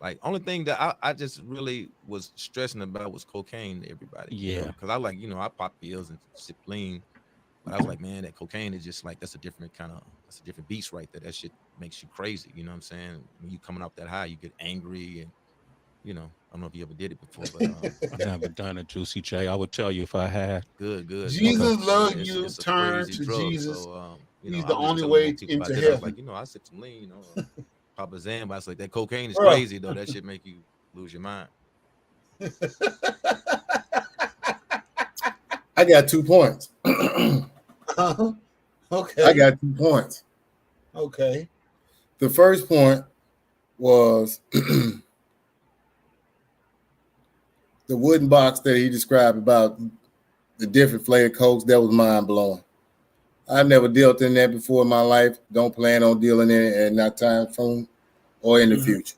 S12: Like, only thing that I just really was stressing about was cocaine to everybody.
S10: Yeah.
S12: Because I like, I pop pills and sip lean. But I was like, man, that cocaine is just like, that's a different beast right there. That shit makes you crazy. You know what I'm saying? When you coming off that high, you get angry and, I don't know if you ever did it before, but
S10: I've never done it, Juicy J. I would tell you if I had.
S12: Good.
S1: Jesus loves you. Turn to
S12: drug,
S1: Jesus.
S12: So,
S1: He's the only way into heaven.
S12: Like, I sip some lean, Papa Zan, but I was like, that cocaine is crazy though. That shit make you lose your mind.
S2: I got 2 points.
S1: Okay.
S2: I got 2 points.
S1: Okay.
S2: The first point was the wooden box that he described about the different flavored Cokes. That was mind blowing. I've never dealt in that before in my life. Don't plan on dealing in it at that time soon or in the future.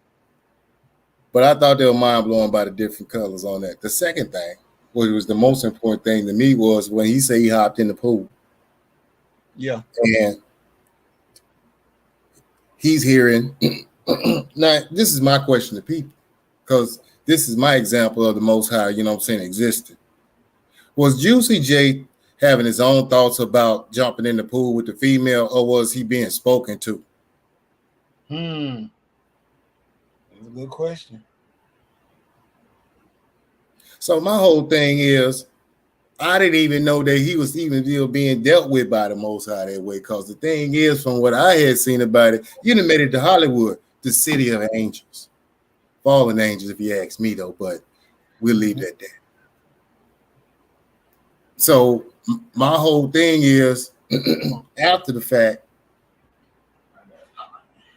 S2: But I thought they were mind blowing by the different colors on that. The second thing, which was the most important thing to me, was when he said he hopped in the pool.
S1: Yeah.
S2: And he's hearing. Now, this is my question to people, because this is my example of the Most High, you know what I'm saying, existed. Was Juicy J having his own thoughts about jumping in the pool with the female, or was he being spoken to?
S1: That's a good question.
S2: So my whole thing is, I didn't even know that he was even still being dealt with by the Most High that way. Because the thing is, from what I had seen about it, you done made it to Hollywood, the city of angels. Fallen angels, if you ask me, though, but we'll leave that there. So my whole thing is, after the fact,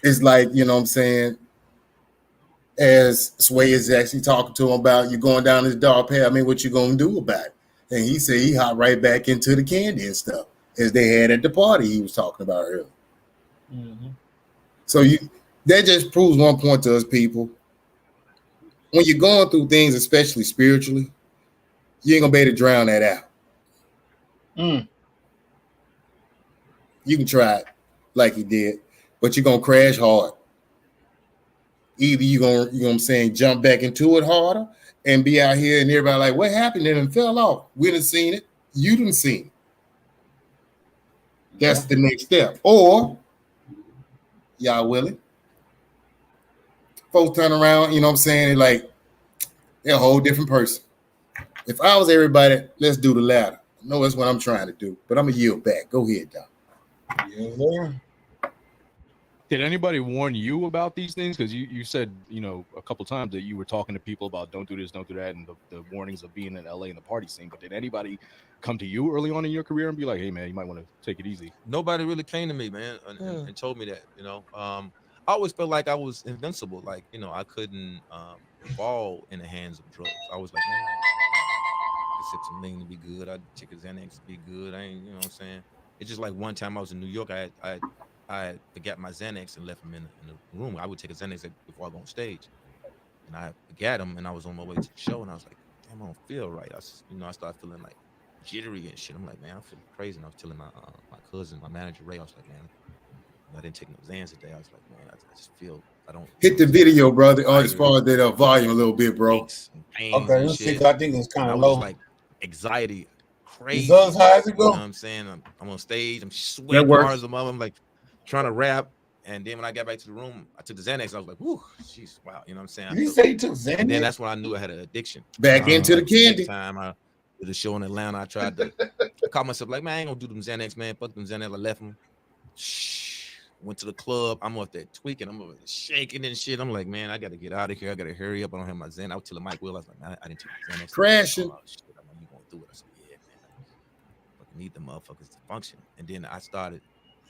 S2: it's like, you know what I'm saying, as Sway is actually talking to him about you going down this dark path, I mean, what you gonna do about it? And he said he hopped right back into the candy and stuff as they had at the party he was talking about earlier. So that just proves one point to us people. When you're going through things, especially spiritually, you ain't gonna be able to drown that out. You can try it like he did, but you're gonna crash hard. Either you know what I'm saying, jump back into it harder and be out here and everybody like, what happened? And it fell off. We done seen it. You done seen it. That's the next step. Or y'all willing? Folks turn around, you know what I'm saying, like they're a whole different person. If I was everybody, let's do the latter. I know that's what I'm trying to do, but I'm gonna yield back. Go ahead, Doc.
S1: Yes, sir.
S13: Did anybody warn you about these things? Because you said, you know, a couple times that you were talking to people about don't do this, don't do that, and the warnings of being in LA and the party scene. But did anybody come to you early on in your career and be like, hey, man, you might want to take it easy?
S12: Nobody really came to me, man, and told me that, you know. I always felt like I was invincible. Like, you know, I couldn't fall in the hands of drugs. I was like, man, I could sip some lean to be good. I'd take a Xanax to be good. I ain't, you know what I'm saying? It's just like one time I was in New York, I forgot my Xanax and left him in the room. I would take a Xanax before I go on stage, and I forgot him, and I was on my way to the show, and I was like, damn, I don't feel right. I started feeling like jittery and shit. I'm like, man, I'm feeling crazy. And I was telling my cousin, my manager Ray, I was like, man, I didn't take no Xans today. I was like, man, I just feel I don't
S2: hit the video, brother, or as far as that volume a little bit, bro.
S1: Okay, let's see. I think it's kind of low.
S12: Like anxiety, crazy.
S1: Is those high as it go?
S12: You know what I'm saying? I'm on stage. I'm sweating hard as a mother. I'm like trying to rap. And then when I got back to the room, I took the Xanax. I was like, whew, jeez, wow. You know what I'm saying?
S1: Did you say you took Xanax?
S12: And then that's when I knew I had an addiction.
S2: Back into the candy.
S12: Time I did a show in Atlanta. I tried to call myself like, man, I ain't gonna do them Xanax, man. Fuck them Xanax. I left them. Went to the club. I'm up there tweaking. I'm over there shaking and shit. I'm like, man, I got to get out of here. I got to hurry up. I don't have my Xanax. I was telling Mike Will, I was like, man, I didn't take the Xanax.
S2: Crashing.
S12: Oh, shit, I know you going through it. I said, yeah, man. I fucking need the motherfuckers to function. And then I started.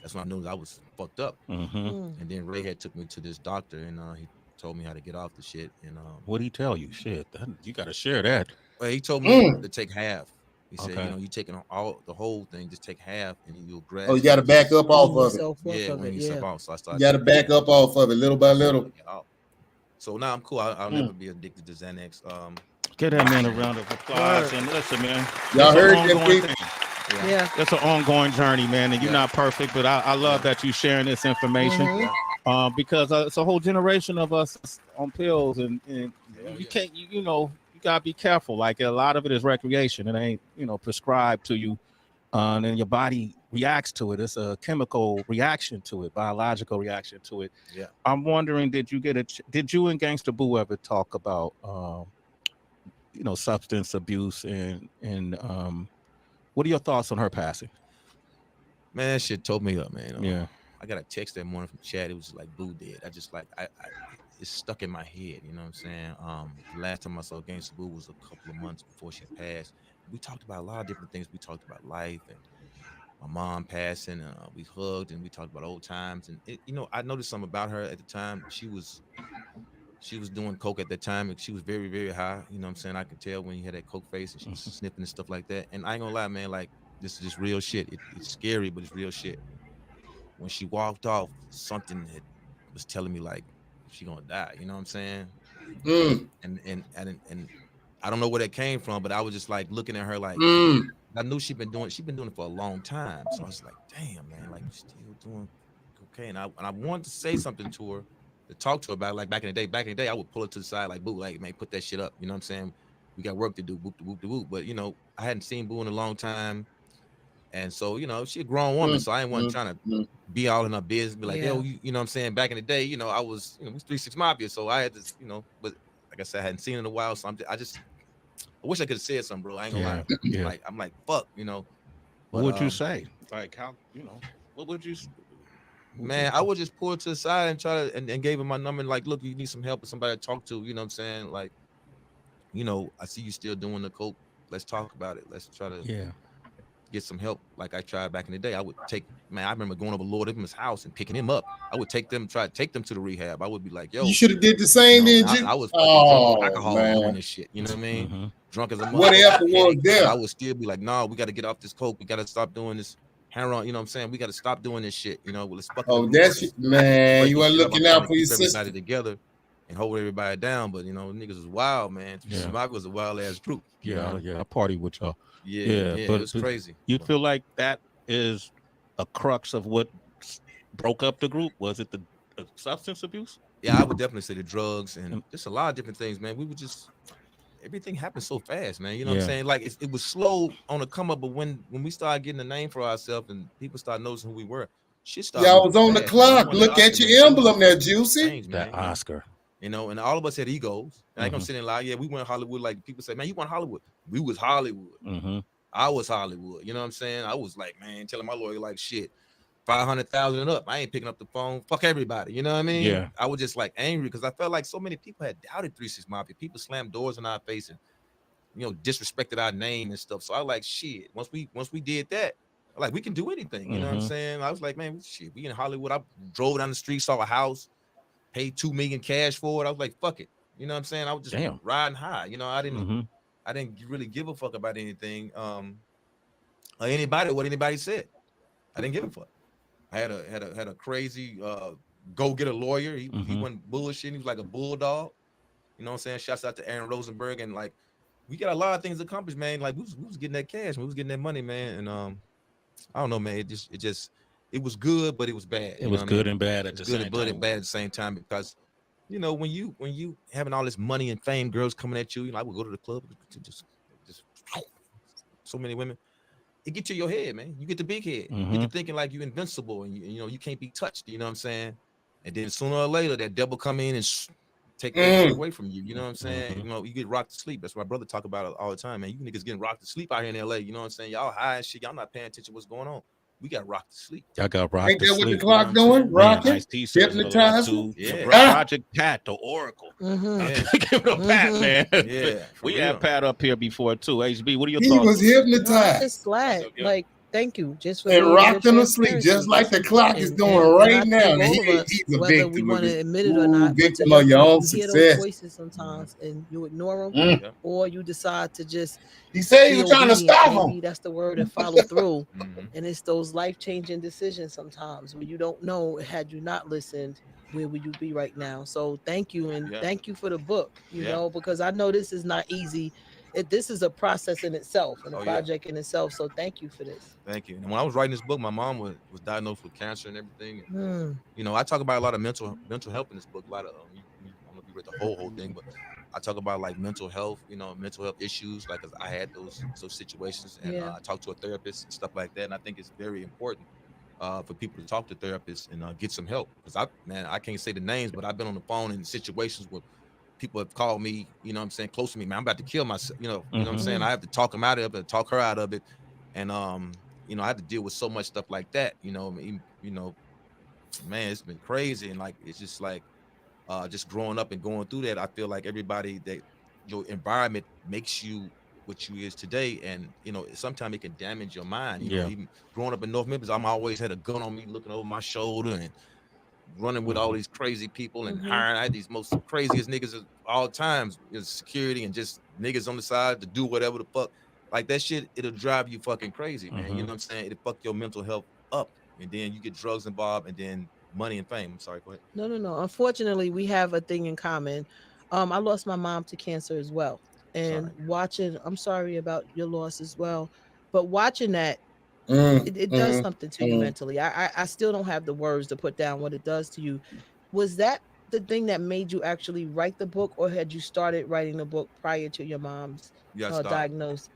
S12: That's when I knew I was fucked up. And then Ray had took me to this doctor, and he told me how to get off the shit. And
S10: what did he tell you? Shit, you got to share that.
S12: Well, he told me to take half. He said, you know, you taking all the whole thing, just take half, and you'll grab.
S2: Oh, you got to back up off of it.
S12: Yeah, when you step off. So I started.
S2: You got to back up off of it little by little.
S12: So now I'm cool. I'll never be addicted to Xanax.
S10: Get that man a round of applause. And listen, man,
S2: y'all heard that, people?
S11: Yeah,
S10: that's an ongoing journey, man, and you're not perfect, but I love that you sharing this information because it's a whole generation of us on pills, and you can't, you know, you gotta be careful. Like a lot of it is recreation; it ain't, you know, prescribed to you, and your body reacts to it. It's a chemical reaction to it, biological reaction to it.
S12: Yeah.
S10: I'm wondering, did you and Gangsta Boo ever talk about, you know, substance abuse and what are your thoughts on her passing?
S12: Man, that shit tore me up, man.
S10: Yeah.
S12: I got a text that morning from Chad. It was like Boo dead. I just like it's stuck in my head. You know what I'm saying? The last time I saw Gangsta Boo was a couple of months before she passed. We talked about a lot of different things. We talked about life and my mom passing. We hugged and we talked about old times. And you know, I noticed something about her at the time. She was doing coke at that time, and she was very, very high. You know what I'm saying? I could tell when you had that coke face and she was sniffing and stuff like that. And I ain't gonna lie, man, like this is just real shit. It's scary, but it's real shit. When she walked off, something was telling me like she gonna die. You know what I'm saying? And I don't know where that came from, but I was just like looking at her like I knew she'd been doing it for a long time. So I was like, damn, man, like you're still doing cocaine. And I wanted to say something to her. talk to her about it. Like back in the day, I would pull her to the side, like, Boo, like, man, put that shit up. You know what I'm saying? We got work to do. Whoop, whoop, whoop. But you know, I hadn't seen Boo in a long time, and so you know, she a grown woman, so I ain't want trying to be all in her business. Be like, yo, you know what I'm saying? Back in the day, you know, I was, you know, we was 3 6 Mafia, so I had to, you know, but like I said, I hadn't seen her in a while, so I wish I could have said something, bro. I ain't gonna lie.
S10: Yeah.
S12: Like I'm like, fuck, you know.
S10: What would you say? Like how, you know, what would you?
S12: Man, I would just pull it to the side and try to and gave him my number and like, look, you need some help with somebody to talk to. You know what I'm saying? Like, you know, I see you still doing the coke. Let's talk about it. Let's try to get some help. Like I tried back in the day. I would take, man, I remember going over Lord Ibn's house and picking him up. I would try to take them to the rehab. I would be like, yo,
S2: you should have did the same,
S12: you know,
S2: didn't you?
S12: I was fucking drunk, alcohol doing this shit. You know what I mean? Drunk as a
S2: What
S12: motherfucker.
S2: effort was there?
S12: I would still be like, no, we got to get off this coke. We got to stop doing this heroin. You know what I'm saying? We got to stop doing this shit. You know, let's fucking.
S2: That's man. You weren't looking out for your sister.
S12: Everybody together and hold everybody down. But you know, niggas was wild, man. Smock was a wild ass group.
S10: Yeah, I party with y'all.
S12: Yeah, but it was crazy.
S10: You feel like that is a crux of what broke up the group? Was it the substance abuse?
S12: Yeah, I would definitely say the drugs and just a lot of different things, man. We would just everything happened so fast, man. You know what I'm saying? Like it was slow on the come up, but when we started getting a name for ourselves and people started noticing who we were, shit started.
S2: Y'all was on the clock. Look at your emblem there, Juicy.
S10: That Oscar.
S12: You know, and all of us had egos. And I come sitting like, yeah, we went Hollywood. Like people say, man, you went Hollywood. We was Hollywood. I was Hollywood. You know what I'm saying? I was like, man, telling my lawyer like, shit, 500,000 and up. I ain't picking up the phone. Fuck everybody. You know what I mean?
S10: Yeah.
S12: I was just like angry because I felt like so many people had doubted 3 6 Mafia. People slammed doors in our face and, you know, disrespected our name and stuff. So I was like, shit. Once we did that, like we can do anything. You know what I'm saying? I was like, man, shit. We in Hollywood. I drove down the street, saw a house, paid $2 million cash for it. I was like, fuck it. You know what I'm saying? I was just riding high. You know, I didn't really give a fuck about anything, or anybody, what anybody said. I didn't give a fuck. I had a crazy go get a lawyer. He wasn't bullshit. He was like a bulldog. You know what I'm saying? Shouts out to Aaron Rosenberg, and like we got a lot of things accomplished, man. Like we was getting that cash, we was getting that money, man. And I don't know, man. It was good, but it was bad.
S10: It was good and bad at the same time.
S12: Good and bad at the same time because, you know, when you having all this money and fame, girls coming at you, you know, I would go to the club, just so many women. It gets to your head, man. You get the big head. You get to thinking like you're invincible and you know you can't be touched. You know what I'm saying? And then sooner or later, that devil come in and take that shit away from you. You know what I'm saying? You know, you get rocked to sleep. That's what my brother talk about it all the time, man. You niggas getting rocked to sleep out here in LA. You know what I'm saying? Y'all high and shit. Y'all not paying attention to what's going on. We got rocked to sleep.
S10: Y'all got rocked
S2: Ain't
S10: to
S2: that
S10: sleep.
S2: what the clock doing? Rocking, hypnotizing.
S10: Project Pat, the Oracle. Give it a Pat, man.
S12: Yeah,
S10: we had Pat up here before too. HB, what are your
S2: He
S10: thoughts?
S2: was hypnotized.
S11: I'm just glad. Like, thank you. Just for
S2: and
S11: being
S2: rocked
S11: your
S2: him to sleep, just
S11: transparency.
S2: like the clock is doing right now. And he's a
S11: whether
S2: victim.
S11: we want
S2: of
S11: to
S2: it.
S11: admit it or not,
S2: Victim of your own
S11: you hear those
S2: success.
S11: voices sometimes, and you ignore them, or you decide to just.
S2: He said he was trying to stop him.
S11: Maybe that's the word, and follow through. And it's those life-changing decisions sometimes where you don't know, had you not listened, where would you be right now? So thank you, and thank you for the book. You know, because I know this is not easy. This is a process in itself and a project in itself. So thank you for this.
S12: Thank you. And when I was writing this book, my mom was diagnosed with cancer and everything. And, you know, I talk about a lot of mental health in this book. A lot of I don't know if you read the whole thing, but I talk about like mental health, you know, mental health issues. Like, 'cause I had those situations, and I talked to a therapist and stuff like that. And I think it's very important for people to talk to therapists and get some help. Because I can't say the names, but I've been on the phone in situations where people have called me, you know what I'm saying, close to me, man, I'm about to kill myself, you know what I'm saying? I have to talk them out of it, talk her out of it. And, you know, I have to deal with so much stuff like that, you know, man, it's been crazy. And like, it's just like, just growing up and going through that, I feel like everybody that your environment makes you what you is today. And, you know, sometimes it can damage your mind. You know, even growing up in North Memphis, I'm always had a gun on me looking over my shoulder and running with all these crazy people and hiring. I had these most craziest niggas of all times, security and just niggas on the side to do whatever the fuck. Like that shit, it'll drive you fucking crazy, man. You know what I'm saying? It'll fuck your mental health up. And then you get drugs involved and then money and fame. I'm sorry, go ahead.
S11: No. Unfortunately, we have a thing in common. I lost my mom to cancer as well. And I'm sorry about your loss as well. But watching that, it does something to you mentally. I still don't have the words to put down what it does to you. Was that the thing that made you actually write the book, or had you started writing the book prior to your mom's diagnosis?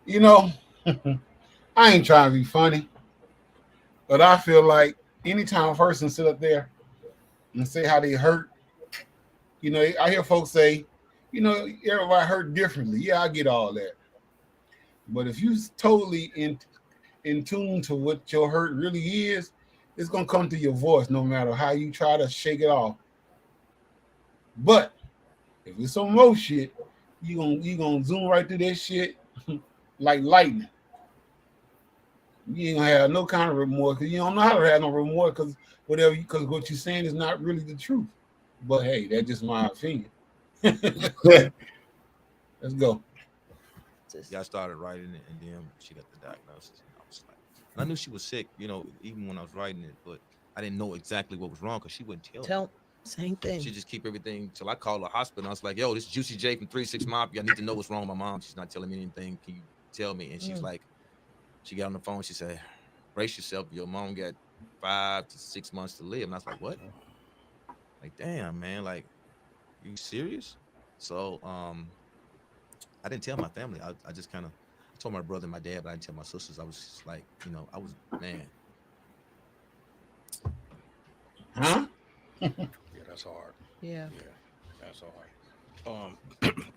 S1: You know, I ain't trying to be funny, but I feel like anytime a person sit up there and say how they hurt, you know, I hear folks say, you know, everybody hurt differently. Yeah, I get all that. But if you totally in tune to what your hurt really is, it's gonna come to your voice no matter how you try to shake it off. But if it's some more shit, you gonna zoom right through that shit like lightning. You ain't gonna have no kind of remorse because you don't know how to have no remorse because because what you're saying is not really the truth. But hey, that's just my opinion. Let's go.
S12: Yeah, I started writing it, and then she got the diagnosis, and I was like, and I knew she was sick, you know, even when I was writing it, but I didn't know exactly what was wrong because she wouldn't tell me.
S11: Same thing.
S12: She just keep everything till I called the hospital. I was like, "Yo, this is Juicy J from 3-6 Mafia. I need to know what's wrong with my mom. She's not telling me anything. Can you tell me?" And she's like, she got on the phone. She said, "Brace yourself. Your mom got 5 to 6 months to live." And I was like, "What?" Like, damn, man. Like, you serious? So, I didn't tell my family. I just kind of told my brother and my dad, but I didn't tell my sisters. I was just like, you know, I was, man.
S1: Huh?
S13: Yeah, that's hard.
S11: Yeah.
S13: That's hard.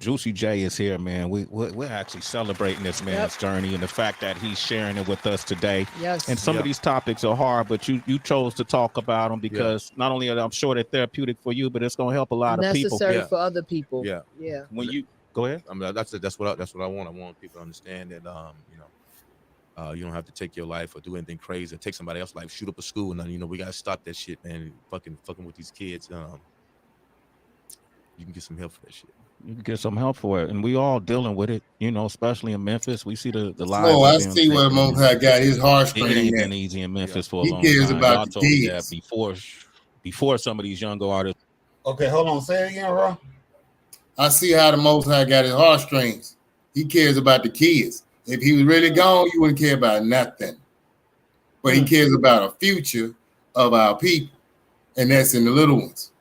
S10: Juicy J is here, man. We're actually celebrating this man's journey and the fact that he's sharing it with us today.
S11: Yes.
S10: And some of these topics are hard, but you chose to talk about them because not only are I'm sure they're therapeutic for you, but it's going to help a lot of people.
S11: Necessary for other people.
S12: Yeah.
S11: Yeah.
S10: When you go ahead,
S12: I mean, that's what I want. I want people to understand that, you know, you don't have to take your life or do anything crazy or take somebody else's life, shoot up a school, and then, you know, we gotta stop that shit, man. Fucking with these kids. You can get some help for that shit.
S10: You can get some help for it, and we all dealing with it, you know, especially in Memphis. We see the lives.
S2: Oh, I see where Mozart got his heartstrings.
S10: It ain't been easy in Memphis for a long
S2: cares
S10: time.
S2: about
S10: Y'all
S2: the
S10: told me
S2: kids.
S10: that before some of these younger artists.
S1: Okay, hold on. Say it again, bro.
S2: I see how the Most High got his heartstrings. He cares about the kids. If he was really gone, you wouldn't care about nothing. But he cares about a future of our people, and that's in the little ones.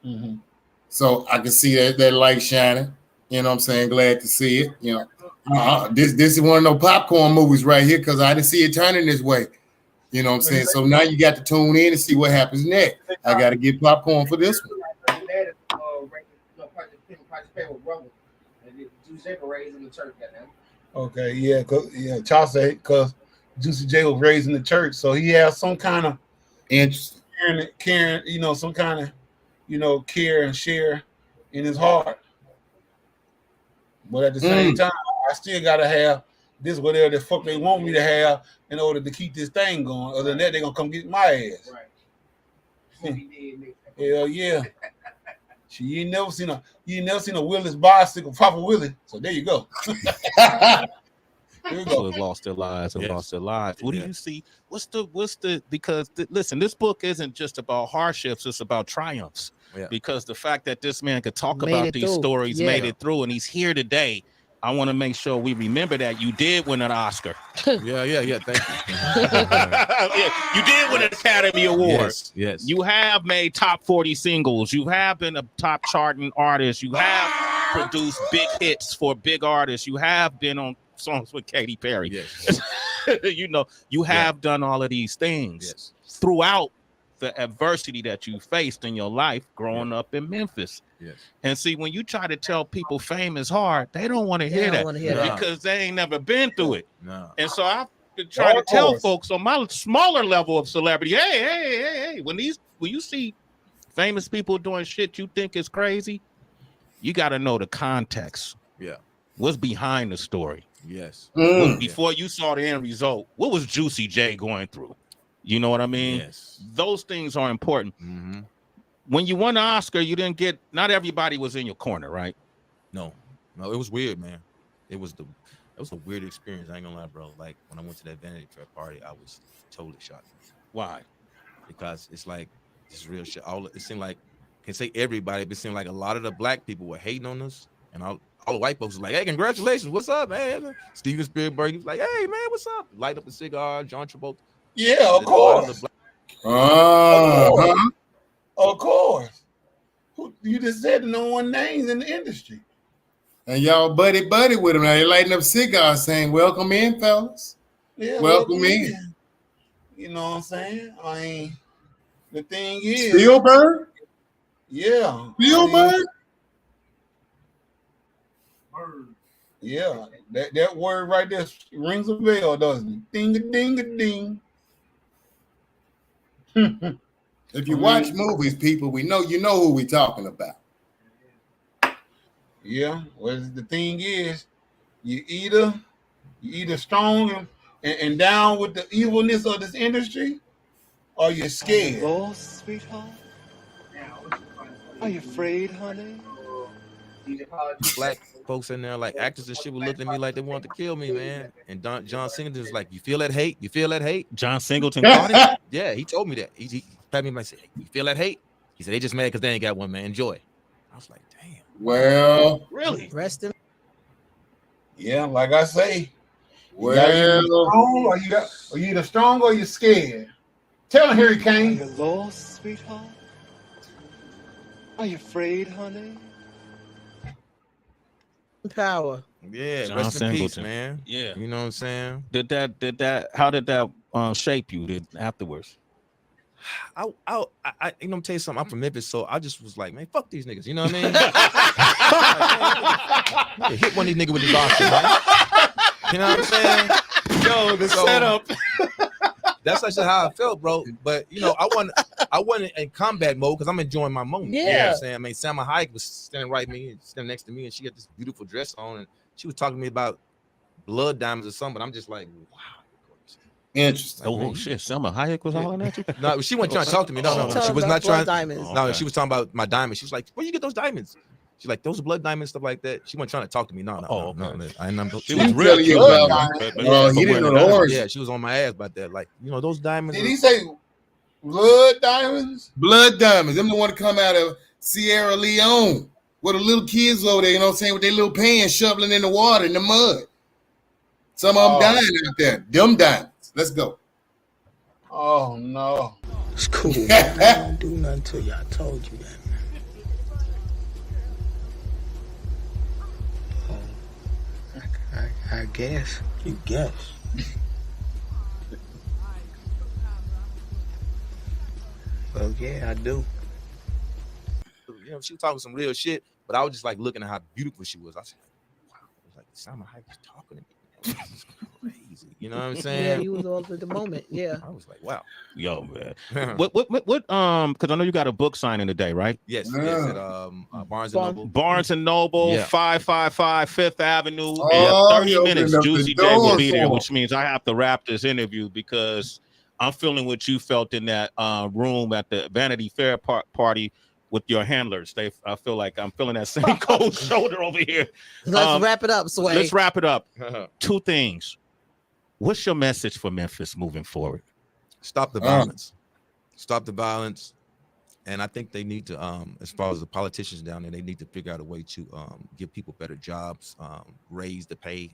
S1: Mm-hmm.
S2: So I can see that light shining. You know what I'm saying? Glad to see it. You know, this is one of those popcorn movies right here because I didn't see it turning this way. You know what I'm saying? So now you got to tune in and see what happens next. I got to get popcorn for this one.
S1: Okay, yeah, Charles said because Juicy J was raised in the church, so he has some kind of
S2: interest,
S1: caring, you know, some kind of, you know, care and share in his heart. But at the same time, I still gotta have this whatever the fuck they want me to have in order to keep this thing going. Other than that, they're gonna come get my ass. Right. Hell yeah. You ain't never seen a Willis bicycle, Papa Willie. So there you go.
S10: People have lost their lives and lost their lives. What do you see? What's the because listen, this book isn't just about hardships, it's about triumphs. Yeah. Because the fact that this man could talk about these stories, made it through, and he's here today. I want to make sure we remember that you did win an Oscar.
S12: Thank you.
S10: Yeah, you did win an Academy Award.
S12: Yes.
S10: You have made top 40 singles. You have been a top charting artist. You have produced big hits for big artists. You have been on songs with Katy Perry.
S12: Yes.
S10: You know, you have done all of these things throughout the adversity that you faced in your life growing up in Memphis.
S12: Yes.
S10: And see, when you try to tell people fame is hard, they don't want to hear that because they ain't never been through it.
S12: No.
S10: And so I've been trying to tell folks on my smaller level of celebrity, hey, when you see famous people doing shit you think is crazy, you got to know the context.
S12: Yeah.
S10: What's behind the story?
S12: Yes.
S10: Before you saw the end result, what was Juicy J going through? You know what I mean?
S12: Yes.
S10: Those things are important.
S12: Mm-hmm.
S10: When you won the Oscar, you didn't get, not everybody was in your corner, right?
S12: No, it was weird, man. It was a weird experience. I ain't gonna lie, bro. Like when I went to that Vanity Fair party, I was totally shocked.
S10: Why?
S12: Because it's like this real shit. It seemed like, I can say everybody, but it seemed like a lot of the black people were hating on us, and all the white folks was like, "Hey, congratulations, what's up, man?" Steven Spielberg, he was like, "Hey, man, what's up?" Light up a cigar. John Travolta.
S1: Yeah, of course. Of course. You just said the number one names in the industry.
S2: And y'all buddy with them. Now they lighting up cigars saying, welcome in, fellas.
S1: Yeah,
S2: welcome in.
S1: You know what I'm saying? I mean, the thing is,
S2: Spielberg?
S1: Yeah.
S2: Spielberg?
S1: Yeah, that word right there rings a bell, doesn't it? Ding a ding a ding.
S2: If you watch movies, people, we know you know who we talking about.
S1: Yeah, well, the thing is, you either strong and down with the evilness of this industry, or you're scared.
S4: Lost, sweetheart? Are you afraid, honey?
S12: Black folks in there, like actors and shit, would look at me like they wanted to kill me, man. And John Singleton was like, "You feel that hate? You feel that hate?"
S10: John Singleton caught it.
S12: Yeah, he told me that. He patted me and said, "Hey, you feel that hate?" He said, "They just mad because they ain't got one, man. Enjoy." I was like, "Damn."
S2: Well,
S12: really?
S11: Rest in.
S1: Yeah, like I say,
S2: well,
S1: are you either strong or you're scared. Tell him, Harry Kane.
S4: Are you lost, sweetheart? Are you afraid, honey?
S11: Power.
S12: Yeah,
S10: John
S12: rest in peace,
S10: Singleton.
S12: man.
S10: Yeah.
S12: You know what I'm saying?
S10: How did that shape you afterwards?
S12: I you know, I'm tell you something. I'm from Memphis, so I just was like, man, fuck these niggas. You know what I mean? Like, hit one of these niggas with his boxer, man. You know what I'm saying?
S10: Yo, the setup.
S12: That's actually how I felt, bro. But you know, I wasn't in combat mode because I'm enjoying my moment. You know what I'm saying? I mean, Salma Hayek was standing standing next to me, and she had this beautiful dress on, and she was talking to me about blood diamonds or something. But I'm just like, wow.
S2: Interesting.
S10: Oh shit, Salma Hayek was hollering at you?
S12: No, she wasn't trying to talk to me. No, she was not trying.
S11: Diamonds.
S12: No, she was talking about my diamonds. She was like, "Where you get those diamonds?" She's like, "Those blood diamonds, stuff like that." She wasn't trying to talk to me. No.
S10: She was real cute.
S2: He didn't know the horse.
S12: Yeah, she was on my ass about that. Like, you know, those diamonds.
S1: Did he say blood diamonds?
S2: Blood diamonds. Them the one to come out of Sierra Leone. Where the little kids over there, you know what I'm saying, with their little pans shoveling in the water, in the mud. Some of them dying out there. Them diamonds. Let's go.
S1: Oh no.
S14: It's cool. Man. I don't do nothing to you. I told you that, man. I guess. You guess. Well, yeah, I do.
S12: You know, she was talking some real shit, but I was just like looking at how beautiful she was. I said, wow. I was like, Salma Hayek was talking to me. This is crazy. You know what I'm saying?
S11: Yeah, he was all at the moment. Yeah.
S12: I was like, wow.
S10: Yo, man. What because I know you got a book signing today, right?
S12: Yes, yes, at Barnes and Noble.
S10: Barnes and Noble, 555 Fifth Avenue.
S2: Oh,
S10: In 30 minutes, Juicy J will be there, which means I have to wrap this interview because I'm feeling what you felt in that room at the Vanity Fair party with your handlers. I feel like I'm feeling that same cold shoulder over here.
S11: Let's wrap it up, Sway.
S10: Let's wrap it up. Two things. What's your message for Memphis moving forward?
S12: Stop the violence. Stop the violence. And I think they need to, as far as the politicians down there, they need to figure out a way to give people better jobs, raise the pay,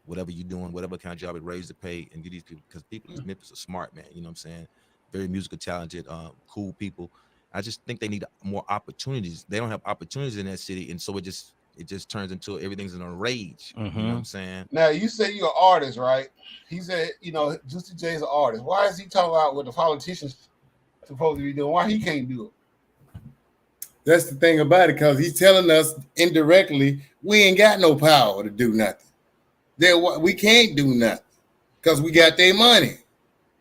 S12: whatever you're doing, whatever kind of job it raise the pay, and get these people, because people in Memphis are smart, man. You know what I'm saying? Very musical, talented, cool people. I just think they need more opportunities. They don't have opportunities in that city, and so it just turns into everything's in a rage. You know what I'm saying?
S1: Now you say you're an artist, right? He said, you know, Juicy J's an artist. Why is he talking about what the politicians supposed to be doing? Why he can't do it?
S2: That's the thing about it, because he's telling us indirectly we ain't got no power to do nothing. We can't do nothing because we got their money.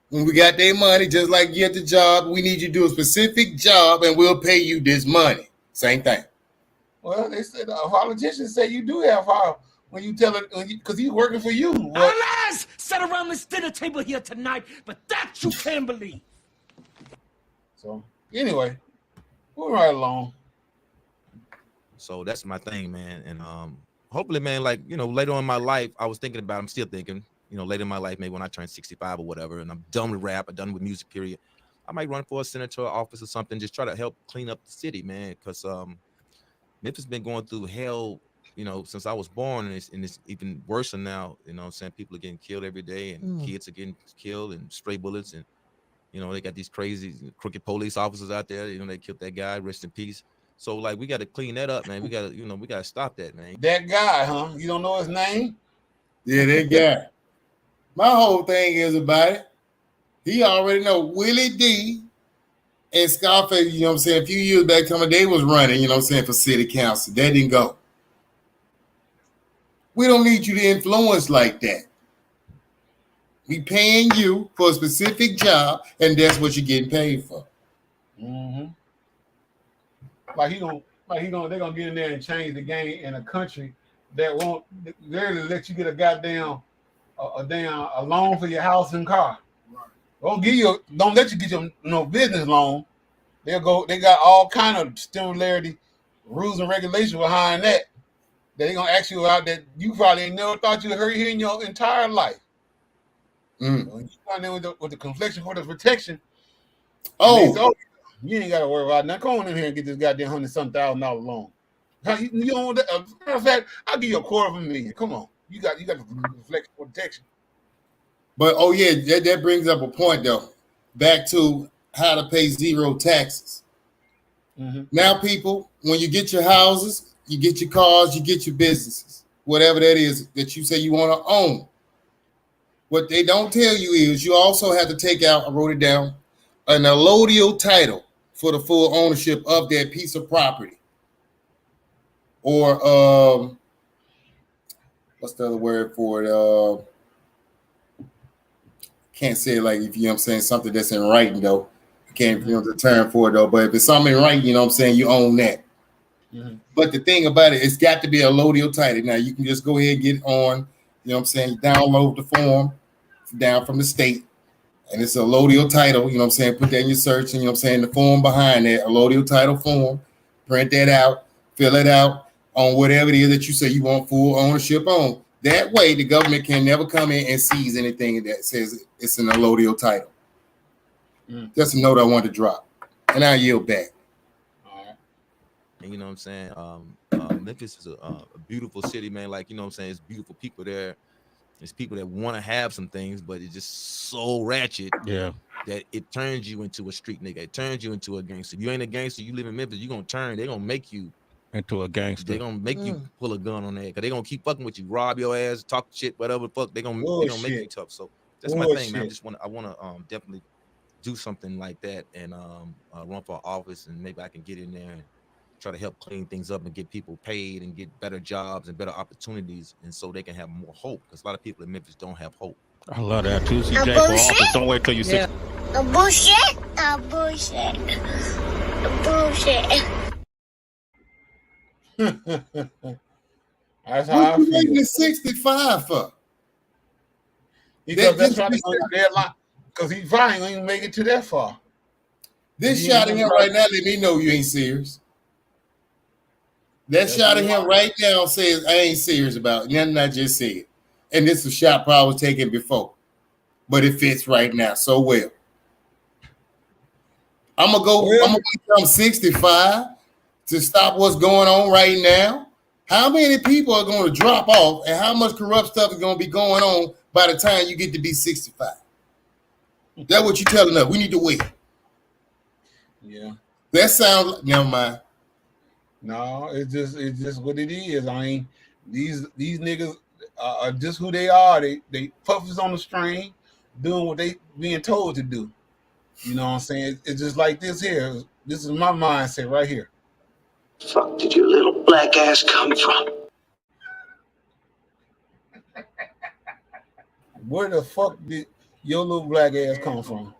S2: When we got their money, just like you at the job, we need you to do a specific job and we'll pay you this money. Same thing.
S1: Well, they said politicians say you do have power when you tell it because he's working for you.
S15: Our lives sat around this dinner table here tonight, but that you can't believe.
S1: So anyway, we're right along.
S12: So that's my thing, man. And hopefully, man, like, you know, later on in my life, I was thinking about, I'm still thinking, you know, later in my life, maybe when I turn 65 or whatever, and I'm done with rap, I'm done with music, period, I might run for a senator office or something, just try to help clean up the city, man, because Memphis been going through hell, you know, since I was born, and it's even worse now. You know what I'm saying? People are getting killed every day, and kids are getting killed, and stray bullets, and You know, they got these crazy crooked police officers out there. You know, they killed that guy. Rest in peace. So like, we got to clean that up, man. We got to, you know, we got to stop that, man.
S1: That guy, huh? You don't know his name?
S2: Yeah, that guy. My whole thing is about it. He already know Willie D and Scarface, you know what I'm saying, a few years back, they was running, you know what I'm saying, for city council. That didn't go. We don't need you to influence like that. We paying you for a specific job, and that's what you're getting paid for.
S1: Mm-hmm. They're gonna get in there and change the game in a country that won't rarely let you get a goddamn a loan for your house and car. Don't let you get your no business loan. They got all kind of similarity rules and regulations behind that. They're gonna ask you out that you probably never thought you'd hear in your entire life. When you find there with the confliction for the protection. You ain't got to worry about it. Now come on in here and get this goddamn $100,000 loan. You don't. Matter of fact, I'll give you $250,000. Come on, you got the confliction for protection.
S2: But that brings up a point though. Back to how to pay zero taxes. Mm-hmm. Now, people, when you get your houses, you get your cars, you get your businesses, whatever that is that you say you want to own. What they don't tell you is you also have to take out, I wrote it down, an allodial title for the full ownership of that piece of property. Or what's the other word for it? Can't say it like, if you know what I'm saying, something that's in writing though. I can't the term for it though, but if it's something in writing, you know what I'm saying, you own that. Mm-hmm. But the thing about it, it's got to be a allodial title. Now you can just go ahead and get on, you know what I'm saying, download the form down from the state, and it's a allodial title, you know what I'm saying, put that in your search, and you know what I'm saying, the form behind that, allodial title form, print that out, fill it out on whatever it is that you say you want full ownership on. That way the government can never come in and seize anything that says it's an allodial title. That's a note I want to drop, and I yield back.
S12: And you know what I'm saying, Memphis is a beautiful city, man. Like, you know what I'm saying, it's beautiful people there. There's people that want to have some things, but it's just so ratchet that it turns you into a street nigga. It turns you into a gangster. If you ain't a gangster, you live in Memphis, you're going to turn. They're going to make you
S10: into a gangster.
S12: They're going to make you pull a gun on that because they're going to keep fucking with you, rob your ass, talk shit, whatever the fuck. They're going to make you tough. So that's my thing, man. I want to definitely do something like that and run for office, and maybe I can get in there and try to help clean things up and get people paid and get better jobs and better opportunities, and so they can have more hope, because a lot of people in Memphis don't have hope.
S10: I love that too. CJ for office. Don't wait till you 6.
S16: A bullshit. A bullshit. A bullshit.
S1: That's how I feel.
S2: What you 65 for?
S1: Because that's probably on the deadline. Because he probably ain't even make it to that far.
S2: This shot of him right now let me know you ain't serious. That shot of him right now says I ain't serious about it. Nothing I just said. And this is a shot probably was taken before. But it fits right now so well. I'm gonna become 65 to stop what's going on right now. How many people are going to drop off, and how much corrupt stuff is going to be going on by the time you get to be 65? That's what you're telling us. We need to wait.
S1: Yeah.
S2: That sounds like, never mind.
S1: No, it's just what it is. I mean, these niggas are just who they are. They puffers on the string, doing what they being told to do. You know what I'm saying? It's just like this here. This is my mindset right here.
S17: Fuck did your little black ass come from?
S1: Where the fuck did your little black ass come from?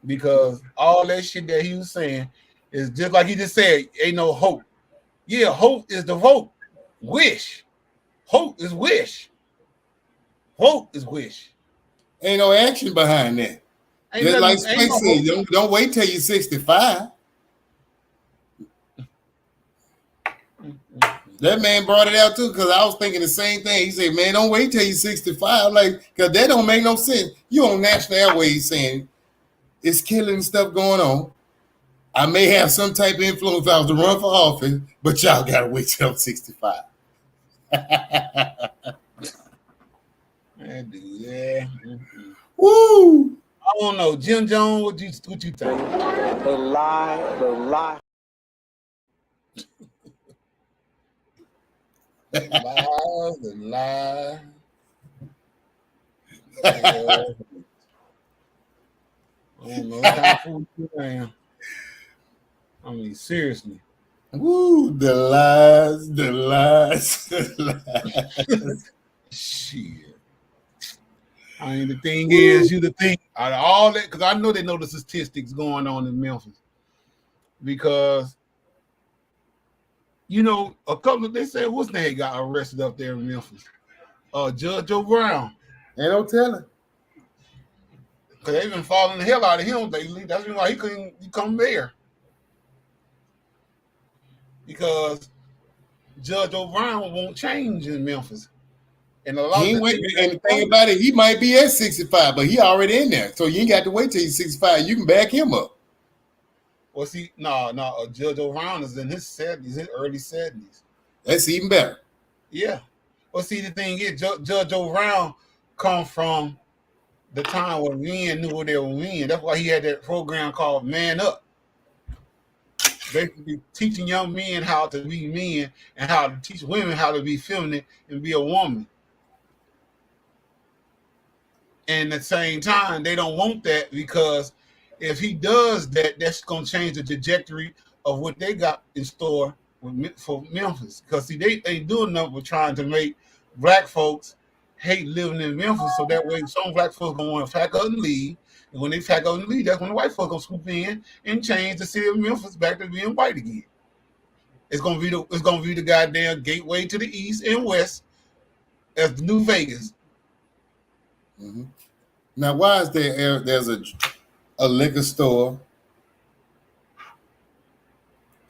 S1: Because all that shit that he was saying is just like he just said, ain't no hope. Yeah, hope is the vote. Wish. Hope is wish. Hope is wish.
S2: Ain't no action behind that. Just like Spike said, don't wait till you're 65. That man brought it out too, because I was thinking the same thing. He said, man, don't wait till you're 65. I'm like, because that don't make no sense. You on National Airways saying it's killing stuff going on. I may have some type of influence if I was to run for office, but y'all got to wait till I'm 65.
S1: Man, dude, yeah.
S2: Woo!
S1: don't know. Jim Jones, what you think?
S17: The lie.
S1: The lie. I don't know what kind of fool you am. I mean, seriously.
S2: Woo, the lies.
S1: Shit. I mean, the thing is, you the thing out of all that, because I know they know the statistics going on in Memphis. Because, you know, they said what's name got arrested up there in Memphis? Judge O'Brown.
S2: Ain't no telling.
S1: Because they've been following the hell out of him lately. That's why he couldn't come there. Because Judge O'Brien won't change in Memphis. And a lot
S2: and the thing about it, he might be at 65, but he already in there. So you ain't got to wait till he's 65. You can back him up.
S1: Well, see, no, Judge O'Brien is in his 70s, his early 70s.
S2: That's even better.
S1: Yeah. Well, see, the thing is, Judge O'Brien come from the time when men knew what they were men. That's why he had that program called Man Up. Basically teaching young men how to be men and how to teach women how to be feminine and be a woman. And at the same time, they don't want that because if he does that, that's going to change the trajectory of what they got in store for Memphis. Because see, they ain't doing nothing but trying to make black folks hate living in Memphis, so that way some black folks gonna want to pack up and leave. And when they pack up and leave, that's when the white folks gonna swoop in and change the city of Memphis back to being white again. It's gonna be the goddamn gateway to the east and west as the new Vegas.
S2: Mm-hmm. Now, why is there's a liquor store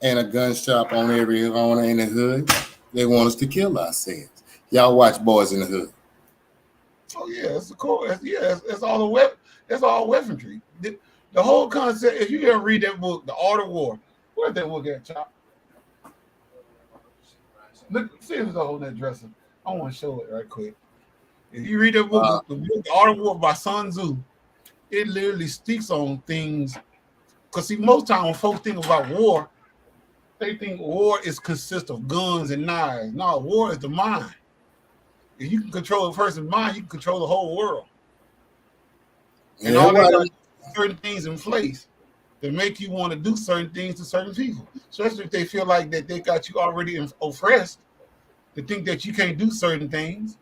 S2: and a gun shop on every corner in the hood? They want us to kill ourselves. Y'all watch Boys in the Hood.
S1: Oh yeah, it's the core. It's all That's all weaponry. The whole concept. If you ever read that book, The Art of War, where's that book at, Chop? Look, see if it's on that dresser. I want to show it right quick. If you read that book, the Art of War by Sun Tzu, it literally speaks on things. Because see, most time when folks think about war, they think war consists of guns and knives. No, war is the mind. If you can control a person's mind, you can control the whole world. And all they got certain things in place that make you want to do certain things to certain people, especially if they feel like that they got you already oppressed, to think that you can't do certain things.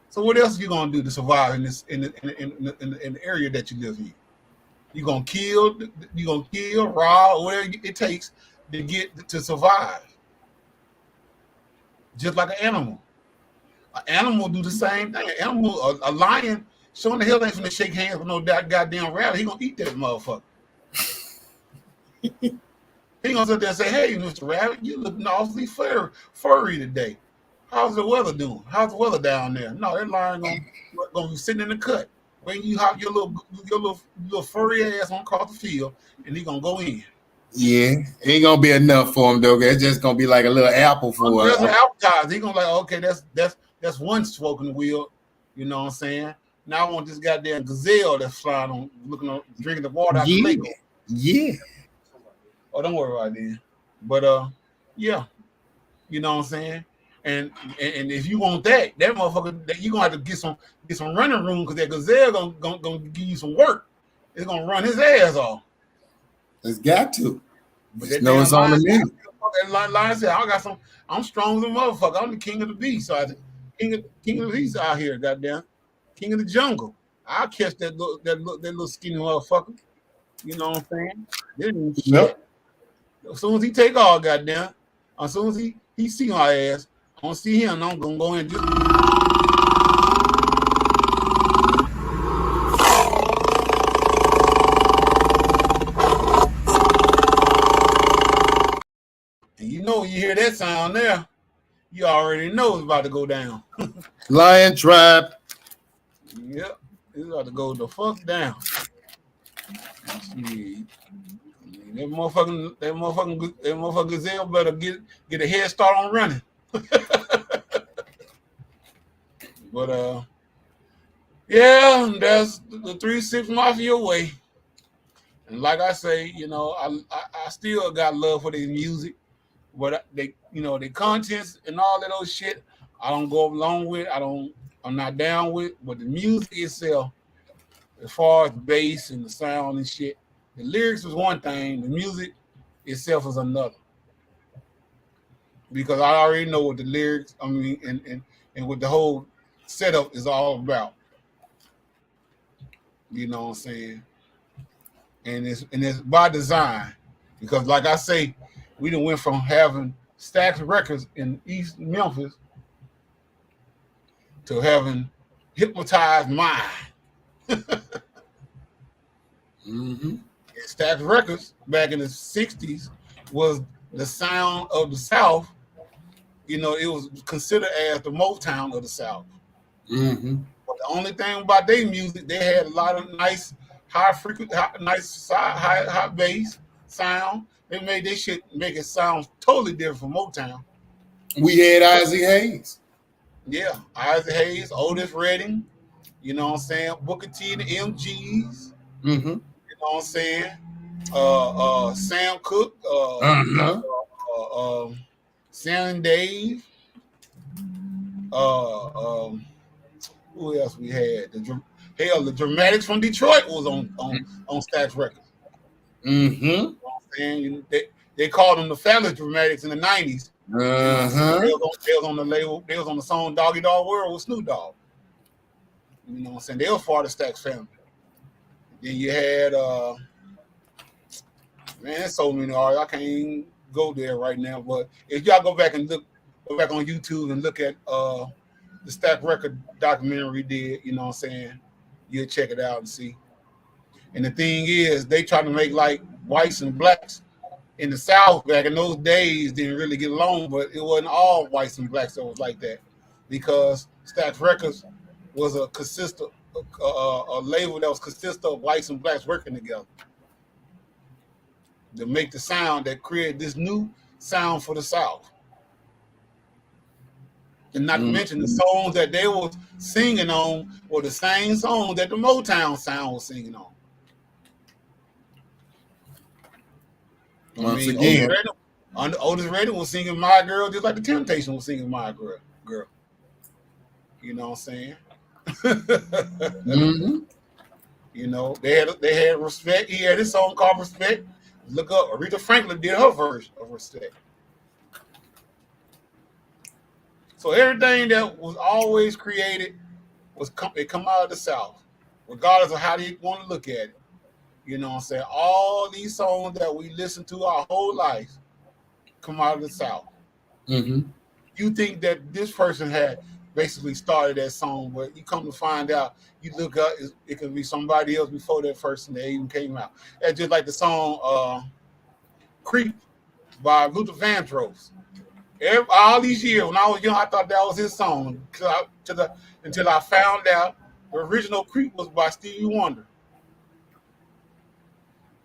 S1: So what else are you gonna do to survive in this in the area that you live in? You're gonna kill, rob, whatever it takes to survive. Just like an animal. An animal do the same thing. A lion, showing the hell ain't finna shake hands with no goddamn rabbit. He gonna eat that motherfucker. He gonna sit there and say, "Hey, Mr. Rabbit, you looking awfully furry today. How's the weather doing? How's the weather down there?" No, that lion gonna be sitting in the cut. When you hop your little furry ass on across the field, and he gonna go in.
S2: Yeah, ain't gonna be enough for him though. It's just gonna be like a little apple for
S1: us. An appetizer. He gonna like, okay, that's one smoking wheel. You know what I'm saying? Now I want this goddamn gazelle that's flying on, drinking the water out the lake.
S2: Yeah.
S1: Oh, don't worry about it. But yeah, you know what I'm saying. And if you want that motherfucker, that you gonna have to get some running room because that gazelle gonna give you some work. It's gonna run his ass off.
S2: It's got to. But no, it's on the menu.
S1: That lion said, I'm strong as a motherfucker. I'm the king of the beast. So king of the beast out here, goddamn. King of the jungle. I'll catch that little skinny motherfucker. You know what I'm saying? Yep. As soon as he take off, goddamn. As soon as he see my ass, I'm gonna see him and I'm gonna go in and just. And you know when you hear that sound there, you already know it's about to go down.
S2: Lion trap.
S1: Yep, it's about to go the fuck down. Shit. That motherfucking gazelle better get a head start on running. But Yeah, that's the 3-6 Mafia way. And like I say, you know, I still got love for their music, but they, you know, the contents and all of those shit, I don't go along with. I'm not down with. But the music itself, as far as the bass and the sound and shit, the lyrics is one thing. The music itself is another. Because I already know what the lyrics, I mean, and what the whole setup is all about. You know what I'm saying? And it's by design, because like I say, we done went from having Stax Records in East Memphis to having Hypnotized Mind.
S2: Mm-hmm.
S1: Stax Records back in the 60s was the sound of the South. You know, it was considered as the Motown of the South.
S2: Mm-hmm.
S1: But the only thing about their music, they had a lot of nice high frequency, high bass sound. They made their shit make it sound totally different from Motown.
S2: We had Isaac Hayes.
S1: Yeah, Isaac Hayes, Otis Redding, you know what I'm saying? Booker T and the MGs.
S2: Mm-hmm.
S1: You know what I'm saying? Sam Cooke, Sam and Dave. Who else we had? The Dramatics from Detroit was on Stax Records.
S2: Mm-hmm.
S1: You know what I'm saying? You know, they called them the Family Dramatics in the 90s.
S2: Uh-huh.
S1: They was on the label. They was on the song Doggy Dog World with Snoop Dogg. You know what I'm saying? They were part of Stax family. Then you had man, so many artists. I can't even go there right now. But if y'all go back on YouTube and look at the Stax Record documentary we did, you know what I'm saying? You'll check it out and see. And the thing is, they try to make like whites and blacks in the South back in those days didn't really get along, but it wasn't all whites and blacks that was like that, because Stax Records was a label that was consistent of whites and blacks working together to make the sound that created this new sound for the South. And not to mention the songs that they were singing on were the same songs that the Motown sound was singing on.
S2: Once again,
S1: Otis Redding was singing "My Girl" just like the Temptations was singing "My Girl." You know what I'm saying?
S2: Mm-hmm.
S1: You know, they had Respect. He had his song called Respect. Look up, Aretha Franklin did her version of Respect. So everything that was always created it come out of the South, regardless of how you want to look at it. You know what I'm saying? All these songs that we listen to our whole life come out of the South.
S2: Mm-hmm.
S1: You think that this person had basically started that song, but you come to find out, you look up, it could be somebody else before that person that even came out. That's just like the song Creep by Luther Vandross. All these years, when I was young, I thought that was his song until I found out the original Creep was by Stevie Wonder.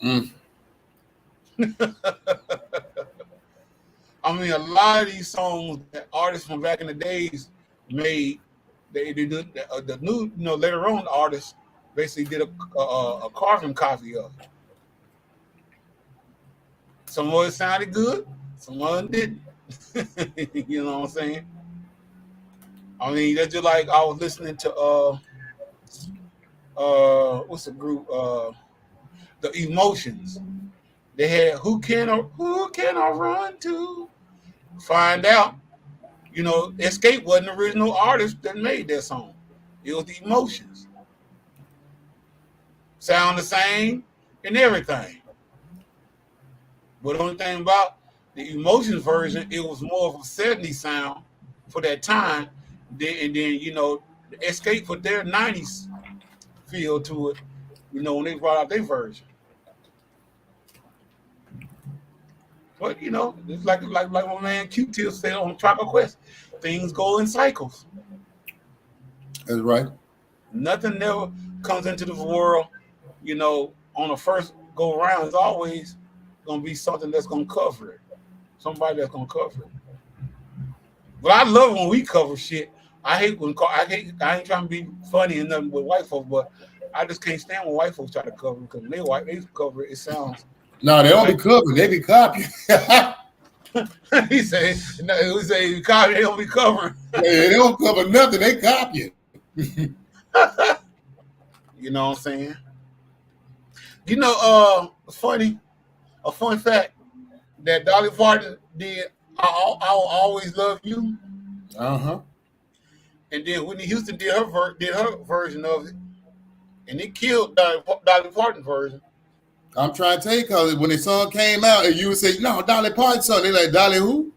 S1: I mean, a lot of these songs that artists from back in the days made, they did the new, you know, later on artists basically did a carbon copy of it. Some of it sounded good, some of it didn't. You know what I'm saying? I mean, that's just like I was listening to what's the group? The Emotions. They had Who Can I Run To? Find out, you know, Escape wasn't the original artist that made that song. It was the Emotions. Sound the same and everything. But the only thing about the Emotions version, it was more of a 70s sound for that time. And then, you know, Escape put their 90s feel to it, you know, when they brought out their version. But, you know, it's like my man Q-Tip said on Tropical Quest, things go in cycles.
S2: That's right.
S1: Nothing never comes into the world, you know, on the first go around. It's always going to be something that's going to cover it. Somebody that's going to cover it. But I love when we cover shit I hate when I ain't trying to be funny and nothing with white folks, but I just can't stand when white folks try to cover because when they cover it sounds.
S2: No, they don't be covering, they be copying.
S1: he say copy, they don't be covering.
S2: They don't cover nothing, they copying.
S1: You know what I'm saying? You know, funny, a fun fact that Dolly Parton did. I'll always love you.
S2: Uh-huh.
S1: And then Whitney Houston did her version of it, and it killed Dolly Parton's version.
S2: I'm trying to tell you, because when the song came out, and you would say, no, Dolly Parton song, they're like, Dolly who?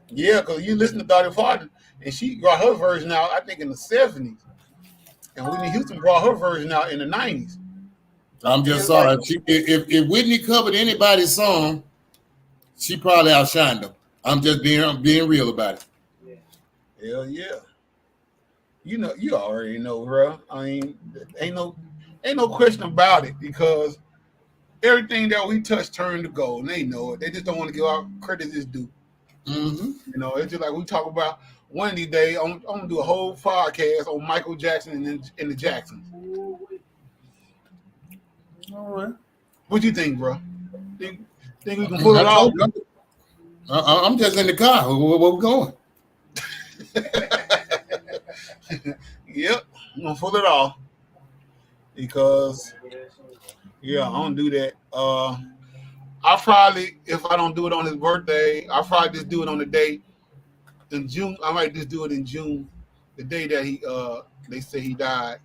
S1: Yeah, because you listen to Dolly Parton, and she brought her version out, I think, in the 70s. And Whitney Houston brought her version out in the 90s.
S2: I'm just sorry. If Whitney covered anybody's song, she probably outshined them. I'm being real about it.
S1: Hell yeah. You know, you already know, bro. I mean, ain't no question about it, because everything that we touch turned to gold, and they know it. They just don't want to give out credit is due.
S2: Mm-hmm.
S1: You know, it's just like we talk about one of these days. I'm gonna do a whole podcast on Michael Jackson and the Jacksons.
S2: All right.
S1: What you think, bro? Think we can pull it off?
S2: I'm just in the car. Where we going?
S1: Yep, I'm gonna pull it off because I don't do that. I probably, if I don't do it on his birthday, I'll probably just do it on the day in June. I might just do it in June, the day that they say he died.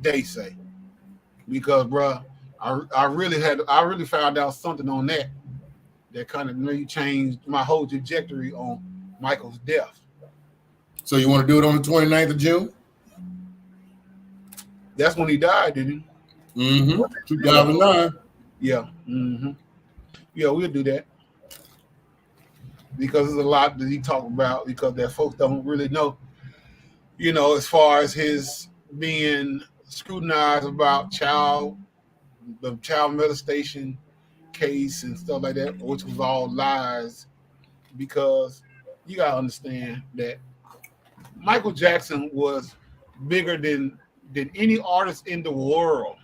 S1: They say, because bro, I really found out something on that kind of really changed my whole trajectory on Michael's death.
S2: So you want to do it on the 29th of June?
S1: That's when he died, didn't he?
S2: Mm-hmm. 2009.
S1: Yeah. Mm-hmm. Yeah, we'll do that. Because there's a lot that he talked about, because that folks don't really know. You know, as far as his being scrutinized about the child molestation case and stuff like that, which was all lies. Because you gotta understand that Michael Jackson was bigger than any artist in the world.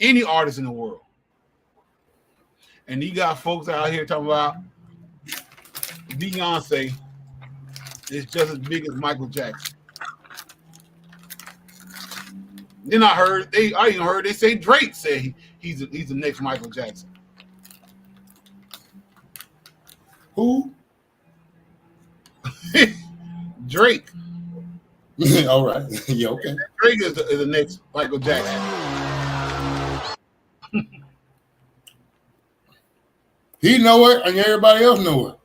S1: Any artist in the world. And you got folks out here talking about Beyonce is just as big as Michael Jackson. Then I even heard they say Drake say he's the next Michael Jackson.
S2: Who?
S1: Drake.
S2: All right. Yeah, okay.
S1: Drake is the next Michael Jackson.
S2: He know it, and everybody else know it.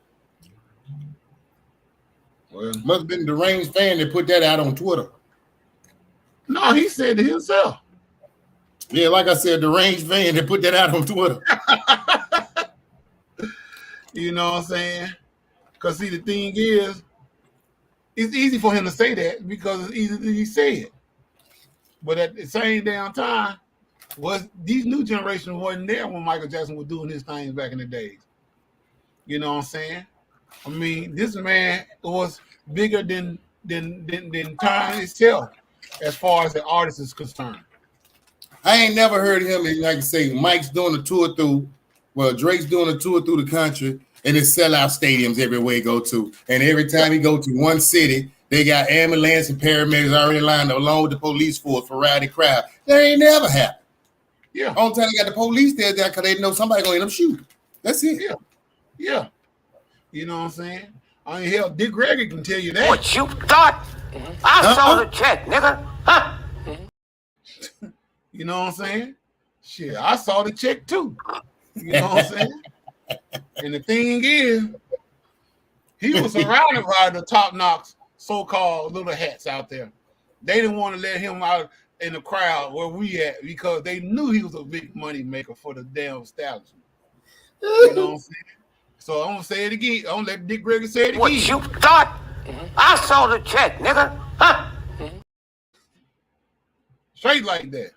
S1: Well,
S2: must have been a deranged fan that put that out on Twitter.
S1: No, he said it himself.
S2: Yeah, like I said, deranged fan that put that out on Twitter.
S1: You know what I'm saying? Because see, the thing is, it's easy for him to say that because it's easy to say it. But at the same damn time, these new generations wasn't there when Michael Jackson was doing his things back in the days. You know what I'm saying? I mean, this man was bigger than time itself as far as the artist is concerned.
S2: I ain't never heard him, like you say, Mike's doing a tour through, Drake's doing a tour through the country, and it's sellout stadiums everywhere he go to. And every time he go to one city, they got ambulance and paramedics already lined up along with the police force for rowdy crowd. That ain't never happened.
S1: Yeah.
S2: Only time they got the police there because they know somebody gonna end up shooting. That's it.
S1: Yeah. Yeah. You know what I'm saying? I mean, hell, Dick Gregory can tell you that.
S17: What you thought? I saw the check, nigga. Huh?
S1: You know what I'm saying? Shit, I saw the check too. You know what I'm saying? And the thing is, he was surrounded by the top-notch so-called little hats out there. They didn't want to let him out in the crowd where we at because they knew he was a big money maker for the damn establishment. You know what I'm saying? So I'm gonna say it again. I'm gonna let Dick Gregory say it again.
S17: What you thought? I saw the check, nigga. Huh?
S1: Straight like that.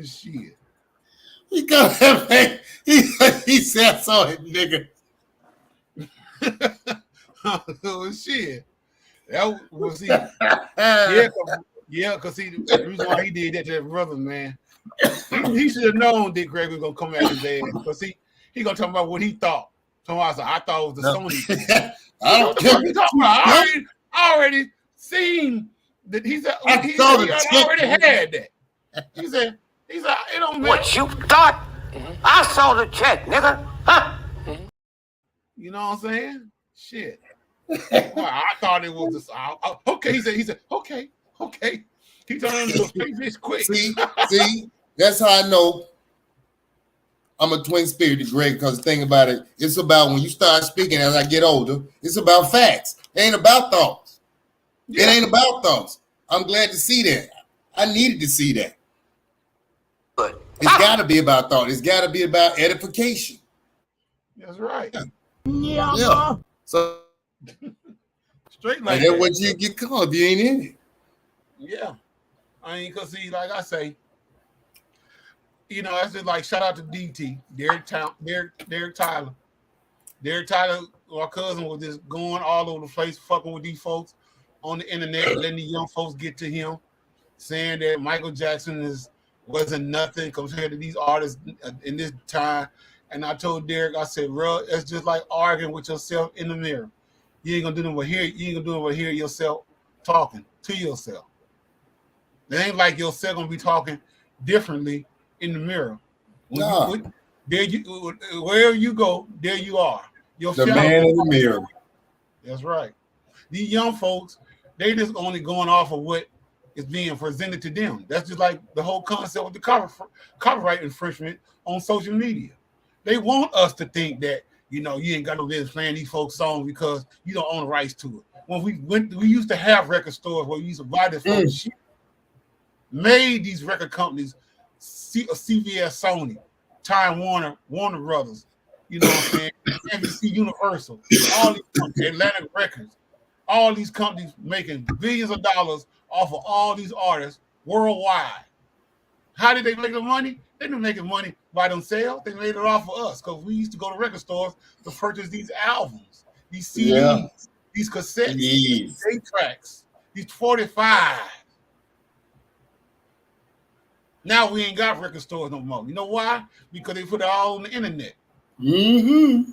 S1: Shit.
S2: He got that man. He said, I saw it, nigga.
S1: Oh shit. That was because see the reason why he did that to that brother, man. He should have known Dick Gregory was gonna come at his ass. Because he gonna talk about what he thought. So I said, I thought it was the Sony thing.
S2: I don't care.
S1: He talking about, I already seen that. He said he already had that. He said it don't matter.
S17: What you thought? I saw the check, nigga. Huh?
S1: You know what I'm saying? Shit. Well, I thought it was this. Okay, he said, okay. He turned into a straight fish quick.
S2: See, that's how I know I'm a twin spirited Greg, because the thing about it, it's about when you start speaking as I get older, it's about facts. It ain't about thoughts. Yeah. It ain't about thoughts. I'm glad to see that. I needed to see that.
S17: But
S2: it's got to be about thought. It's got to be about edification.
S1: That's right.
S2: Yeah. So
S1: straight like
S2: that's what you get called if you ain't in it.
S1: Yeah. I mean, because see, like I say, you know, that's just like shout out to DT, Derek Tyler. Derek Tyler, our cousin, was just going all over the place, fucking with these folks on the internet, letting the young folks get to him, saying that Michael Jackson wasn't nothing compared to these artists in this time. And I told Derek, I said, bro, it's just like arguing with yourself in the mirror. You ain't gonna do nothing but hear. You ain't gonna do nothing but hear yourself talking to yourself. It ain't like yourself gonna be talking differently in the mirror. Wherever you go, there you are.
S2: The man in the mirror.
S1: That's right. These young folks, they just only going off of what is being presented to them. That's just like the whole concept of the copyright infringement on social media. They want us to think that, you know, you ain't got no business playing these folks' songs because you don't own the rights to it. When we used to have record stores where we used to buy this folks shit, made these record companies, CVS, Sony, Time Warner, Warner Brothers, you know what I'm saying, NBC Universal, all these companies, Atlantic Records, all these companies making billions of dollars off of all these artists worldwide. How did they make the money? They didn't make money by themselves. They made it off of us because we used to go to record stores to purchase these albums, these CDs, these cassettes, these 8 tracks, these 45. Now we ain't got record stores no more. You know why? Because they put it all on the internet.
S2: Mm-hmm.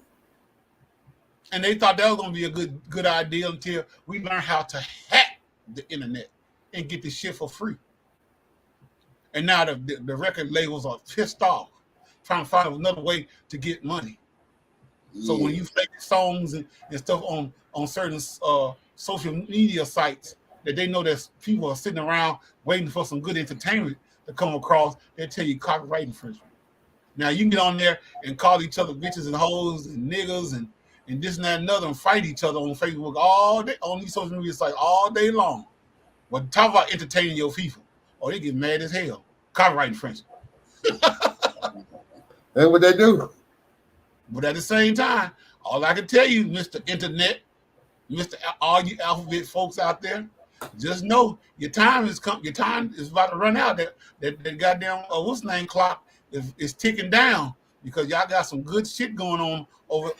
S1: And they thought that was going to be a good idea until we learn how to hack the internet and get this shit for free. And now the record labels are pissed off, trying to find another way to get money. So when you fake songs and stuff on certain social media sites that they know that people are sitting around waiting for some good entertainment to come across, they tell you copyright infringement. Now you can get on there and call each other bitches and hoes and niggas and this and that and another and fight each other on Facebook all day, on these social media sites all day long. But talk about entertaining your people. Oh, they get mad as hell. Copyright infringement.
S2: That's what they do.
S1: But at the same time, all I can tell you, Mr. Internet, all you alphabet folks out there, just know your time is about to run out. That goddamn what's the name clock is ticking down because y'all got some good shit going on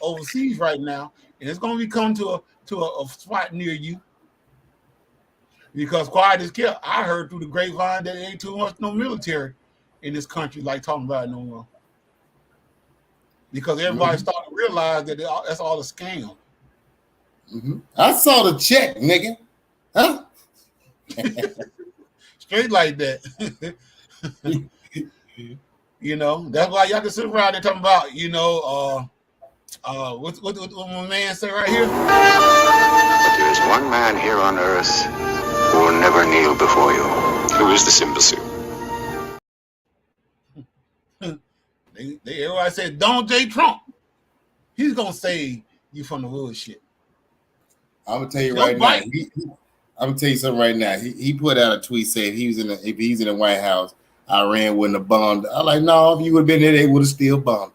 S1: overseas right now, and it's gonna be coming to a spot near you. Because quiet as kept, I heard through the grapevine that there ain't too much no military in this country like talking about it no more. Because everybody's starting to realize that that's all a scam.
S2: Mm-hmm. I saw the check, nigga. Huh?
S1: Straight like that. You know, that's why y'all can sit around there talking about, you know, what my man say right here?
S18: But there's one man here on earth who will never kneel before you. Who is this imbecile?
S1: Everybody said Donald J. Trump. He's gonna save you from the bullshit.
S2: I'm gonna tell you right now. I'm gonna tell you something right now. He put out a tweet saying if he's in the White House, Iran wouldn't have bombed. I'm like, no, if you would have been there, they would have still bombed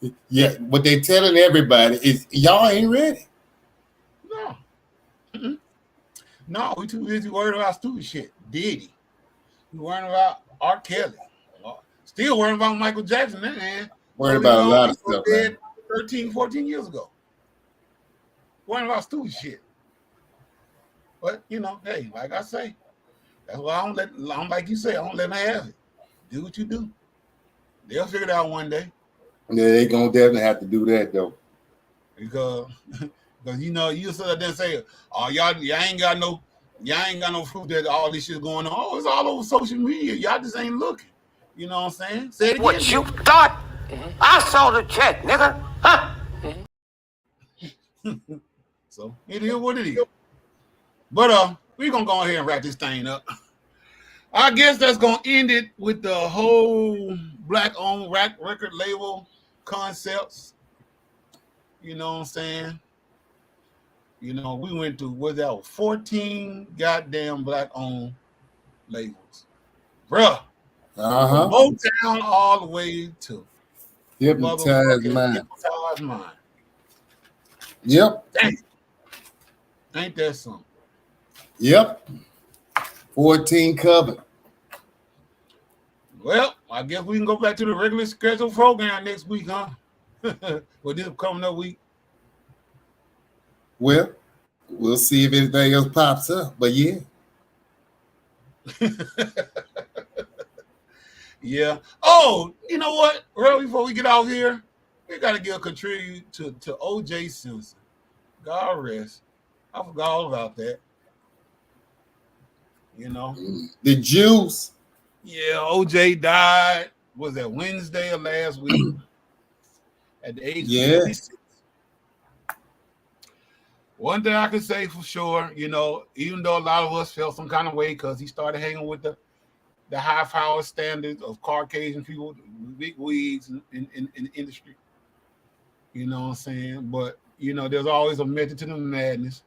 S2: it. Yeah, what they're telling everybody is y'all ain't ready.
S1: No. Mm-mm. No, we too busy worried about stupid shit. Diddy. We worrying about R. Kelly. Still worrying about Michael Jackson, man.
S2: Worried about a lot of stuff, man.
S1: 13, 14 years ago. Worrying about stupid shit. But you know, hey, like I say, that's why I don't like you say, I don't let them have it. Do what you do. They'll figure it out one day.
S2: Yeah, they gonna definitely have to do that though.
S1: Because you know, you sit there and say, oh, y'all ain't got no proof that all this shit going on. Oh, it's all over social media. Y'all just ain't looking. You know what I'm saying? Say it again.
S17: What you thought? I saw the check, nigga. Huh?
S1: So it is what it is. But we're gonna go ahead and wrap this thing up. I guess that's gonna end it with the whole black-owned record label concepts. You know what I'm saying? You know, we went through 14 goddamn black-owned labels, bruh. Motown all the way to
S2: Hypnotized Mind.
S1: Hypnotized Mind.
S2: Yep.
S1: Dang. Ain't that something?
S2: Yep. 14 covered.
S1: Well, I guess we can go back to the regular scheduled program next week, huh? Well, this coming up week.
S2: Well, we'll see if anything else pops up. But yeah.
S1: Yeah. Oh, you know what? Right before we get out here, we got to give a contribute to O.J. Simpson. God rest. I forgot all about that. You know,
S2: the juice.
S1: Yeah, O.J. died. Was that Wednesday or last week? At the age of 56. One thing I can say for sure, you know, even though a lot of us felt some kind of way because he started hanging with the high power standards of Caucasian people, big wigs in the industry. You know what I'm saying? But, you know, there's always a method to the madness.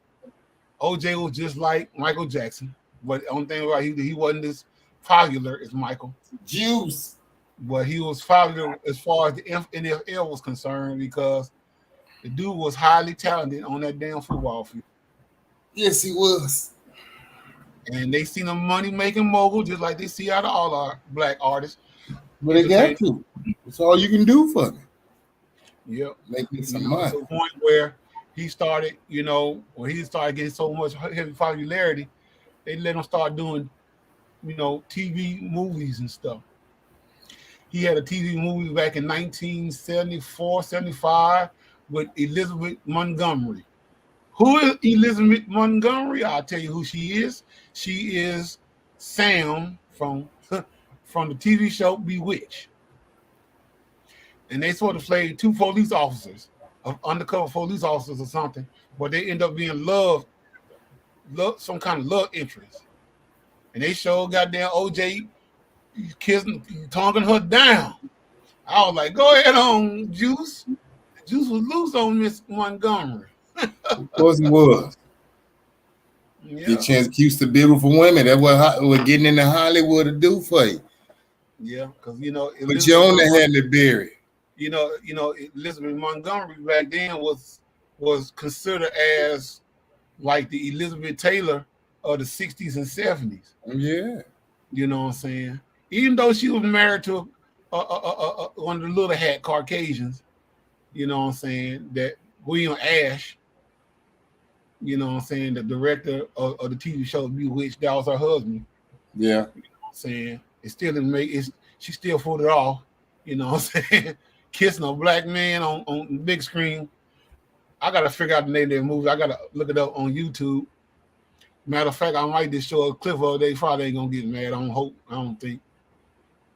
S1: OJ was just like Michael Jackson, but the only thing about he wasn't as popular as Michael.
S2: Juice.
S1: But he was popular as far as the NFL was concerned because the dude was highly talented on that damn football field.
S2: Yes, he was.
S1: And they seen a money-making mogul just like they see out of all our black artists.
S2: But they got to. That's all you can do for them.
S1: Yep.
S2: Making some money.
S1: To the point where he started, you know, when he started getting so much heavy popularity, they let him start doing, you know, TV movies and stuff. He had a TV movie back in 1974, 75 with Elizabeth Montgomery. Who is Elizabeth Montgomery? I'll tell you who she is. She is Sam from the TV show Bewitched. And they sort of played two police officers, undercover police officers or something, but they end up being love, some kind of love interest. And they showed goddamn OJ kissing, tonguing her down. I was like, go ahead on, Juice. Juice was loose on Miss Montgomery.
S2: Of course he was.
S1: Yeah.
S2: Get a chance to keep the beautiful women. That's what getting into Hollywood to do for you.
S1: Yeah, because you know,
S2: but you only had to bury.
S1: You know, Elizabeth Montgomery back then was considered as like the Elizabeth Taylor of the 60s and 70s.
S2: Yeah.
S1: You know what I'm saying? Even though she was married to one of the little hat Caucasians, you know what I'm saying, that William Ash, you know what I'm saying, the director of the TV show Bewitched, that was her husband.
S2: Yeah.
S1: You know what I'm saying? It still didn't make it, she still pulled it off, you know what I'm saying? Kissing a black man on the big screen. I gotta figure out the name of that movie. I gotta look it up on YouTube. Matter of fact, I might just show a clip of it. They probably ain't gonna get mad. I don't think.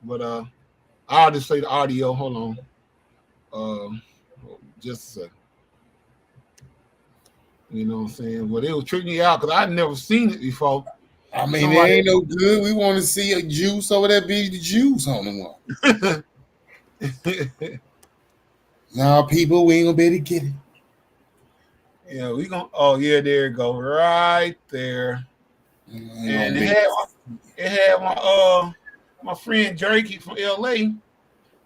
S1: But I'll just play the audio. Hold on. Just a second. You know what I'm saying? But it was tripping me out because I'd never seen it before.
S2: I mean, it ain't no good. We want to see a juice over there be the juice on the one. Now, people, we ain't gonna be able to get it.
S1: Yeah, we gonna. Oh yeah, there it go, right there. And it had my friend Jerky from LA.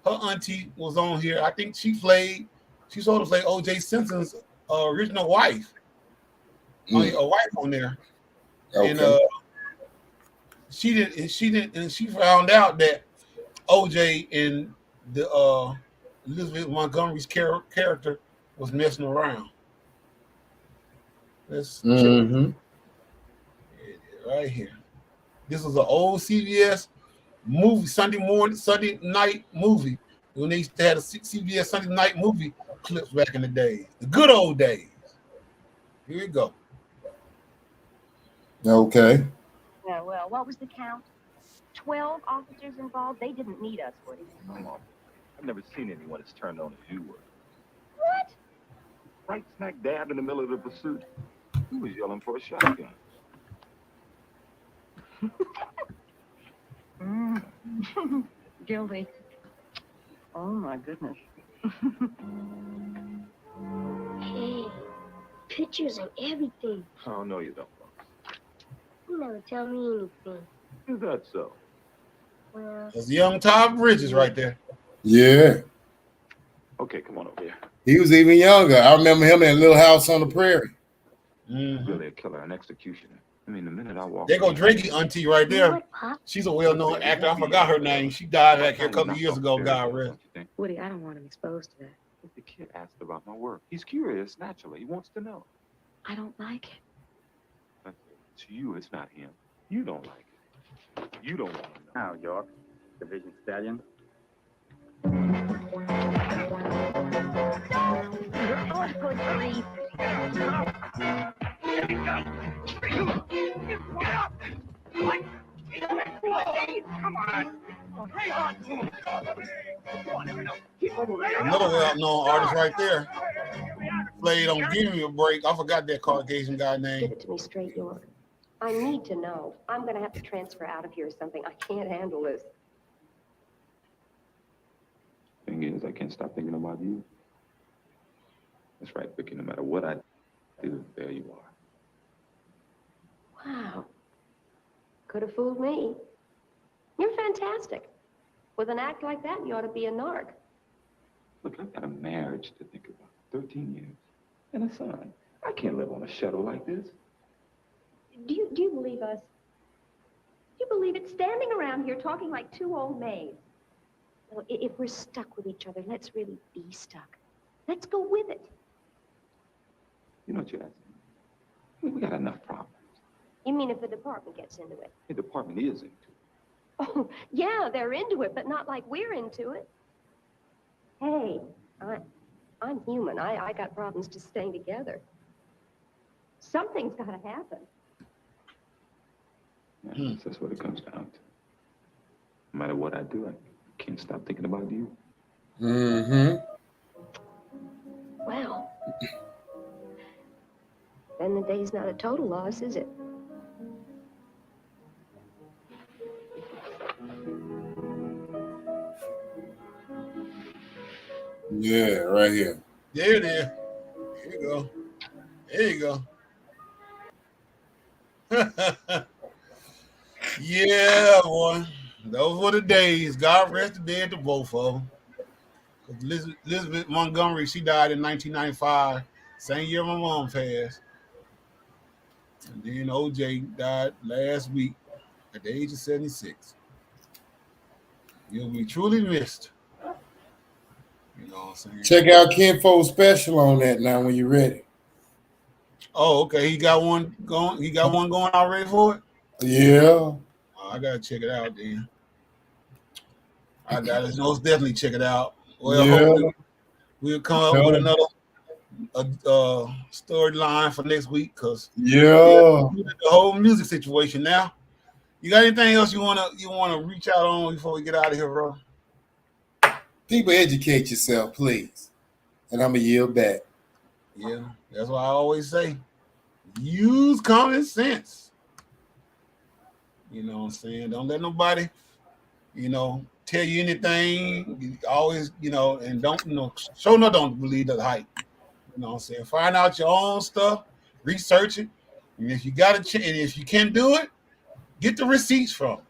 S1: Her auntie was on here. I think she sort of played O.J. Simpson's original wife. A wife on there. Okay. And she found out that OJ and the Elizabeth Montgomery's character was messing around. Let's check it right here. This was an old CBS movie, Sunday night movie. When they used to have a CBS Sunday night movie clips back in the days, the good old days. Here we go.
S2: Okay.
S19: Yeah, well, what was the count? 12 officers involved? They didn't need us, Woody.
S20: Come on. I've never seen anyone as turned on as you were.
S19: What?
S20: Right smack dab in the middle of the pursuit. He was yelling for a shotgun.
S19: Guilty. Oh, my goodness.
S16: Hey, pictures and everything.
S20: Oh, no, you don't.
S16: You never tell me anything.
S20: Is that so?
S16: Well,
S1: That's young Todd Bridges right there.
S2: Yeah.
S20: Okay, come on over here.
S2: He was even younger. I remember him in Little House on the Prairie.
S20: Really a killer, an executioner. I mean, the minute I walk.
S1: There go Drakey auntie right there. She's a well-known actor. I forgot her name. She died back here a couple of years ago. God rest.
S19: Woody, I don't want him exposed to that.
S20: The kid asked about my work. He's curious, naturally. He wants to know.
S19: I don't like it.
S20: But to you, it's not him. You don't like it. You don't want to know.
S21: Now, York, Division Stallion.
S16: oh, good grief.
S19: Come on.
S1: Another well-known artist right there. Played on Give Me a Break. I forgot that Caucasian guy name.
S19: Give it to me straight, York. I need to know. I'm going to have to transfer out of here or something. I can't handle this.
S20: Thing is, I can't stop thinking about you. That's right, Vicky. No matter what I do, there you are.
S19: Wow. Could have fooled me. You're fantastic. With an act like that, you ought to be a narc.
S20: Look, I've got a marriage to think about. 13 years. And a son. I can't live on a shuttle like this.
S19: Do you believe us? Do you believe it? Standing around here talking like two old maids. Well, if we're stuck with each other, let's really be stuck. Let's go with it.
S20: You know what you're asking? I mean, we got enough problems.
S19: You mean if the department gets into it?
S20: The department is into it.
S19: Oh, yeah, they're into it, but not like we're into it. Hey, I'm human. I got problems just staying together. Something's got to happen.
S20: Yeah, that's what it comes down to. No matter what I do, I can't stop thinking about you.
S2: Mm-hmm.
S19: Well, then the day's not a total loss, is it?
S2: Yeah, right here.
S1: There it is. Here you go. There you go. Yeah, boy. Those were the days. God rest the dead to both of them. Elizabeth Montgomery, she died in 1995, same year my mom passed. And then OJ died last week at the age of 76. You'll be truly missed. You know what I'm saying?
S2: Check out Kinfo's special on that now when you're ready.
S1: Oh, okay. He got one going. He got one going already for it.
S2: Yeah.
S1: Oh, I gotta check it out then. I got to most definitely check it out. Well, hopefully we'll come up with another storyline for next week because the whole music situation now. You got anything else you wanna reach out on before we get out of here, bro?
S2: People, educate yourself, please. And I'm gonna yield back.
S1: Yeah, that's why I always say use common sense. You know what I'm saying? Don't let nobody, tell you anything. You always, and don't, don't believe the hype. You know what I'm saying? Find out your own stuff, research it. And if you got and if you can do it, get the receipts from it.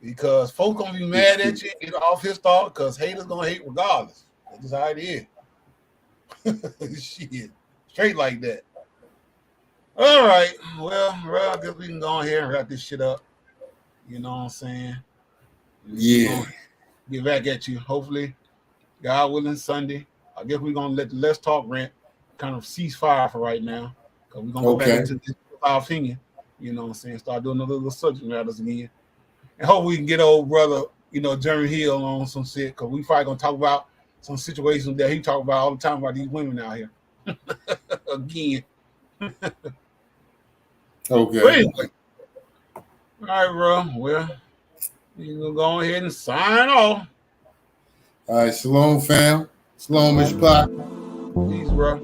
S1: Because folks gonna be mad at you and get off his thought because haters gonna hate regardless. That's just how it is. Shit. Straight like that. All right. Well, I guess we can go on here and wrap this shit up. You know what I'm saying?
S2: Yeah.
S1: Get back at you. Hopefully, God willing, Sunday. I guess we're gonna let the Let's Talk rant kind of cease fire for right now. Because we're gonna go back into this, our opinion. You know what I'm saying? Start doing a little subject matters again. And hope we can get old brother, Jeremy Hill on some shit. Because we probably gonna talk about some situations that he talk about all the time about these women out here. Again.
S2: Okay.
S1: Anyway. All right, bro. Well, you gonna go ahead and sign off.
S2: All right, shalom, fam. Shalom, Mr. Parker.
S1: Peace, bro.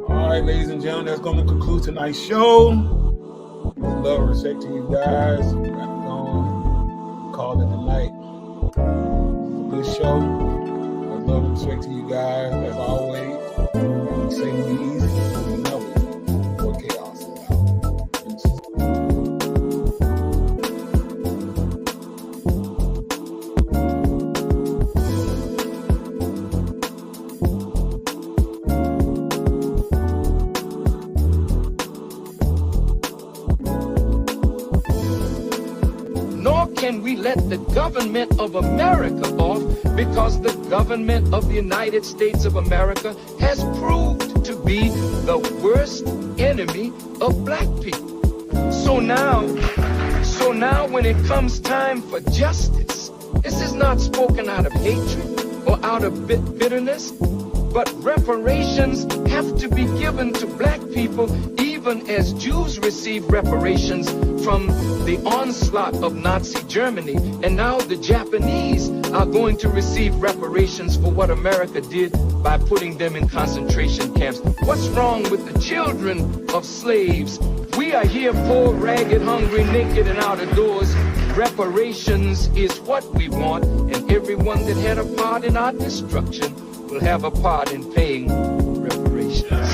S1: All right, ladies and gentlemen, that's gonna conclude tonight's show. Love and respect to you guys. Got going. Call it a night. Good show. Love and respect to you guys as always. Say be easy. More chaos.
S15: Nor can we let the government of America off, because the government of the United States of America has proved to be the worst enemy of black people. So now when it comes time for justice, this is not spoken out of hatred or out of bitterness, but reparations have to be given to black people, even as Jews receive reparations from the onslaught of Nazi Germany. And now the Japanese are going to receive reparations for what America did by putting them in concentration camps. What's wrong with the children of slaves? We are here poor, ragged, hungry, naked, and out of doors. Reparations is what we want, and everyone that had a part in our destruction will have a part in paying reparations.